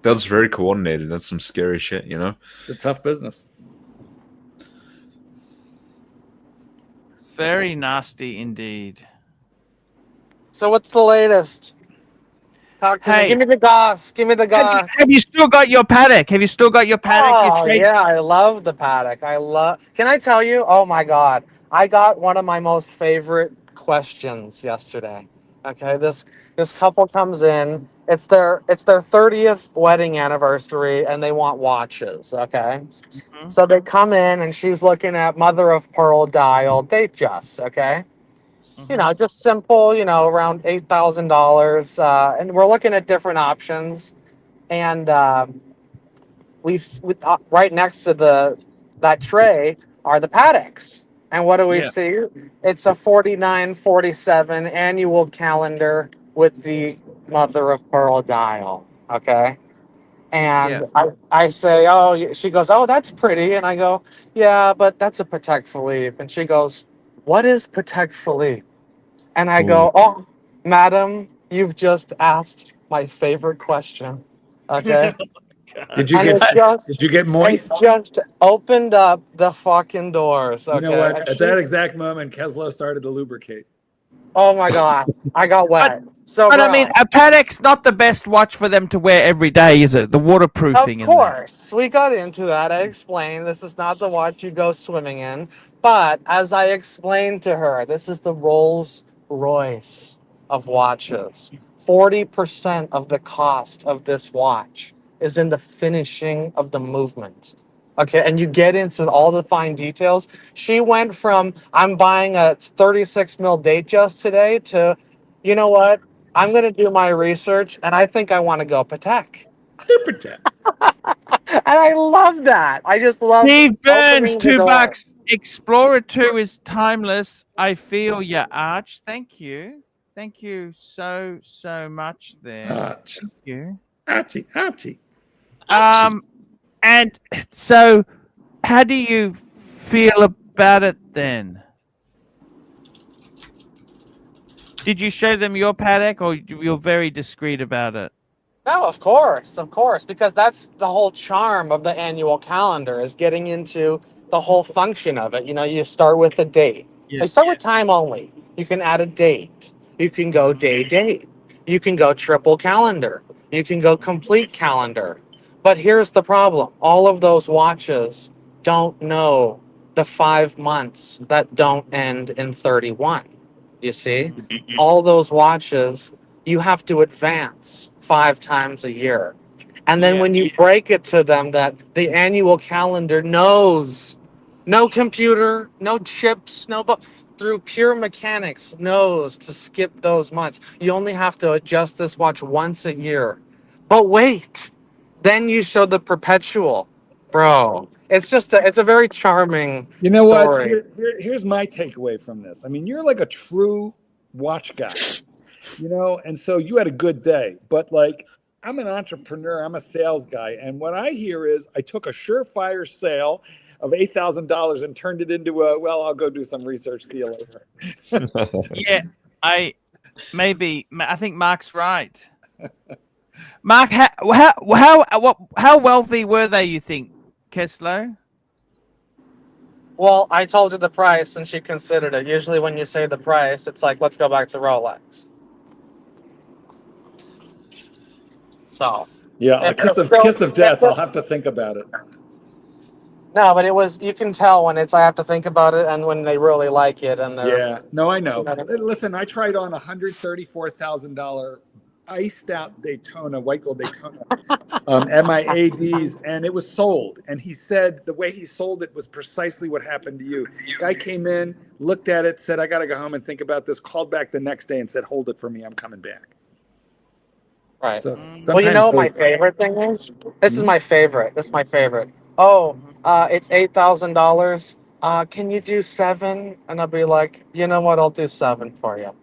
That was very coordinated. That's some scary shit, It's a tough business. Very nasty indeed. So what's the latest? Talk to me. Give me the goss. Give me the goss. Have you still got your paddock? Oh, yeah, I love the paddock. Can I tell you? Oh my God. I got one of my most favorite questions yesterday. Okay, this couple comes in. It's their 30th wedding anniversary, and they want watches. Okay, so they come in, and she's looking at mother of pearl dial date just. Okay, just simple. Around $8,000, and we're looking at different options, and we've right next to that tray are the paddocks. And what do we see? It's a 4947 annual calendar with the mother of pearl dial. Okay. And I say, oh, she goes, oh, that's pretty. And I go, yeah, but that's a Patek Philippe. And she goes, what is Patek Philippe? And I go, oh, madam, you've just asked my favorite question. Okay. Did you And get moist? it just opened up the fucking doors. Okay. You know what? And At that exact moment, Keslow started to lubricate. oh my God, I got wet. But I mean, a Patek's not the best watch for them to wear every day, is it? The waterproofing. Of course, we got into that. I explained this is not the watch you go swimming in. But as I explained to her, this is the Rolls Royce of watches. 40% of the cost of this watch is in the finishing of the movement. Okay, and you get into all the fine details. She went from, I'm buying a 36 mil Datejust today to, you know what? I'm going to do my research, and I think I want to go Patek. Super Patek. And I love that. I just love Steve Burns, opening the door. $2. Explorer 2 is timeless. I feel ya, Arch. Thank you. Thank you so much there. Arch. Thank you. Archie. And so how do you feel about it then? Did you show them your Patek, or you're very discreet about it? No, of course, because that's the whole charm of the annual calendar, is getting into the whole function of it. You know, you start with a date. You start with time only. You can add a date. You can go date. You can go triple calendar. You can go complete calendar. But here's the problem. All of those watches don't know the 5 months that don't end in 31. You see? All those watches, you have to advance 5 times a year. And then when you break it to them that the annual calendar knows, no computer, no chips, through pure mechanics, knows to skip those months. You only have to adjust this watch once a year. But wait, then you show the perpetual. Bro, it's a very charming You know story. what? Here's my takeaway from this. I mean, you're like a true watch guy, you know, and so you had a good day. But like, I'm an entrepreneur, I'm a sales guy, and what I hear is I took a surefire sale of $8,000 and turned it into a, well, I'll go do some research. See you later. Yeah, I think Mark's right. Mark, how wealthy were they, you think, Keslow? Well, I told her the price and she considered it. Usually when you say the price, it's like, let's go back to Rolex. So. Yeah, a kiss of death. I'll have to think about it. No, but it was, you can tell when it's, I have to think about it, and when they really like it. And they're, yeah, no, I know. Listen, I tried on $134,000 iced out Daytona, white gold Daytona, at my AD's, and it was sold. And he said the way he sold it was precisely what happened to you. Guy came in, looked at it, said, I got to go home and think about this, called back the next day and said, hold it for me, I'm coming back. Right. So, well, you know what my favorite thing is? This is my favorite. Oh, it's $8,000. Can you do 7? And I'll be like, you know what? I'll do 7 for you.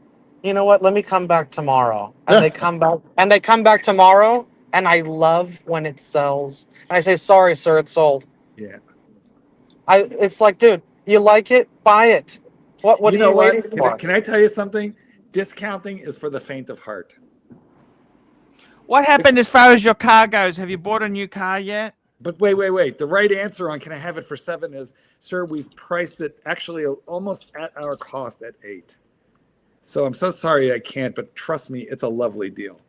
You know what? Let me come back tomorrow. And they come back tomorrow, and I love when it sells. And I say, sorry, sir, it's sold. Yeah. It's like, dude, you like it? Buy it. What are you waiting for? Can I tell you something? Discounting is for the faint of heart. What happened as far as your car goes? Have you bought a new car yet? But wait. The right answer on can I have it for 7 is, sir, we've priced it actually almost at our cost at 8. So I'm so sorry I can't, but trust me, it's a lovely deal.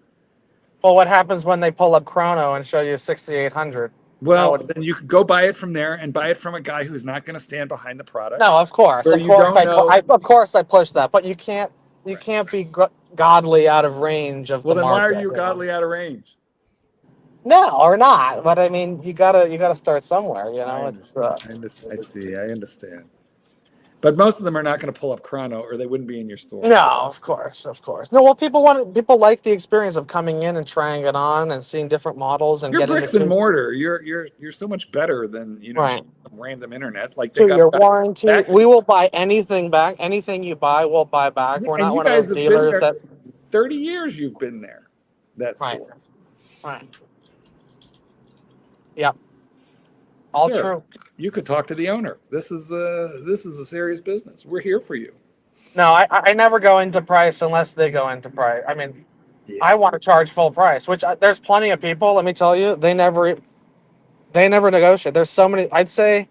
Well, what happens when they pull up Chrono and show you 6,800? Well, then you could go buy it from there and buy it from a guy who's not going to stand behind the product. No, of course. Of course I push that, but you can't be godly out of range of the market. Well, then why are you godly out of range? No, or not. But I mean, you gotta start somewhere. You know, I understand. But most of them are not going to pull up Chrono, or they wouldn't be in your store. No, of course. No, well, people like the experience of coming in and trying it on and seeing different models and you're getting bricks and mortar. You're so much better than random internet. Like they got your warranty. We will buy anything back. Anything you buy, we'll buy back. We're not one of those dealers that 30 years you've been there. That store. Right. Yep. All Sir, true. You could talk to the owner. This is a serious business. We're here for you. No, I never go into price unless they go into price. I mean, Yeah. I want to charge full price, which there's plenty of people, let me tell you, they never negotiate. There's so many, I'd say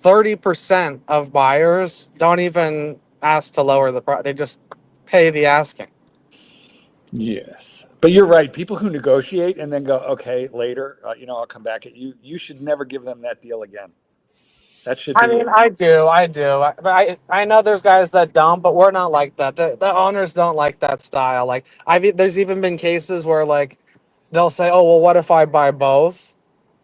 30% of buyers don't even ask to lower the price. They just pay the asking. Yes, but you're right. People who negotiate and then go, okay, later, I'll come back at you. You should never give them that deal again. That should be. I mean, I do. I know there's guys that don't, but we're not like that. The owners don't like that style. Like there's even been cases where like they'll say, "Oh, well, what if I buy both?"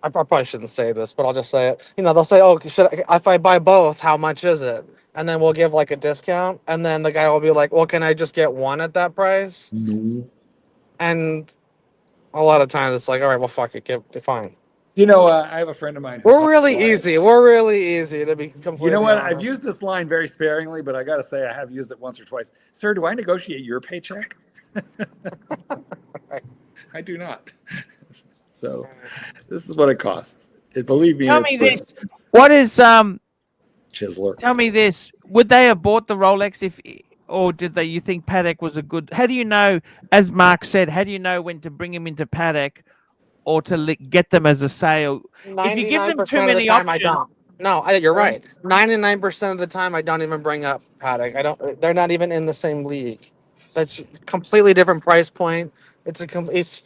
I probably shouldn't say this, but I'll just say it. They'll say, "Oh, if I buy both, how much is it?" And then we'll give like a discount, and then the guy will be like, "Well, can I just get one at that price?" No. And a lot of times it's like, "All right, well, fuck it, fine." I have a friend of mine. We're really easy. We're really easy to be completely You know what? honest. I've used this line very sparingly, but I got to say I have used it once or twice. Sir, do I negotiate your paycheck? I do not. So this is what it costs. Believe me. Tell me this. What is Chiseler? Tell me this. Would they have bought the Rolex or did they? You think Paddock was a good? How do you know? As Mark said, how do you know when to bring him into Paddock or to get them as a sale? If you give them too many options, I don't. No, you're right. 99% of the time, I don't even bring up Paddock. I don't. They're not even in the same league. That's completely different price point. It's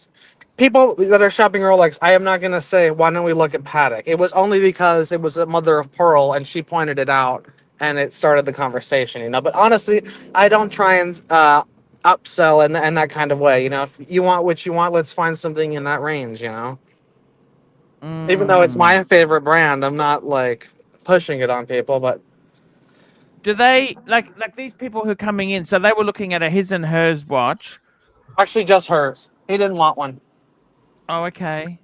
people that are shopping Rolex. I am not gonna say why don't we look at Paddock. It was only because it was a mother of pearl and she pointed it out and it started the conversation. But honestly, I don't try and upsell in that kind of way. If you want what you want, let's find something in that range. Even though it's my favorite brand, I'm not like pushing it on people. But do they like these people who are coming in? So they were looking at a his and hers watch. Actually, just hers. He didn't want one. Oh, okay.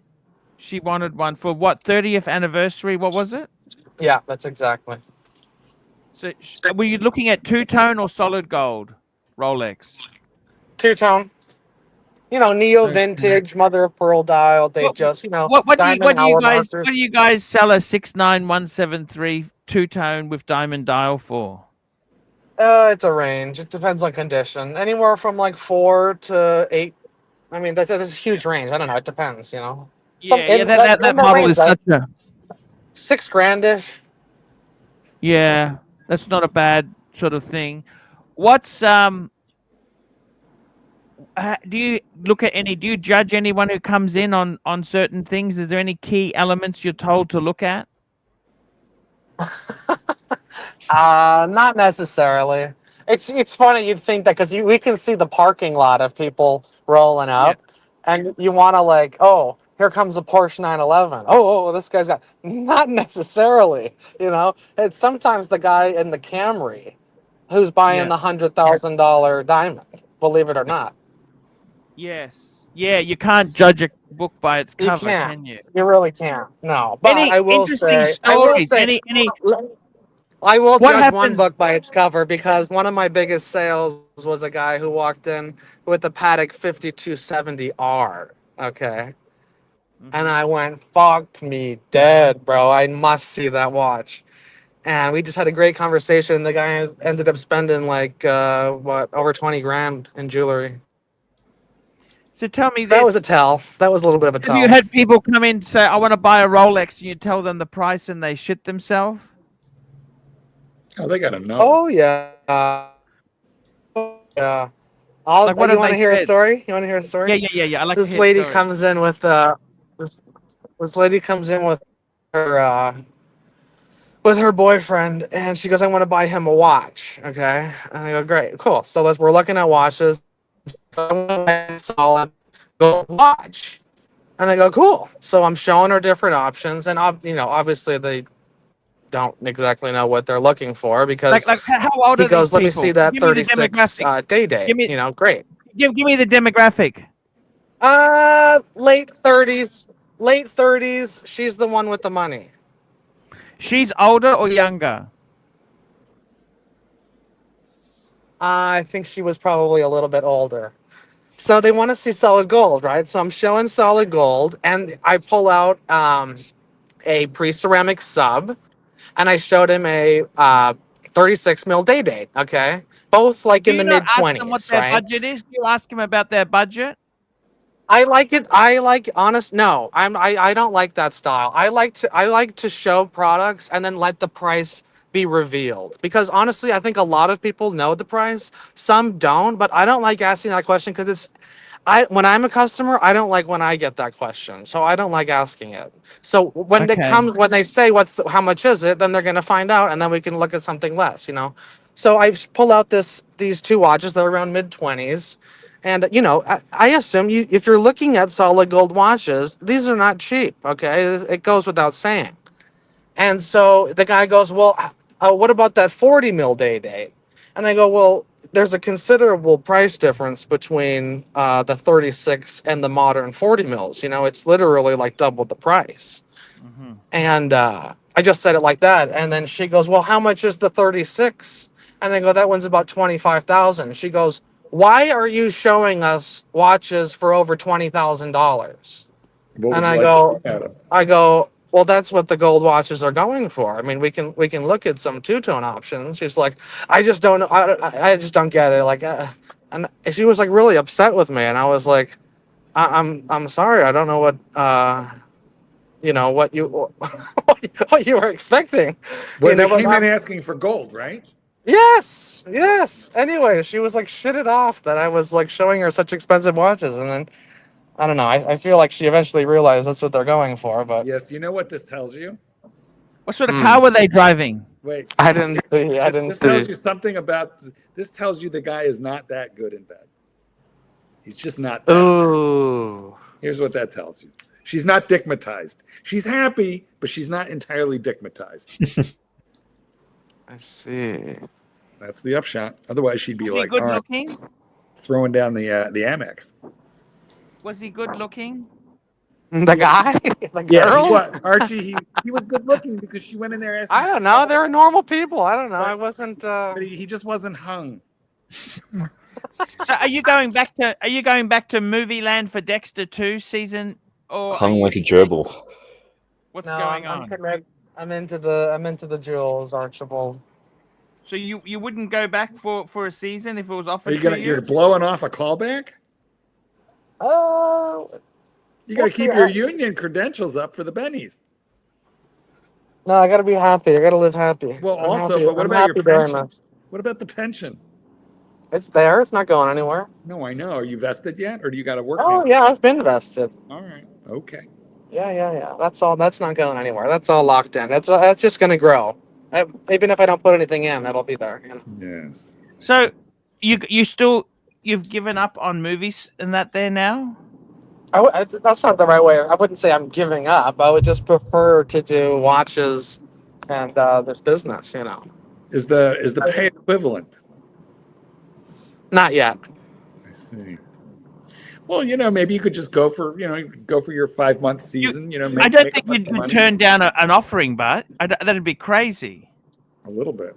She wanted one for what, 30th anniversary? What was it? Yeah, that's exactly. So were you looking at two-tone or solid gold Rolex? Two-tone. Neo vintage, mother of pearl dial. They What diamond do you guys sell a 69173 two-tone with diamond dial for? It's a range. It depends on condition. Anywhere from like 4 to 8. I mean, that's a huge range. I don't know. It depends. That model is such a $6,000-ish. Yeah, that's not a bad sort of thing. What's do you judge anyone who comes in on certain things? Is there any key elements you're told to look at? Not necessarily. It's funny you'd think that because we can see the parking lot of people rolling up, and you want to like, oh, here comes a Porsche 911. Oh, this guy's got. Not necessarily. It's sometimes the guy in the Camry who's buying the $100,000 diamond. Believe it or not. Yes. Yeah, you can't judge a book by its cover, can you? You really can't. No. But Any I will interesting say, stories? I will judge one book by its cover because one of my biggest sales was a guy who walked in with the Patek 5270R. Okay. And I went, fuck me dead, bro. I must see that watch. And we just had a great conversation. The guy ended up spending like, over 20 grand in jewelry. So tell me this. That was a tell. That was a little bit of a tell. Have you had people come in and say, I want to buy a Rolex, and you tell them the price and they shit themselves? Oh, they got to know. Oh, yeah. Yeah. You want to hear a story? You want to hear a story? Yeah. I like this lady comes in with this lady comes in with her boyfriend, and she goes, I want to buy him a watch. Okay. And I go, great, cool. So we're looking at watches. Solid gold watch. And I go, cool. So I'm showing her different options, and obviously they don't exactly know what they're looking for because like how old are he goes, these let people? me see that Give me the 36 day. Great. Give me the demographic. Late 30s. She's the one with the money. She's older or younger? I think she was probably a little bit older. So they want to see solid gold, right? So I'm showing solid gold, and I pull out a pre-ceramic sub, and I showed him a 36 mil day date. Okay, both like Do in the you not mid ask them what 20s, their right? budget is? Do you ask them about their budget? I like it. I like honest. No, I don't like that style. I like to show products and then let the price be revealed, because honestly, I think a lot of people know the price. Some don't, but I don't like asking that question because it's. When I'm a customer, I don't like when I get that question, so I don't like asking it. So when it Okay. comes, when they say how much is it, then they're gonna find out, and then we can look at something less, you know. So I pull out these two watches that are around mid 20s, and you know, I assume if you're looking at solid gold watches, these are not cheap. Okay, it goes without saying. And so the guy goes, well, what about that 40 mil day date? And I go, well, there's a considerable price difference between the 36 and the modern 40 mils. You know, it's literally like double the price. Mm-hmm. And I just said it like that. And then she goes, well, how much is the 36? And I go, that one's about 25,000. She goes, why are you showing us watches for over $20,000? What would And you I like go, to see at 'em? well, that's what the gold watches are going for. I mean, we can look at some two-tone options. She's like, I just don't know. I just don't get it. Like, and she was like really upset with me, and I was like, I'm sorry. I don't know what you know what you what you were expecting. Well, You they know, but came in asking for gold, right? yes. Anyway, she was like shitted off that I was like showing her such expensive watches, and then I don't know. I feel like she eventually realized that's what they're going for, but Yes. You know what this tells you? What sort of car were they driving? Wait. I didn't see. I didn't This tells see. you something about. This tells you the guy is not that good in bed. He's just not that. Ooh. Here's what that tells you. She's not dickmatized. She's happy, but she's not entirely dickmatized. I see. That's the upshot. Otherwise, she'd be Was he like, good all right, looking? throwing down the Amex. Was he good looking? The guy? The Yeah, girl? Archie, he was good looking because she went in there asking. I don't know. They were normal people. I don't know. But- I wasn't. But he just wasn't hung. So are you going back to Movie Land for Dexter 2 season, or are Hung you- like a gerbil. what's No, going I'm on? committed. I'm into the jewels, Archibald. So you wouldn't go back for a season if it was Are offered you to gonna? you? You're blowing off a callback. Oh. You got to We'll keep see. your union credentials up for the bennies. No, I gotta be happy. I gotta live happy. Well, I'm also, happy. but what I'm about your happy doing pension? this. What about the pension? It's there. It's not going anywhere. No, I know. Are you vested yet, or do you got to work Oh now? yeah, I've been vested. All right. Okay. Yeah. That's all. That's not going anywhere. That's all locked in. That's just gonna grow. Even if I don't put anything in, it'll be there. You know? Yes. So you've given up on movies and that there now? That's not the right way. I wouldn't say I'm giving up. I would just prefer to do watches and this business. You know, Is the pay equivalent? not yet. I see. Well, maybe you could just go for your 5-month season. I don't make think a bunch you'd of money. turn down an offering, but that'd be crazy. A little bit.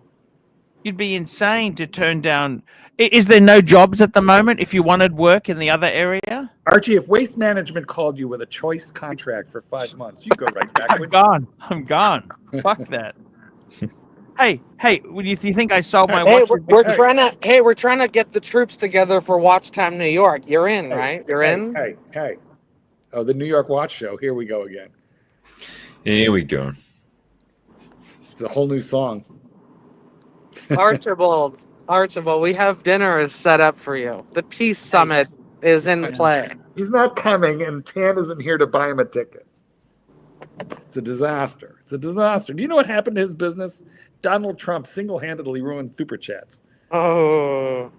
You'd be insane to turn down. Is there no jobs at the moment if you wanted work in the other area? Archie, if Waste Management called you with a choice contract for 5 months, you go right back. I'm gone. I'm gone. Fuck that. Hey, do you think I sold my Hey, watch? we're trying to get the troops together for Watch Time New York. You're in, right? You're in. Hey. Oh, the New York Watch Show. Here we go again. Here we go. It's a whole new song. Archibald, we have dinners set up for you. The Peace Summit is in play. He's not coming, and Tan isn't here to buy him a ticket. It's a disaster. Do you know what happened to his business? Donald Trump single-handedly ruined Super Chats. Oh,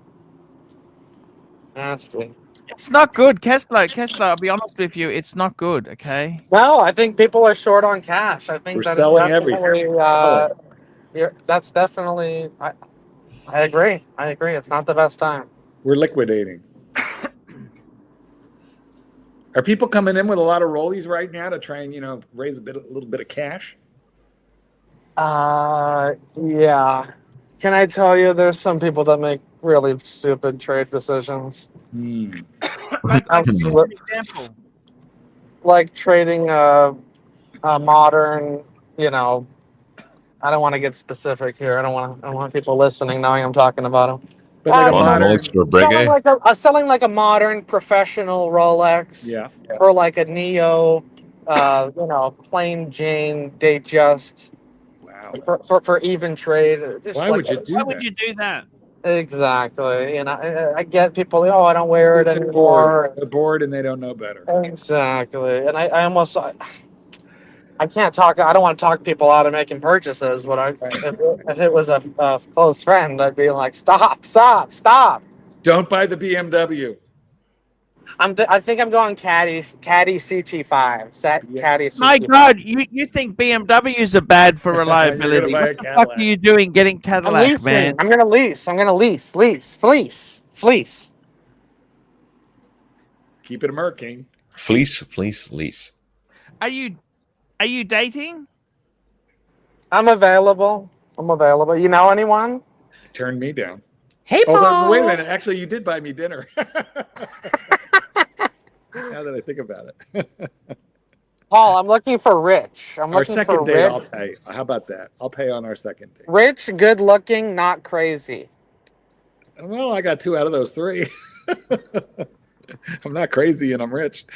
nasty. It's not good, Kessler. I'll be honest with you. It's not good. Okay. No, I think people are short on cash. I think We're that selling is definitely, everything. that's definitely. I agree. It's not the best time. We're liquidating. Are people coming in with a lot of rollies right now to try and raise a little bit of cash? Yeah. Can I tell you, there's some people that make really stupid trade decisions. Like, Absolute- for example. like trading a modern, you know, I don't want to get specific here. I don't want people listening knowing I'm talking about them. But like a you know, modern, Rolex for a Breguet? selling like a modern professional Rolex yeah. for like a Neo, you know, plain Jane Datejust Wow. for even trade. Just Why like, would you do Why that? would you do that? exactly? You know, I get people. Oh, I don't wear it They're anymore. bored. They're bored and they don't know better. Exactly, and I almost. I can't talk. I don't want to talk people out of making purchases. But if it was a close friend, I'd be like, stop. Don't buy the BMW. I think I'm going Caddy CT5. Caddy CT5. My God, you think BMWs are bad for You're reliability? gonna buy a What the fuck Cadillac. are you doing getting I'm Cadillac, leasing. man? I'm gonna lease. Fleece. Keep it American. Fleece, lease. Are you dating? I'm available. You know anyone? Turn me down. Hey, Although, wait a minute. Actually, you did buy me dinner. Now that I think about it. Paul, I'm looking for Rich. I'm Our looking second for date, Rich. I'll pay. How about that? I'll pay on our second date. Rich, good looking, not crazy. Well, I got 2 out of those 3. I'm not crazy and I'm rich.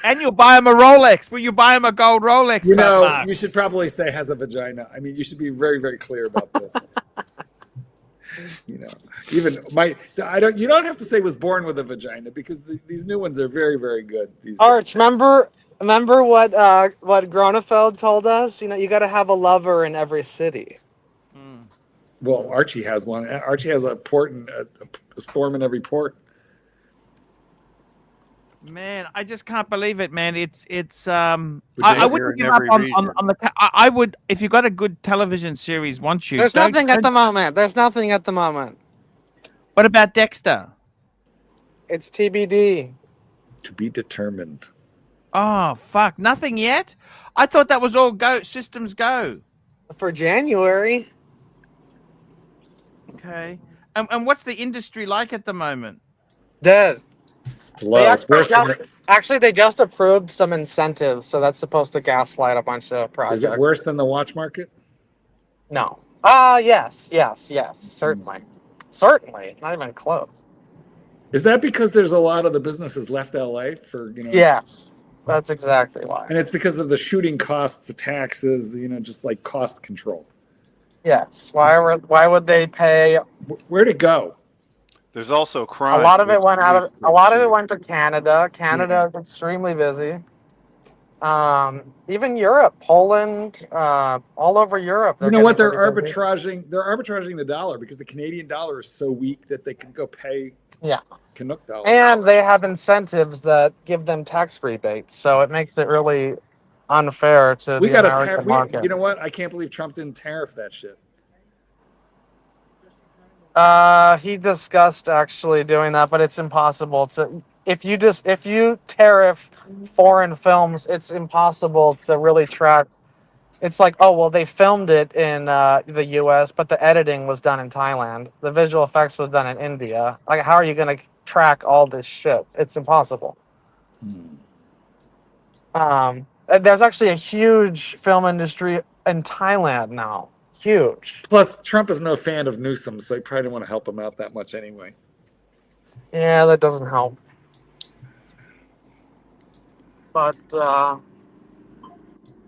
And you'll buy him a Rolex. Will you buy him a gold Rolex? You know, Mark? you should probably say has a vagina. I mean, you should be very, very clear about this. You know, even you don't have to say was born with a vagina because these new ones are very, very good. Arch, remember what Gronefeld told us? You know, you got to have a lover in every city. Well, Archie has one. Archie has a port and a storm in every port. Man, I just can't believe it, man. It's You're I wouldn't in give up every on region. the I would, if you got a good television series, once you There's nothing at the moment. What about Dexter? It's TBD. To be determined. Oh fuck, nothing yet. I thought that was all systems go. For January. Okay, and what's the industry like at the moment? Dead. It's low. It's worse than Actually, they just approved some incentives, so that's supposed to gaslight a bunch of projects. Is it worse than the watch market? No. Yes. Certainly. Not even close. Is that because there's a lot of the businesses left LA for, you know? Yes. That's exactly why. And it's because of the shooting costs, the taxes, you know, just like cost control. Yes. Why would they pay? Where'd it go? There's also crime. A lot of it went to Canada. Canada is extremely busy. Even Europe, Poland, all over Europe. You know what? They're arbitraging the dollar because the Canadian dollar is so weak that they can go pay Canuck dollars. And they have incentives that give them tax rebates, so it makes it really unfair to the American market. You know what? I can't believe Trump didn't tariff that shit. He discussed actually doing that, but it's impossible to. If you tariff foreign films, it's impossible to really track. It's like, oh well, they filmed it in the U.S., but the editing was done in Thailand. The visual effects was done in India. Like, how are you going to track all this shit? It's impossible. There's actually a huge film industry in Thailand now. Huge. Plus, Trump is no fan of Newsom, so he probably didn't want to help him out that much anyway. Yeah, that doesn't help. But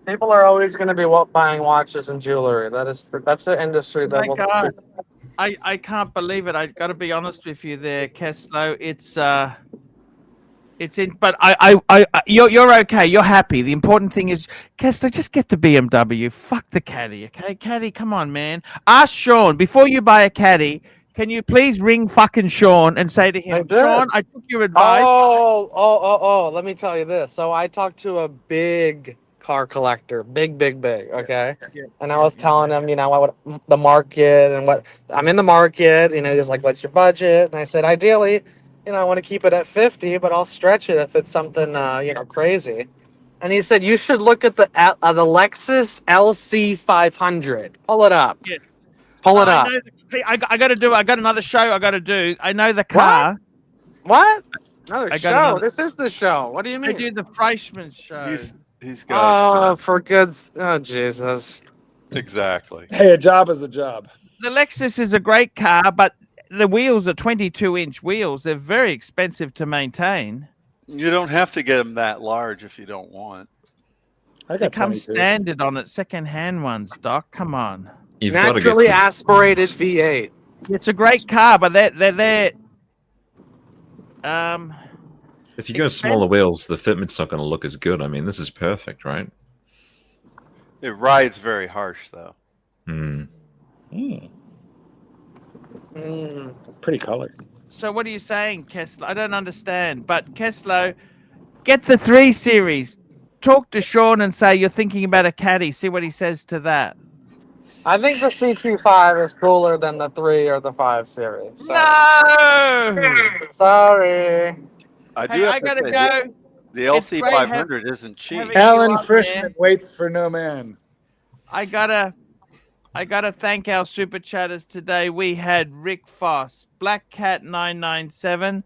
people are always going to be buying watches and jewelry. That's the industry that will. God. I can't believe it. I got to be honest with you there, Keslow. It's in, but you're okay. You're happy. The important thing is, Kessler, just get the BMW. Fuck the caddy, okay? Caddy, come on, man. Ask Sean before you buy a caddy. Can you please ring fucking Sean and say to him, Sean, I took your advice. Oh. Let me tell you this. So I talked to a big car collector, big. Okay, and I was telling him, you know, what the market and what I'm in the market. You know, he's like, "What's your budget?" And I said, "Ideally, you know, I want to keep it at 50, but I'll stretch it if it's something, you know, crazy." And he said, "You should look at the Lexus LC 500. Pull it up." Yeah. Pull it up. Hey, I got to do. I got another show. I got to do. I know the car. What? Another I show? got another- This is the show. What do you I mean? do the freshman show. He's got Oh, for good. Oh, Jesus. exactly. Hey, a job is a job. The Lexus is a great car, but the wheels are 22-inch wheels. They're very expensive to maintain. You don't have to get them that large if you don't want. I They got come 22. standard on it, second-hand ones, Doc. Come on. You've got to Naturally get. aspirated V8. It's a great car, but they're If you go smaller wheels, the fitment's not going to look as good. I mean, this is perfect, right? It rides very harsh though. Hmm. Pretty color. So what are you saying, Kessler? I don't understand. But Kessler, get the 3 Series. Talk to Sean and say you're thinking about a caddy. See what he says to that. I think the CT5 is cooler than the 3 or the 5 series. So. No! Sorry. I do Hey, have I to gotta say, go. the It's LC great 500 isn't cheap. having- Alan you up, Frischman man. waits for no man. I gotta thank our super chatters today. We had Rick Foss, Black Cat 997,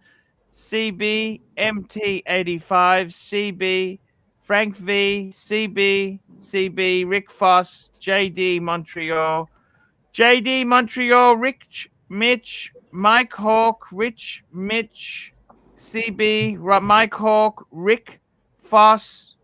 CB MT85, CB Frank V, CB, Rick Foss, JD Montreal, Rich Mitch, Mike Hawk, Rich Mitch, CB, Mike Hawk, Rick Foss,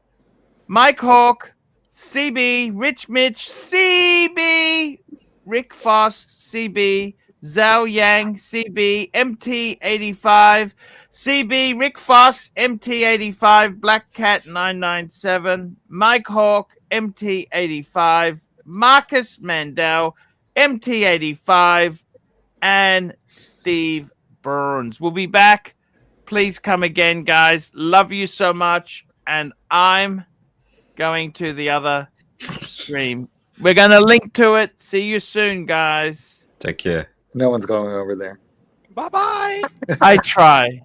Mike Hawk, CB, Rich Mitch, CB, Rick Foss, CB, Zhao Yang, CB, MT85, CB, Rick Foss, MT85, Black Cat 997, Mike Hawk, MT85, Marcus Mandel, MT85, and Steve Burns. We'll be back. Please come again, guys. Love you so much. And I'm going to the other stream. We're going to link to it. See you soon, guys. Take care. No one's going over there. Bye bye. I try.